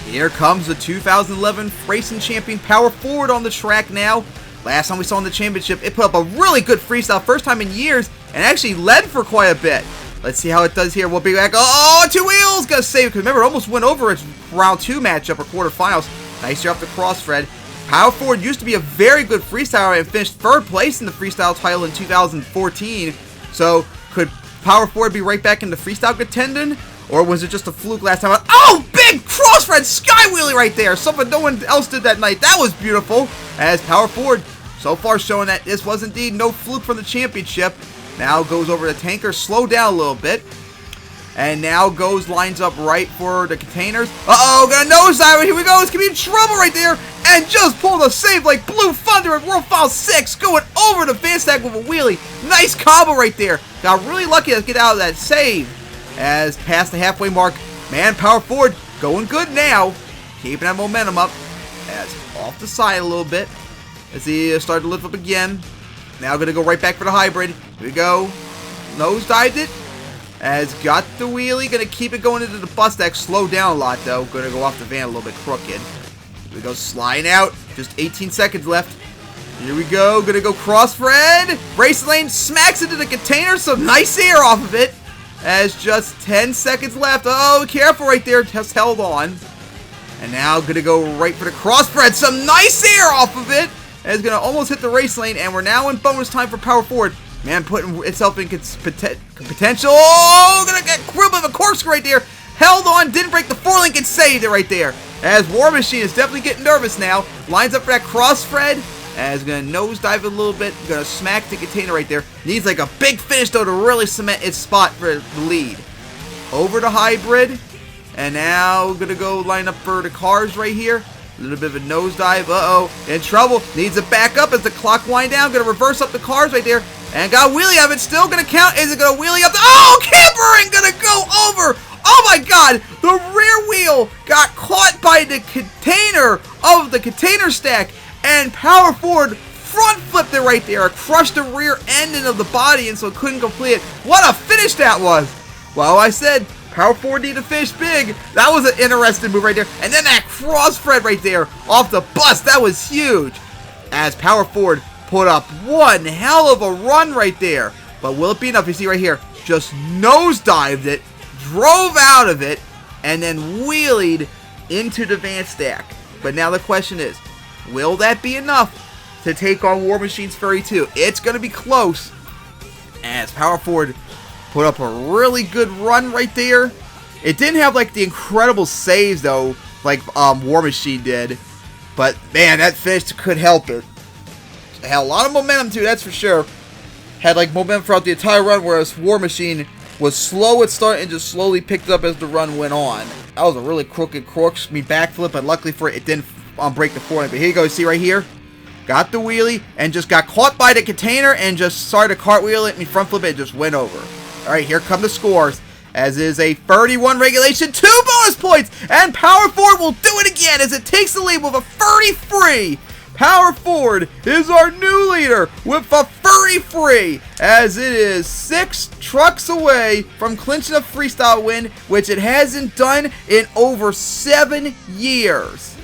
Here comes the 2011 Racing Champion Power Forward on the track now. Last time we saw in the championship, it put up a really good freestyle, first time in years, and actually led for quite a bit. Let's see how it does here. We'll be back. Oh, 2 wheels! Gotta save it, because remember, it almost went over its round 2 matchup or quarterfinals. Nice here off the cross thread. Power Forward used to be a very good freestyler and finished 3rd place in the freestyle title in 2014. So, could Power Forward be right back in the freestyle contending? Or was it just a fluke last time? Oh, big cross-thread sky wheelie right there. Something no one else did that night. That was beautiful. As Power Forward so far showing that this was indeed no fluke from the championship. Now goes over the tanker, slow down a little bit. And now lines up right for the containers. Uh-oh, got a nosedive. Here we go. It's going to be in trouble right there. And just pulled a save like Blue Thunder at World File 6. Going over the fan stack with a wheelie. Nice combo right there. Got really lucky to get out of that save. As past the halfway mark, man, Power Forward going good now. keeping that momentum up. As off the side a little bit. As he started to lift up again. Now going to go right back for the hybrid. Here we go. Nosedived it. As got the wheelie. Going to keep it going into the bus stack. Slow down a lot though. Going to go off the van a little bit crooked. Here we go. Sliding out. Just 18 seconds left. Here we go. Going to go cross Fred. Race lane smacks into the container. Some nice air off of it. As just 10 seconds left. Oh, careful right there. Just held on. And now going to go right for the crossbred. Some nice air off of it. And it's going to almost hit the race lane. And we're now in bonus time for power forward. Man, putting itself in potential. Oh, going to get a little bit of a corkscrew right there. Held on. Didn't break the 4-link and saved it right there. As War Machine is definitely getting nervous now. Lines up for that crossbred. As going to nosedive a little bit. Going to smack the container right there. Needs like a big finish though to really cement its spot for the lead. Over to hybrid. And now going to go line up for the cars right here. A little bit of a nosedive. Uh-oh. In trouble. Needs to back up as the clock wind down. Going to reverse up the cars right there. And got a wheelie of it. Still going to count. Is it going to wheelie up? Oh, camper and going to go over. Oh my god. The rear wheel got caught by the container of the container stack. And power forward front flipped it right there. Crushed the rear ending of the body and so couldn't complete it. What a finish that was. Well, I said power forward need to finish big. That was an interesting move right there. And then that cross Fred right there off the bus. That was huge. As power forward put up one hell of a run right there. But will it be enough? You see right here. Just nosedived it. Drove out of it. And then wheelied into the van stack. But now the question is, will that be enough to take on War Machine's Fury 2? It's going to be close. As power forward put up a really good run right there. It didn't have like the incredible saves though, like War Machine did. But man, that finish could help it. It had a lot of momentum too, that's for sure. Had like momentum throughout the entire run, whereas War Machine was slow at start and just slowly picked it up as the run went on. That was a really crooked backflip, but luckily for it, it didn't break the 4-link. But here you go, see right here. Got the wheelie and just got caught by the container and just started to cartwheel it and front flip it and just went over. Alright, here come the scores. As is a 31 regulation, 2 bonus points, and Power Forward will do it again as it takes the lead with a 33. Power Forward is our new leader with a 33, as it is 6 trucks away from clinching a freestyle win, which it hasn't done in over 7 years.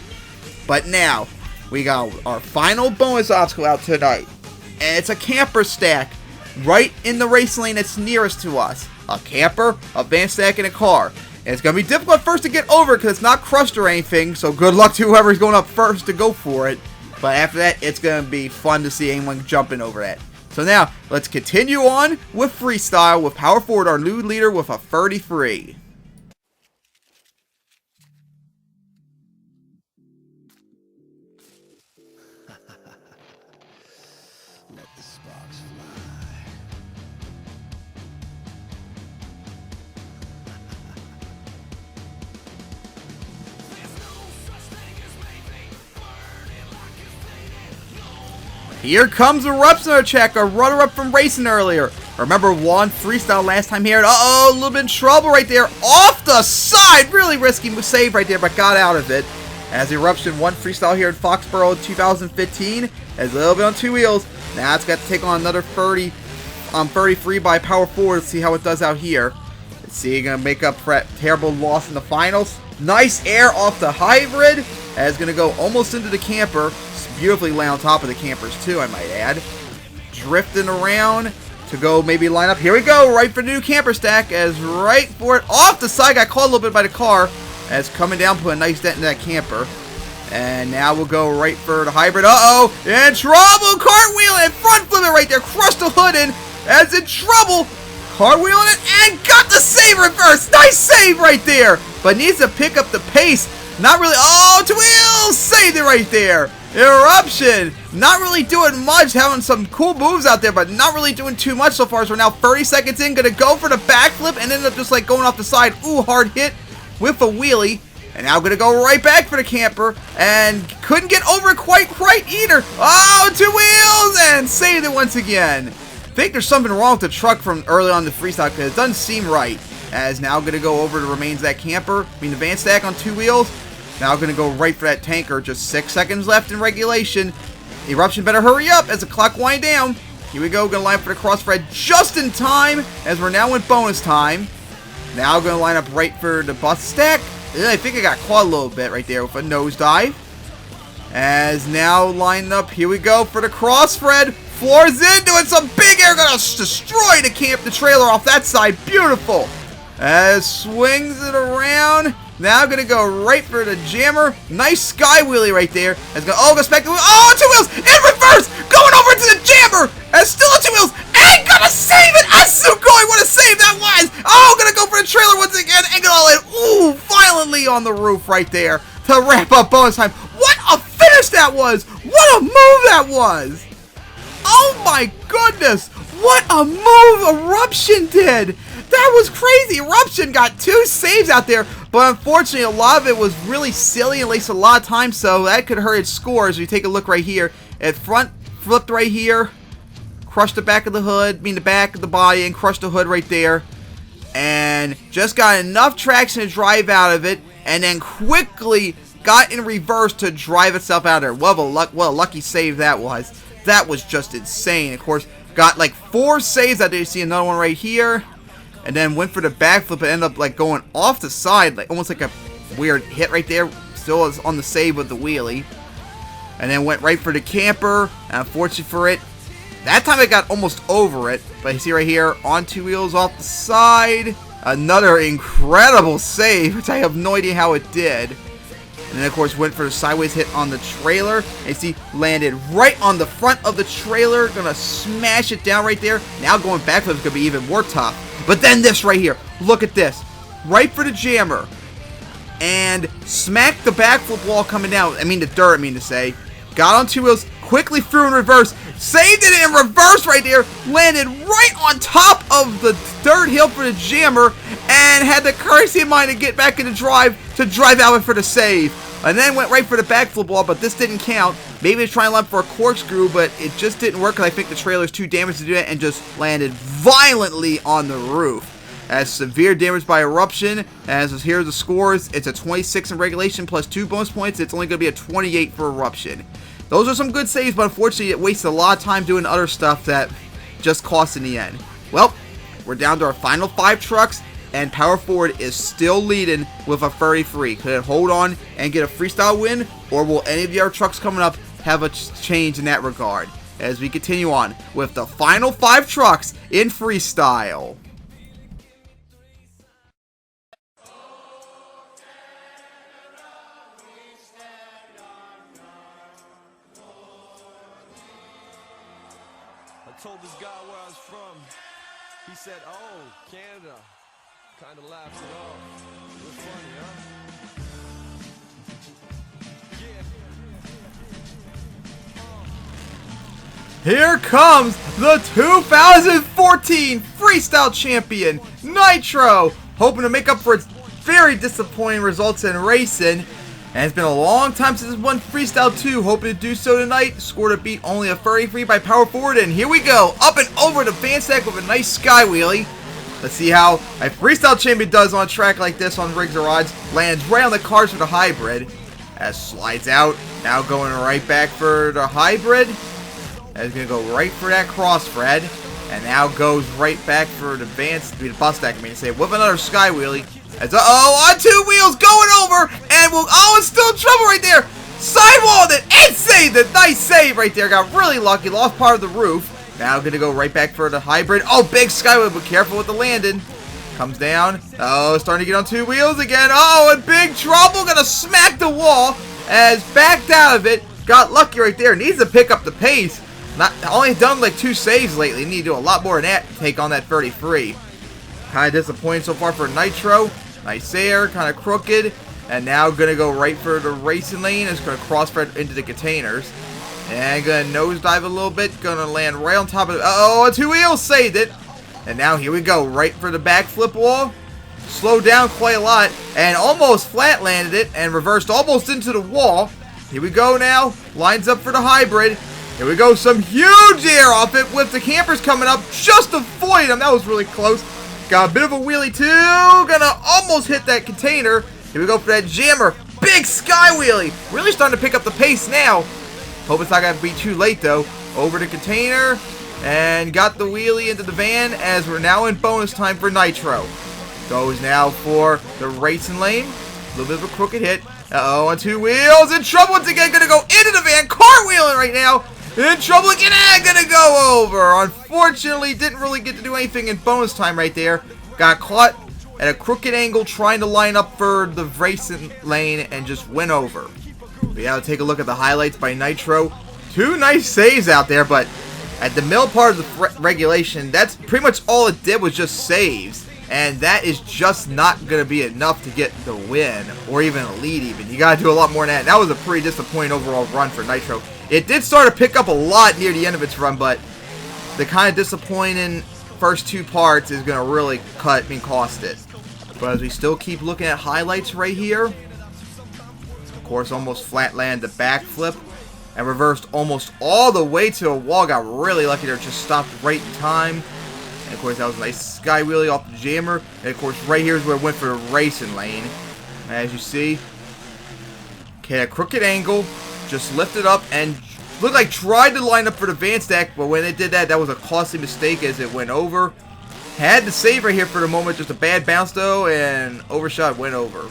But now, we got our final bonus obstacle out tonight, and it's a camper stack right in the race lane that's nearest to us. A camper, a van stack, and a car. And it's going to be difficult first to get over because it's not crushed or anything, so good luck to whoever's going up first to go for it. But after that, it's going to be fun to see anyone jumping over that. So now, let's continue on with freestyle with Power Forward, our new leader, with a 33. Let the sparks fly. Here comes Eruption check, a runner-up from racing earlier. Remember won freestyle last time here. Uh-oh, a little bit in trouble right there. Off the side. Really risky save right there, but got out of it. As Eruption won freestyle here in Foxborough in 2015. Has a little bit on 2 wheels. Now it's got to take on another 33 by Power Forward. Let's see how it does out here. Let's see, going to make up for that terrible loss in the finals. Nice air off the hybrid. As going to go almost into the camper. Beautifully lay on top of the campers too, I might add. Drifting around to go maybe line up. Here we go, right for the new camper stack. As right for it off the side, got caught a little bit by the car. As coming down, put a nice dent in that camper. And now we'll go right for the hybrid. Uh-oh, in trouble, cartwheel and front flip it right there. Crushed the hood in, as in trouble. Cartwheeling it and got the save reverse. Nice save right there. But needs to pick up the pace. Not really, oh, 2 wheels, saved it right there. Eruption, not really doing much, having some cool moves out there, but not really doing too much so far. So we're now 30 seconds in, gonna go for the backflip and ended up just like going off the side. Ooh, hard hit with a wheelie. And now gonna go right back for the camper and couldn't get over it quite right either. Oh, 2 wheels and saved it once again. I think there's something wrong with the truck from early on in the freestyle because it doesn't seem right. As now gonna go over the remains of that camper, the van stack on 2 wheels. Now going to go right for that tanker. Just 6 seconds left in regulation. Eruption better hurry up as the clock winds down. Here we go. Going to line up for the crossfred just in time as we're now in bonus time. Now going to line up right for the bus stack. I think I got caught a little bit right there with a nosedive. As now lined up, here we go for the crossfred. Floors in, doing some big air, gonna destroy the trailer off that side. Beautiful. As swings it around. Now gonna go right for the jammer. Nice sky wheelie right there. As gonna spec the wheel. Oh, 2 wheels in reverse, going over to the jammer. As still on 2 wheels, and gonna save it. Asukoi, what a save that was. Oh, gonna go for the trailer once again, and gonna land violently on the roof right there to wrap up bonus time. What a finish that was. What a move that was. Oh my goodness! What a move Eruption did! That was crazy! Eruption got 2 saves out there, but unfortunately a lot of it was really silly and wasted a lot of time, so that could hurt its score as we take a look right here. It front flipped right here, crushed the back of the hood, the back of the body, and crushed the hood right there. And just got enough traction to drive out of it, and then quickly got in reverse to drive itself out of there. What a lucky save that was. That was just insane. Of course, got like 4 saves out there. You see another one right here. And then went for the backflip and ended up like going off the side, like almost like a weird hit right there. Still is on the save with the wheelie. And then went right for the camper. And unfortunately for it, that time it got almost over it. But you see right here, on 2 wheels off the side. Another incredible save, which I have no idea how it did. And then, of course, went for the sideways hit on the trailer. And you see, landed right on the front of the trailer. Gonna smash it down right there. Now going backflip is gonna be even more tough. But then this right here. Look at this. Right for the jammer. And smacked the backflip wall coming down. The dirt, to say. Got on 2 wheels. Quickly threw in reverse. Saved it in reverse right there. Landed right on top of the dirt hill for the jammer. And had the courtesy in mind to get back into drive to drive out for the save. And then went right for the backflip wall, but this didn't count. Maybe trying to land for a corkscrew, but it just didn't work because I think the trailer's too damaged to do it and just landed violently on the roof. As severe damage by Eruption. As here are the scores. It's a 26 in regulation plus 2 bonus points. It's only going to be a 28 for Eruption. Those are some good saves, but unfortunately it wasted a lot of time doing other stuff that just cost in the end. Well, we're down to our final 5 trucks. And Power Forward is still leading with a 33. Could it hold on and get a freestyle win? Or will any of the other trucks coming up have a change in that regard? As we continue on with the final 5 trucks in freestyle. I told this guy where I was from. He said, "Oh, Canada." Kind of laughed it off. It was funny, huh? Here comes the 2014 Freestyle Champion, Nitro, hoping to make up for its very disappointing results in racing. And it's been a long time since it's won Freestyle 2, hoping to do so tonight. Scored a beat only a 33 by Power Forward, and here we go, up and over the fan stack with a nice sky wheelie. Let's see how a Freestyle Champion does on a track like this on Rigs or Rods. Lands right on the cars for the hybrid. As slides out. Now going right back for the hybrid. As going to go right for that crossfred. And now goes right back for the bus stack, with another sky wheelie. As on 2 wheels going over. And it's still in trouble right there. Sidewalled it and saved it. Nice save right there. Got really lucky. Lost part of the roof. Now going to go right back for the hybrid. Oh, big skyway, but careful with the landing. Comes down. Oh, starting to get on 2 wheels again. Oh, in big trouble. Going to smack the wall as backed out of it. Got lucky right there. Needs to pick up the pace. Only done like 2 saves lately. Need to do a lot more than that to take on that 33. Kind of disappointing so far for Nitro. Nice air. Kind of crooked. And now going to go right for the racing lane. It's going to crossfred into the containers. And gonna nosedive a little bit. Gonna land right on top of it. Oh, 2 wheels saved it. And now here we go. Right for the backflip wall. Slowed down quite a lot. And almost flat landed it. And reversed almost into the wall. Here we go now. Lines up for the hybrid. Here we go. Some huge air off it with the campers coming up. Just avoid them. That was really close. Got a bit of a wheelie too. Gonna almost hit that container. Here we go for that jammer. big sky wheelie. Really starting to pick up the pace now. Hope it's not going to be too late, though. Over the container. And got the wheelie into the van as we're now in bonus time for Nitro. Goes now for the racing lane. A little bit of a crooked hit. Uh-oh, on 2 wheels. In trouble once again. Going to go into the van. Cartwheeling right now. In trouble again. And going to go over. Unfortunately, didn't really get to do anything in bonus time right there. Got caught at a crooked angle trying to line up for the racing lane and just went over. But yeah, take a look at the highlights by Nitro. 2 nice saves out there, but at the middle part of the regulation, that's pretty much all it did was just saves. And that is just not going to be enough to get the win, or even a lead even. You got to do a lot more than that. That was a pretty disappointing overall run for Nitro. It did start to pick up a lot near the end of its run, but the kind of disappointing first 2 parts is going to really cost it. But as we still keep looking at highlights right here, of course, almost flat land the backflip and reversed almost all the way to a wall. Got really lucky there, just stopped right in time. And of course, that was a nice sky wheelie off the jammer. And of course, right here is where it went for the racing lane. As you see, okay, a crooked angle, just lifted up and looked like tried to line up for the van stack, but when it did that, that was a costly mistake as it went over. Had the save right here for the moment, just a bad bounce though, and overshot, went over.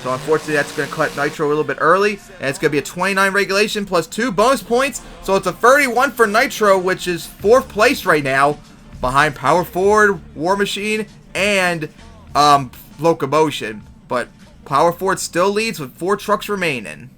So unfortunately, that's going to cut Nitro a little bit early, and it's going to be a 29 regulation plus 2 bonus points. So it's a 31 for Nitro, which is 4th place right now, behind Power Forward, War Machine, and Locomotion. But Power Forward still leads with 4 trucks remaining.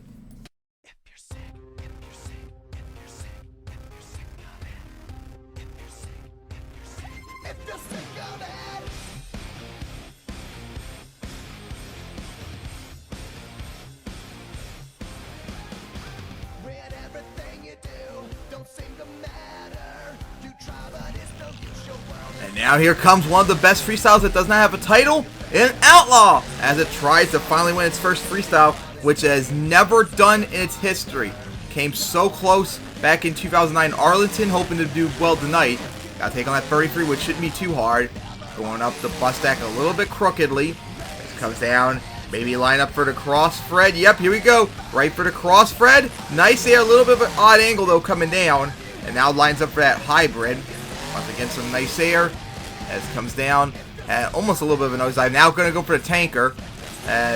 And now here comes one of the best freestyles that does not have a title in Outlaw, as it tries to finally win its first freestyle, which it has never done in its history. Came so close back in 2009 Arlington, hoping to do well tonight. Got to take on that 33, which shouldn't be too hard. Going up the bus stack a little bit crookedly. This comes down. Maybe line up for the cross Fred. Yep, here we go. Right for the cross Fred. Nice there. A little bit of an odd angle, though, coming down. And now lines up for that hybrid. Once again, some nice air as it comes down. Almost a little bit of a nosedive. Now going to go for the tanker.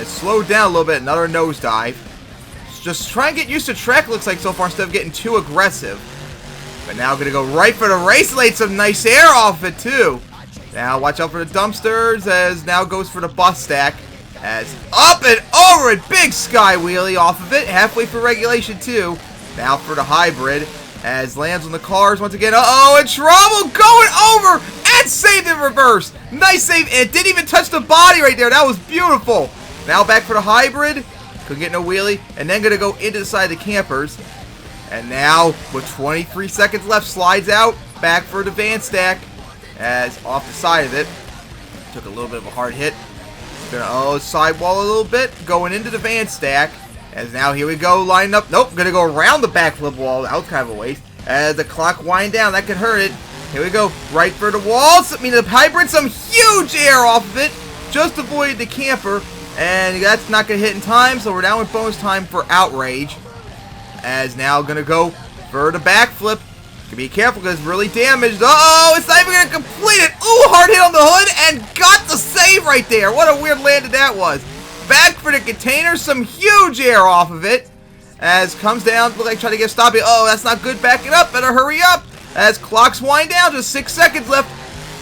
Slowed down a little bit. Another nosedive. Just try and get used to track, looks like, so far, instead of getting too aggressive. But now going to go right for the race lane. Some nice air off it, too. Now watch out for the dumpsters, as now goes for the bus stack. As up and over it. Big sky wheelie off of it. Halfway for regulation, too. Now for the hybrid. As lands on the cars once again. Uh-oh, in trouble. Going over and saved in reverse. Nice save. It didn't even touch the body right there. That was beautiful. Now back for the hybrid. Couldn't get no wheelie. And then going to go into the side of the campers. And now, with 23 seconds left, slides out. Back for the van stack. As off the side of it. Took a little bit of a hard hit. Gonna, sidewall a little bit. Going into the van stack. As now, here we go, lined up. Nope, gonna go around the backflip wall. That was kind of a waste. As the clock wind down, that could hurt it. Here we go, right for the walls. I mean, the hybrid, some huge air off of it. Just avoided the camper. And that's not gonna hit in time, so we're now in bonus time for Outrage. As now gonna go for the backflip. Be careful because it's really damaged. Uh-oh, it's not even gonna complete it. Ooh, hard hit on the hood and got the save right there. What a weird landing that was. Back for the container, some huge air off of it. As comes down, look like trying to get stopped. Oh, that's not good. Backing up, better hurry up. As clocks wind down, just 6 seconds left.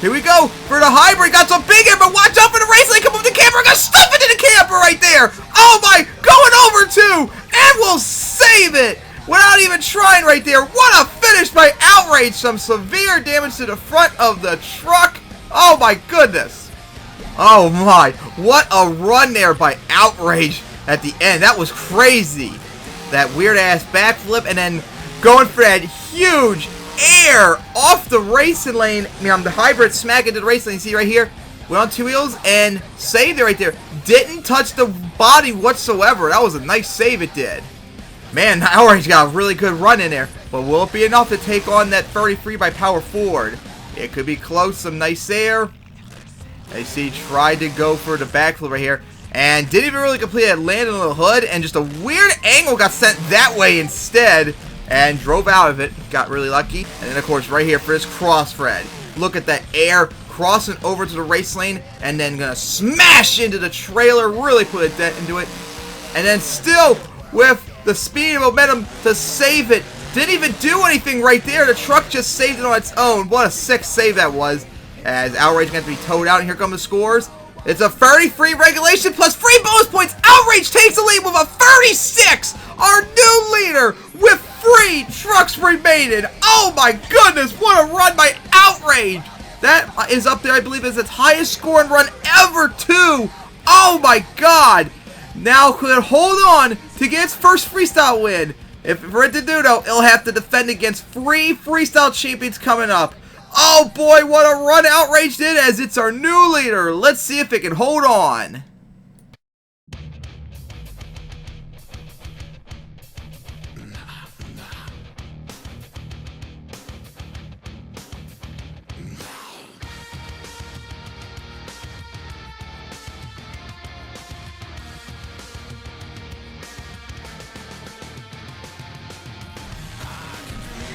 Here we go for the hybrid. Got some big air, but watch out for the race lane. Come up the camper, gonna stuff it in the camper right there. Oh my, going over too, and we'll save it without even trying right there. What a finish by Outrage. Some severe damage to the front of the truck. Oh my goodness. Oh my, what a run there by Outrage at the end. That was crazy. That weird ass backflip and then going for that huge air off the racing lane. I mean, the hybrid smack into the racing lane. See right here? Went on 2 wheels and saved it right there. Didn't touch the body whatsoever. That was a nice save it did. Man, Outrage got a really good run in there. But will it be enough to take on that 33 by Power Forward? It could be close. Some nice air. I see tried to go for the backflip right here. And didn't even really complete it. Landed on the hood. And just a weird angle got sent that way instead. And drove out of it. Got really lucky. And then, of course, right here for this cross-thread. Look at that air crossing over to the race lane. And then going to smash into the trailer. Really put a dent into it. And then still with the speed and momentum to save it. Didn't even do anything right there. The truck just saved it on its own. What a sick save that was. As Outrage going to be towed out. And here come the scores. It's a 30 free regulation plus free bonus points. Outrage takes the lead with a 36. Our new leader with 3 trucks remaining. Oh my goodness. What a run by Outrage. That is up there, I believe, as its highest scoring run ever, too. Oh my god. Now could hold on to get its first freestyle win. If for it to do, though, it'll have to defend against 3 freestyle champions coming up. Oh boy, what a run Outrage did, as it's our new leader. Let's see if it can hold on.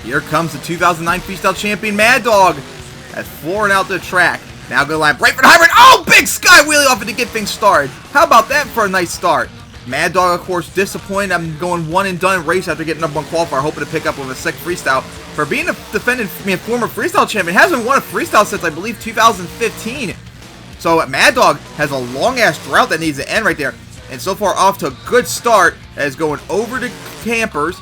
Here comes the 2009 Freestyle Champion Mad Dog as flooring out the track. Now going to line right for the hybrid. Oh, big sky wheelie off it to get things started. How about that for a nice start? Mad Dog, of course, disappointed. I'm going one and done race after getting up on qualifier, hoping to pick up with a sick freestyle. For being a defending former freestyle champion, hasn't won a freestyle since I believe 2015. So Mad Dog has a long ass drought that needs to end right there. And so far off to a good start as going over to campers.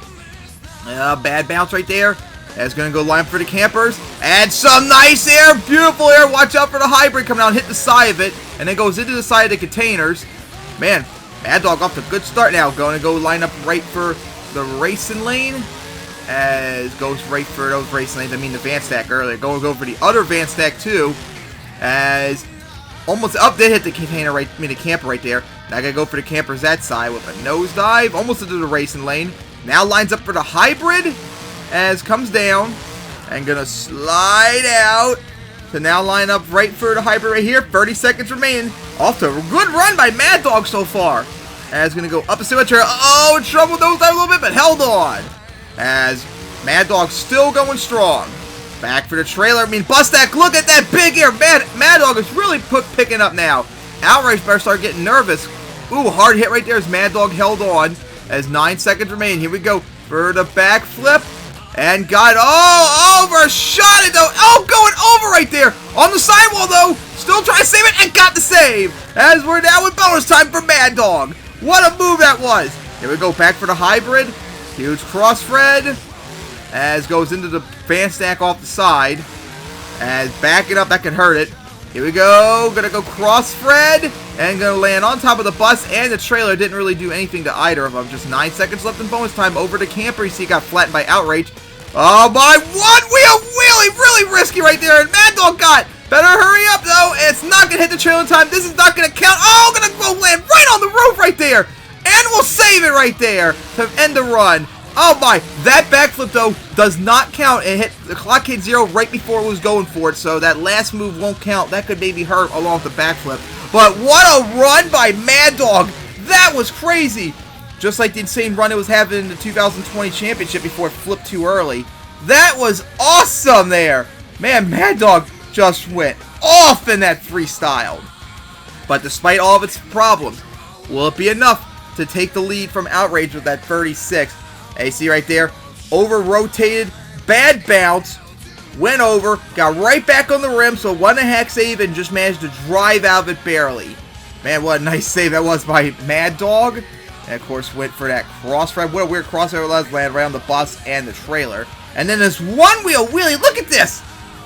Bad bounce right there. That's going to go line for the campers. And some nice air. Beautiful air. Watch out for the hybrid coming out and hit the side of it. And then goes into the side of the containers. Man, Mad Dog off to a good start now. Going to go line up right for the racing lane. As goes right for those racing lanes. I mean the van stack earlier. Go for the other van stack too. As almost up did hit the container right, the camper right there. Now I got to go for the campers that side with a nosedive. Almost into the racing lane. Now lines up for the hybrid as comes down and gonna slide out to now line up right for the hybrid right here. 30 seconds remaining. Off to a good run by Mad Dog so far. As gonna go up a semi trailer. Oh, trouble those down a little bit, but held on. As Mad Dog still going strong. Back for the trailer. I mean, bust stack. Look at that big air. Mad Dog is really picking up now. Outrage better start getting nervous. Ooh, hard hit right there as Mad Dog held on. As 9 seconds remain. Here we go for the backflip. And got, overshot it though. Oh, going over right there. On the sidewall though. Still trying to save it and got the save. As we're now with bonus time for Mad Dog. What a move that was. Here we go back for the hybrid. Huge cross thread. As goes into the fan stack off the side. As backing up, that could hurt it. Here we go. Gonna go cross thread. And gonna land on top of the bus and the trailer. Didn't really do anything to either of them. Just 9 seconds left in bonus time. Over to camper. You see, got flattened by Outrage. Oh my, one wheel wheelie. Really risky right there. And Mad Dog got. Better hurry up though. It's not gonna hit the trailer in time. This is not gonna count. Oh, gonna go land right on the roof right there. And we'll save it right there to end the run. Oh my, that backflip though does not count. It hit the clock hit 0 right before it was going for it, so that last move won't count. That could maybe hurt along with the backflip. But what a run by Mad Dog. That was crazy. Just like the insane run it was having in the 2020 championship before it flipped too early. That was awesome there. Man, Mad Dog just went off in that freestyle. But despite all of its problems, will it be enough to take the lead from Outrage with that 36? And you see right there, over-rotated, bad bounce, went over, got right back on the rim, so 1.5 save, and just managed to drive out of it barely. Man, what a nice save that was by Mad Dog. And, of course, went for that cross-ride. What a weird crossover it was, land right on the bus and the trailer. And then this one-wheel wheelie, look at this!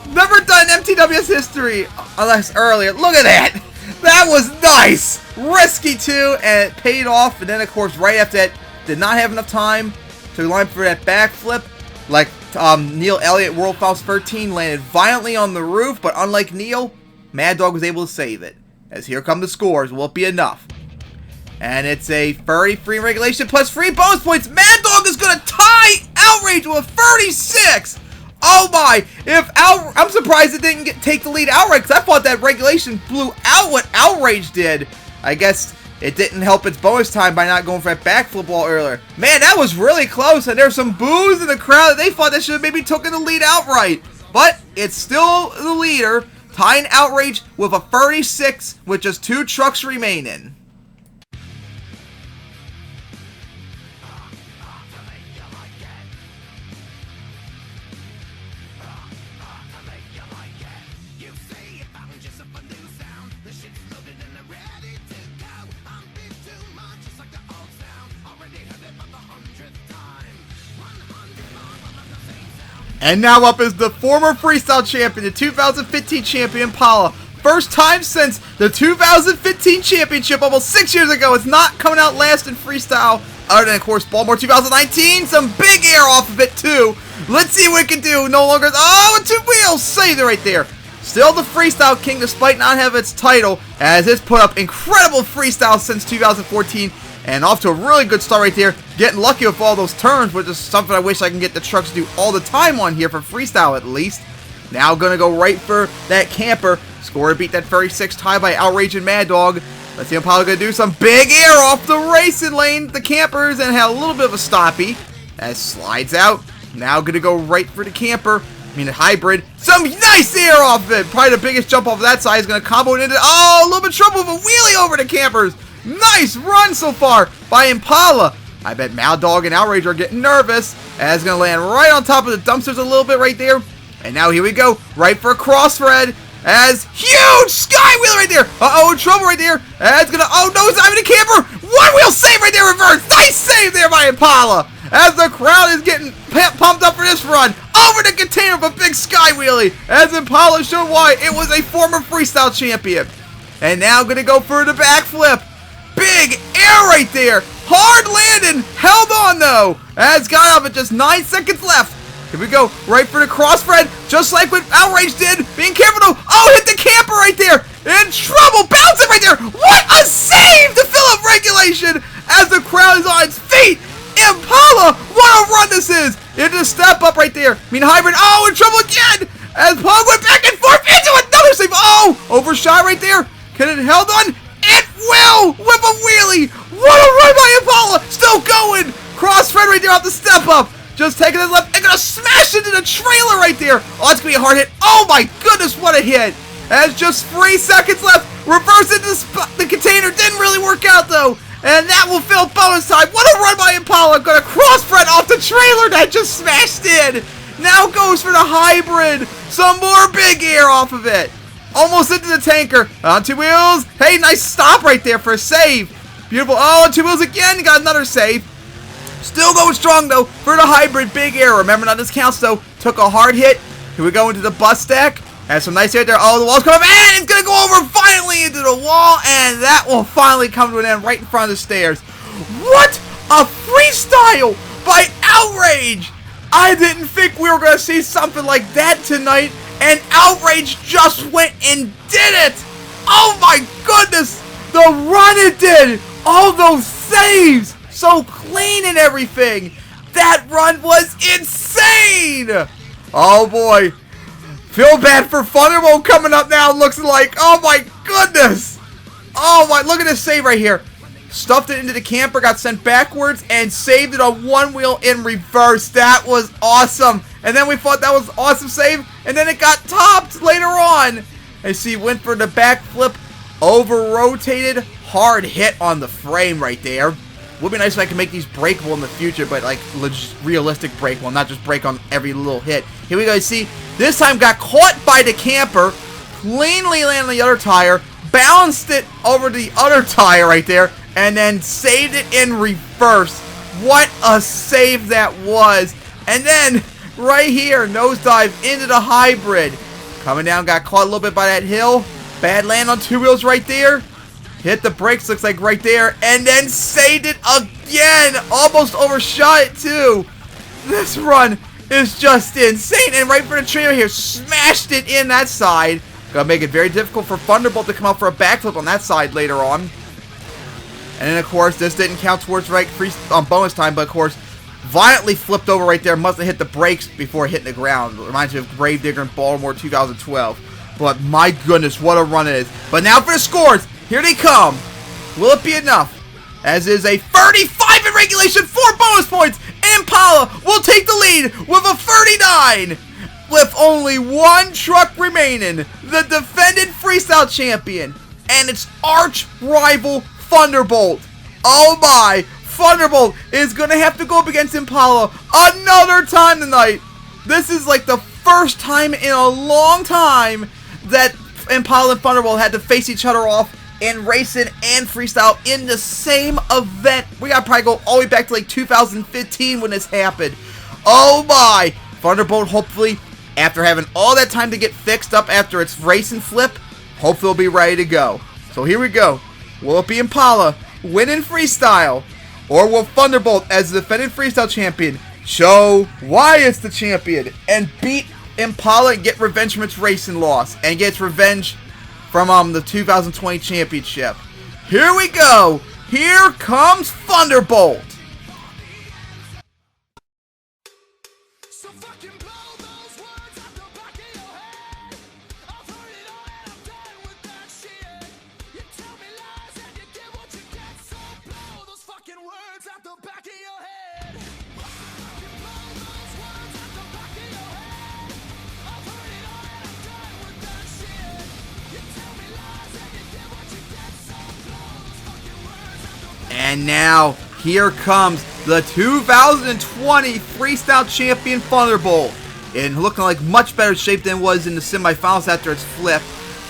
Never done MTWS history, unless earlier. Look at that! That was nice! Risky, too, and it paid off. And then, of course, right after that, did not have enough time to line for that backflip. Like Neil Elliott, World Finals 13, landed violently on the roof, but unlike Neil, Mad Dog was able to save it. As here come the scores, will it be enough? And it's a 30 free regulation plus free bonus points. Mad Dog is going to tie Outrage with 36. Oh my, I'm surprised it didn't take the lead outright, because I thought that regulation blew out what Outrage did. I guess it didn't help its bonus time by not going for that backflip wall earlier. Man, that was really close, and there's some boos in the crowd that they thought they should have maybe taken the lead outright. But it's still the leader, tying Outrage with a 36 with just 2 trucks remaining. And now up is the former freestyle champion, the 2015 champion, Impala. First time since the 2015 championship almost 6 years ago. It's not coming out last in freestyle. Other than, of course, Baltimore 2019. Some big air off of it, too. Let's see what it can do. No longer... Oh, 2 wheels! Saved it right there. Still the freestyle king despite not having its title, as it's put up incredible freestyle since 2014. And off to a really good start right there. Getting lucky with all those turns, which is something I wish I can get the trucks to do all the time on here for freestyle at least. Now gonna go right for that camper. Score to beat that 36 tie by Outrage and Mad Dog. Let's see Impala gonna do some big air off the racing lane. The campers and had a little bit of a stoppie. As slides out. Now gonna go right for the camper. I mean the hybrid. Some nice air off of it. Probably the biggest jump off of that side is gonna combo it into... Oh, a little bit of trouble with a wheelie over the campers. Nice run so far by Impala. I bet Mad Dog and Outrage are getting nervous. As it's going to land right on top of the dumpsters a little bit right there. And now here we go. Right for a crossthread. As huge sky wheel right there. Uh-oh, trouble right there. As going to... Oh, no, he's having a camper. 1 wheel save right there, reverse. Nice save there by Impala. As the crowd is getting pumped up for this run. Over the container of a big sky wheelie. As Impala showed why it was a former freestyle champion. And now going to go for the backflip. Big air right there. Hard landing. Held on though. As got out of it. Just 9 seconds left. Here we go. Right for the crossthread. Just like what Outrage did. Being careful though. Oh, hit the camper right there. In trouble. Bounce it right there. What a save to fill up regulation. As the crowd is on its feet. Impala. What a run this is. Into the step up right there. I mean hybrid. Oh, in trouble again. As Pog went back and forth into another save. Oh, overshot right there. Can it held on? It will! With a wheelie! What a run by Impala! Still going! Crossthread right there off the step up! Just taking it left and gonna smash into the trailer right there! Oh, that's gonna be a hard hit! Oh my goodness, what a hit! As just 3 seconds left, reverse into the container, didn't really work out though! And that will fill bonus time! What a run by Impala! Gonna crossthread off the trailer that just smashed in! Now goes for the hybrid! Some more big air off of it! Almost into the tanker. On 2 wheels. Hey, nice stop right there for a save. Beautiful. Oh, on 2 wheels again. Got another save. Still going strong, though, for the hybrid big air. Remember, none of this counts, though. Took a hard hit. Here we go into the bus stack. Has some nice air there. Oh, the wall's coming up. And it's going to go over finally into the wall. And that will finally come to an end right in front of the stairs. What a freestyle by Outrage. I didn't think we were going to see something like that tonight. And Outrage just went and did it! Oh my goodness! The run it did! All those saves! So clean and everything! That run was insane! Oh boy. Feel bad for Thunderbolt coming up now, looks like. Oh my goodness! Oh my, look at this save right here. Stuffed it into the camper, got sent backwards, and saved it on 1 wheel in reverse. That was awesome. And then we thought that was an awesome save, and then it got topped later on. And see, went for the backflip, over-rotated, hard hit on the frame right there. Would be nice if I could make these breakable in the future, but like realistic breakable, not just break on every little hit. Here we go, see, this time got caught by the camper, cleanly landed on the other tire, bounced it over the other tire right there, and then saved it in reverse. What a save that was. And then, right here, nosedive into the hybrid. Coming down, got caught a little bit by that hill. Bad land on 2 wheels right there. Hit the brakes, looks like right there. And then saved it again. Almost overshot it, too. This run is just insane. And right for the trailer here, smashed it in that side. Gonna make it very difficult for Thunderbolt to come out for a backflip on that side later on. And then, of course, this didn't count towards bonus time, but, of course, violently flipped over right there. Must have hit the brakes before hitting the ground. Reminds me of Gravedigger in Baltimore 2012. But, my goodness, what a run it is. But now for the scores. Here they come. Will it be enough? As is a 35 in regulation, 4 bonus points. Impala will take the lead with a 39. With only one truck remaining, the defending freestyle champion and its arch rival Thunderbolt. Oh my, Thunderbolt is going to have to go up against Impala another time tonight. This is like the first time in a long time that Impala and Thunderbolt had to face each other off in racing and freestyle in the same event. We gotta probably go all the way back to like 2015 when this happened. Oh my! Thunderbolt, hopefully, after having all that time to get fixed up after its racing flip, hopefully it'll be ready to go. So here we go. Will it be Impala winning freestyle? Or will Thunderbolt, as the defending freestyle champion, show why it's the champion and beat Impala and get revenge from its racing loss and get its revenge from the 2020 championship? Here we go. Here comes Thunderbolt. So fucking blow those words out the back of your head. I've heard it all and I'm done with that shit. You tell me lies and you get what you get. So blow those fucking words out the back of your head. Fucking blow those words out the back of your head. I've heard it all and I'm done with that shit. You tell me lies and you get what you get. So blow those fucking words out the back. And now, here comes the 2020 Freestyle Champion Thunderbolt. In looking like much better shape than it was in the semifinals after its flip.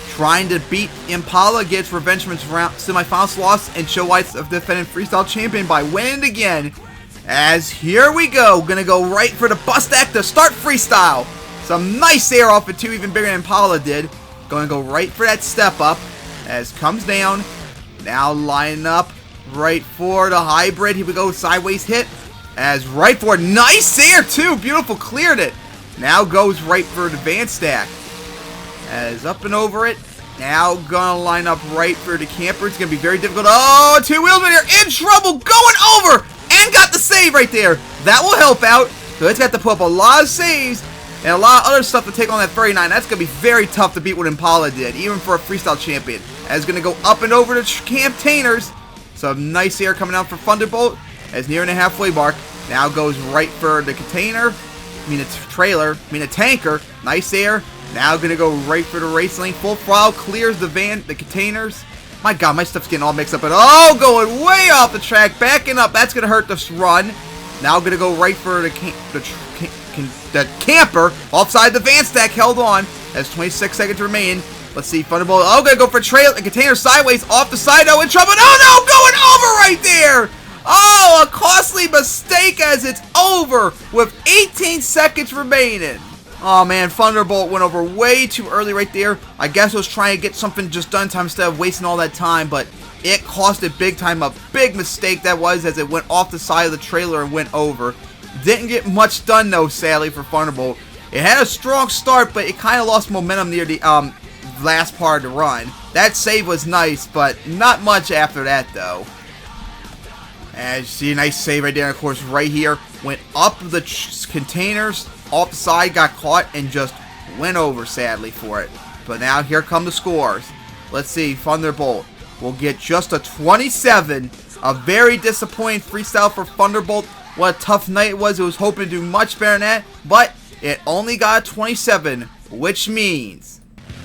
Trying to beat Impala, get its revenge from its semifinals loss, and show why it's a defending Freestyle Champion by winning it again. As here we go. Gonna go right for the bust act to start freestyle. Some nice air off it too, even bigger than Impala did. Gonna go right for that step up. As comes down. Now lining up. Right for the hybrid. Here we go. Sideways hit. As right for nice air too. Beautiful. Cleared it. Now goes right for the van stack. As up and over it. Now gonna line up right for the camper. It's gonna be very difficult. Oh, 2 wheels in here. In trouble. Going over. And got the save right there. That will help out. So it's got to put up a lot of saves. And a lot of other stuff to take on that 39. That's going to be very tough to beat what Impala did. Even for a freestyle champion. As going to go up and over the containers. Some nice air coming out for Thunderbolt as nearing the halfway mark. Now goes right for the container. The tanker. Nice air. Now gonna go right for the race lane. Full throttle. Clears the containers. My god, my stuff's getting all mixed up. But oh, going way off the track. Backing up. That's gonna hurt this run. Now gonna go right for the camper. Offside the van stack. Held on. As 26 seconds remain. Let's see, Thunderbolt. Oh, gonna go for the container sideways, off the side, oh, in trouble. Oh no, going over right there. Oh, a costly mistake as it's over with 18 seconds remaining. Oh man, Thunderbolt went over way too early right there. I guess it was trying to get something just done in time instead of wasting all that time, but it cost it big time. A big mistake that was as it went off the side of the trailer and went over. Didn't get much done though, sadly, for Thunderbolt. It had a strong start, but it kind of lost momentum near the last part of the run. That save was nice, but not much after that though. As you see, a nice save right there. Of course, right here went up the containers, off the side, got caught, and just went over sadly for it. But now here come the scores. Let's see, Thunderbolt will get just a 27. A very disappointing freestyle for Thunderbolt. What a tough night it was. It was hoping to do much better than that, but it only got a 27, which means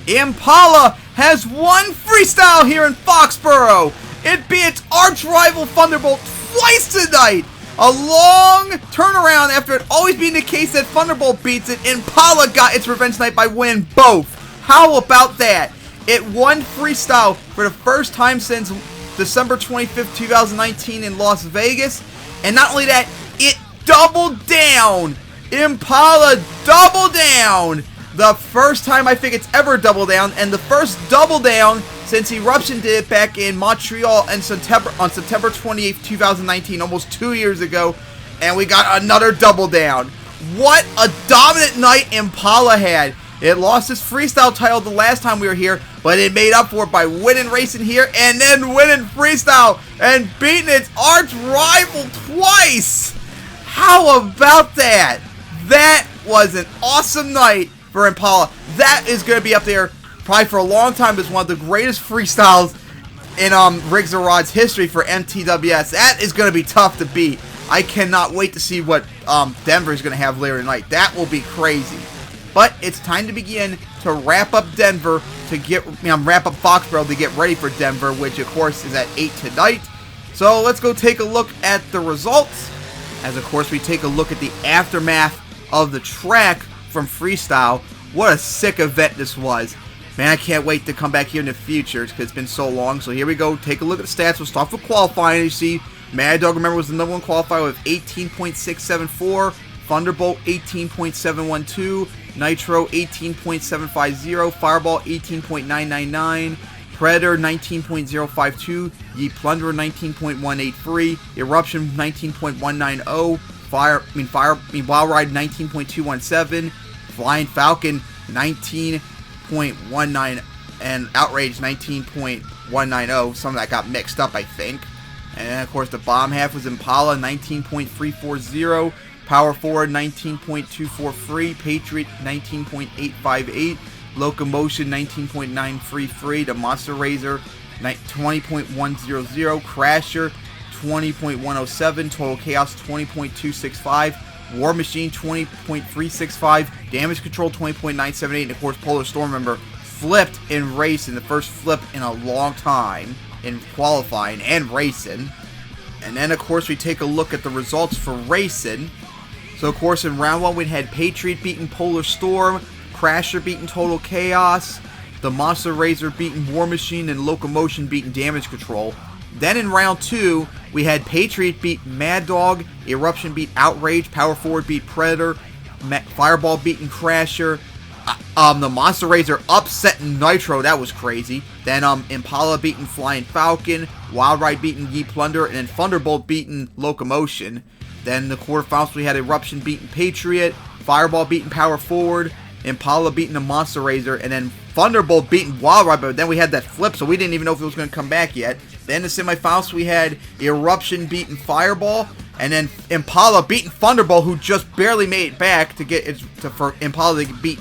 Impala has won freestyle here in Foxborough. It beat its arch rival Thunderbolt twice tonight. A long turnaround after it always being the case that Thunderbolt beats it. Impala got its revenge tonight by winning both. How about that? It won freestyle for the first time since December 25th, 2019 in Las Vegas. And not only that, it doubled down. Impala doubled down. The first time I think it's ever doubled down, and the first double down since Eruption did it back in Montreal on September 28th, 2019, almost 2 years ago, and we got another double down. What a dominant night Impala had. It lost its freestyle title the last time we were here, but it made up for it by winning racing here and then winning freestyle and beating its arch rival twice. How about that? That was an awesome night for Impala. That is going to be up there probably for a long time as one of the greatest freestyles in Riggs and Rod's history for MTWS. That is going to be tough to beat. I cannot wait to see what Denver is going to have later tonight. That will be crazy. But it's time to begin to wrap up Denver to get wrap up Foxborough to get ready for Denver, which of course is at 8 tonight. So let's go take a look at the results. As of course we take a look at the aftermath of the track from freestyle. What a sick event this was. Man, I can't wait to come back here in the future because it's been so long. So here we go. Take a look at the stats. We'll start with qualifying. You see, Mad Dog, remember, was the #1 qualifier with 18.674. Thunderbolt 18.712. Nitro 18.750. Fireball 18.999. Predator 19.052. Ye Plunderer 19.183. Eruption 19.190. Wild Ride 19.217. Flying Falcon 19.19 and Outrage 19.190. Some of that got mixed up, I think. And then, of course, the bottom half was Impala 19.340. Power Forward 19.243. Patriot 19.858. Locomotion 19.933. The Monster Razor 20.100. Crasher 20.107. Total Chaos 20.265. War Machine 20.365. Damage Control 20.978. And of course, Polar Storm, remember, flipped in racing. The first flip in a long time in qualifying and racing. And then, of course, we take a look at the results for racing. So, of course, in round 1, we had Patriot beating Polar Storm. Crasher beating Total Chaos, the Monster Razor beating War Machine, and Locomotion beating Damage Control. Then in round 2, we had Patriot beat Mad Dog, Eruption beat Outrage, Power Forward beat Predator, Fireball beating Crasher, the Monster Razor upsetting Nitro, that was crazy. Then Impala beating Flying Falcon, Wild Ride beating Ye Plunder, and then Thunderbolt beating Locomotion. Then the quarterfinals, we had Eruption beating Patriot, Fireball beating Power Forward, Impala beating the Monster Razor, and then Thunderbolt beating Wild Ride, but then we had that flip, so we didn't even know if it was going to come back yet. Then the semifinals, we had Eruption beating Fireball, and then Impala beating Thunderbolt, who just barely made it back to get for Impala to beat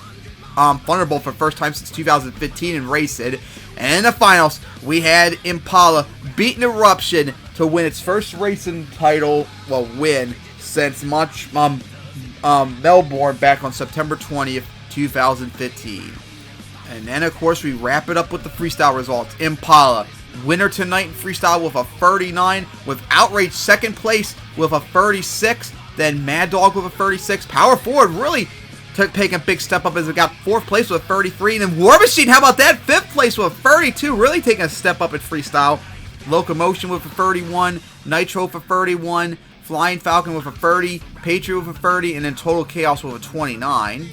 Thunderbolt for the first time since 2015 in racing. And in the finals, we had Impala beating Eruption to win its first racing title, win, since Melbourne back on September 20th, 2015. And then, of course, we wrap it up with the freestyle results. Impala, winner tonight in freestyle with a 39, with Outrage second place with a 36, then Mad Dog with a 36. Power Forward really taking a big step up as it got 4th place with a 33, and then War Machine, how about that? 5th place with a 32, really taking a step up in freestyle. Locomotion with a 31, Nitro for 31, Flying Falcon with a 30, Patriot with a 30, and then Total Chaos with a 29.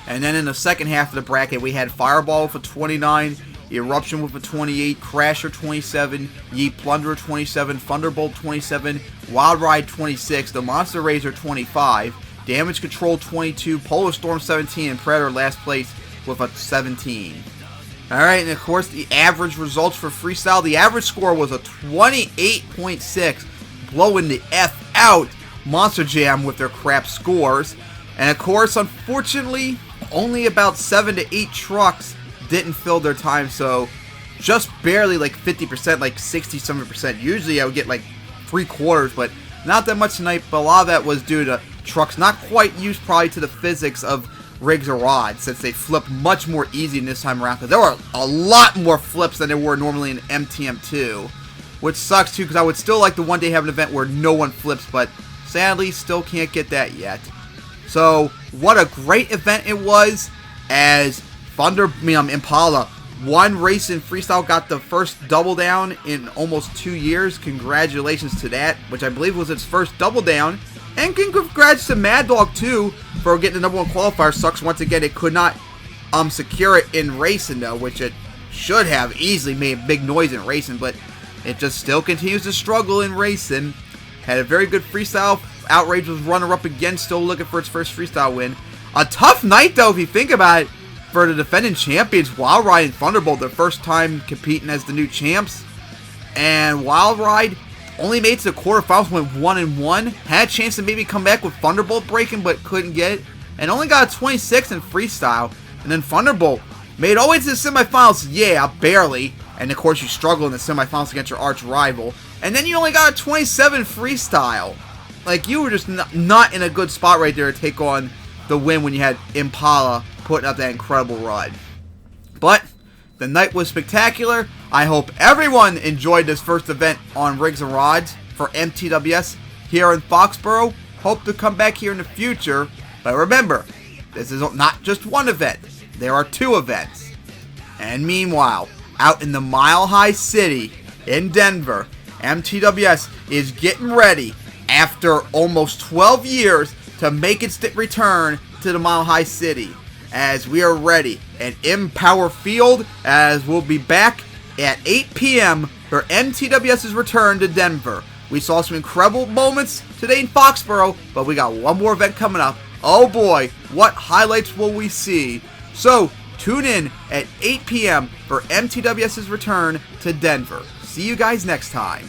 And then in the second half of the bracket, we had Fireball with a 29, Eruption with a 28, Crasher 27, Ye Plunderer 27, Thunderbolt 27, Wild Ride 26, the Monster Razor 25, Damage Control 22, Polar Storm 17, and Predator last place with a 17. Alright, and of course the average results for freestyle, the average score was a 28.6, blowing the F out Monster Jam with their crap scores. And of course, unfortunately, only about 7 to 8 trucks didn't fill their time, so just barely like 50%, like 60-something%. Usually I would get like 3/4, but not that much tonight, but a lot of that was due to trucks not quite used probably to the physics of Riggs or Rod, since they flip much more easy this time around, because there were a lot more flips than there were normally in MTM2, which sucks too, because I would still like to one day have an event where no one flips, but sadly still can't get that yet. So what a great event it was, as Impala won race in freestyle, got the first double down in almost 2 years. Congratulations to that, which I believe was its first double down. And congrats to Mad Dog too for getting the #1 qualifier. Sucks once again it could not secure it in racing though, which it should have easily made big noise in racing, but it just still continues to struggle in racing. Had a very good freestyle. Outrage was runner-up again, still looking for its first freestyle win. A tough night though if you think about it for the defending champions, Wild Ride and Thunderbolt, their first time competing as the new champs. And Wild Ride only made it to the quarterfinals, went 1-1. Had a chance to maybe come back with Thunderbolt breaking, but couldn't get it. And only got a 26 in freestyle. And then Thunderbolt made all the way to the semifinals, yeah, barely. And And of course, you struggle in the semifinals against your arch rival. And then you only got a 27 freestyle. Like, you were just not in a good spot right there to take on the win when you had Impala putting up that incredible ride. But the night was spectacular. I hope everyone enjoyed this first event on Rigs and Rods for MTWS here in Foxborough. Hope to come back here in the future. But remember, this is not just one event. There are 2 events. And meanwhile, out in the Mile High City in Denver, MTWS is getting ready after almost 12 years to make its return to the Mile High City. As we are ready and in Power Field, as we'll be back at 8 p.m. for MTWS's return to Denver. We saw some incredible moments today in Foxborough, but we got one more event coming up. Oh boy, what highlights will we see? So, tune in at 8 p.m. for MTWS's return to Denver. See you guys next time.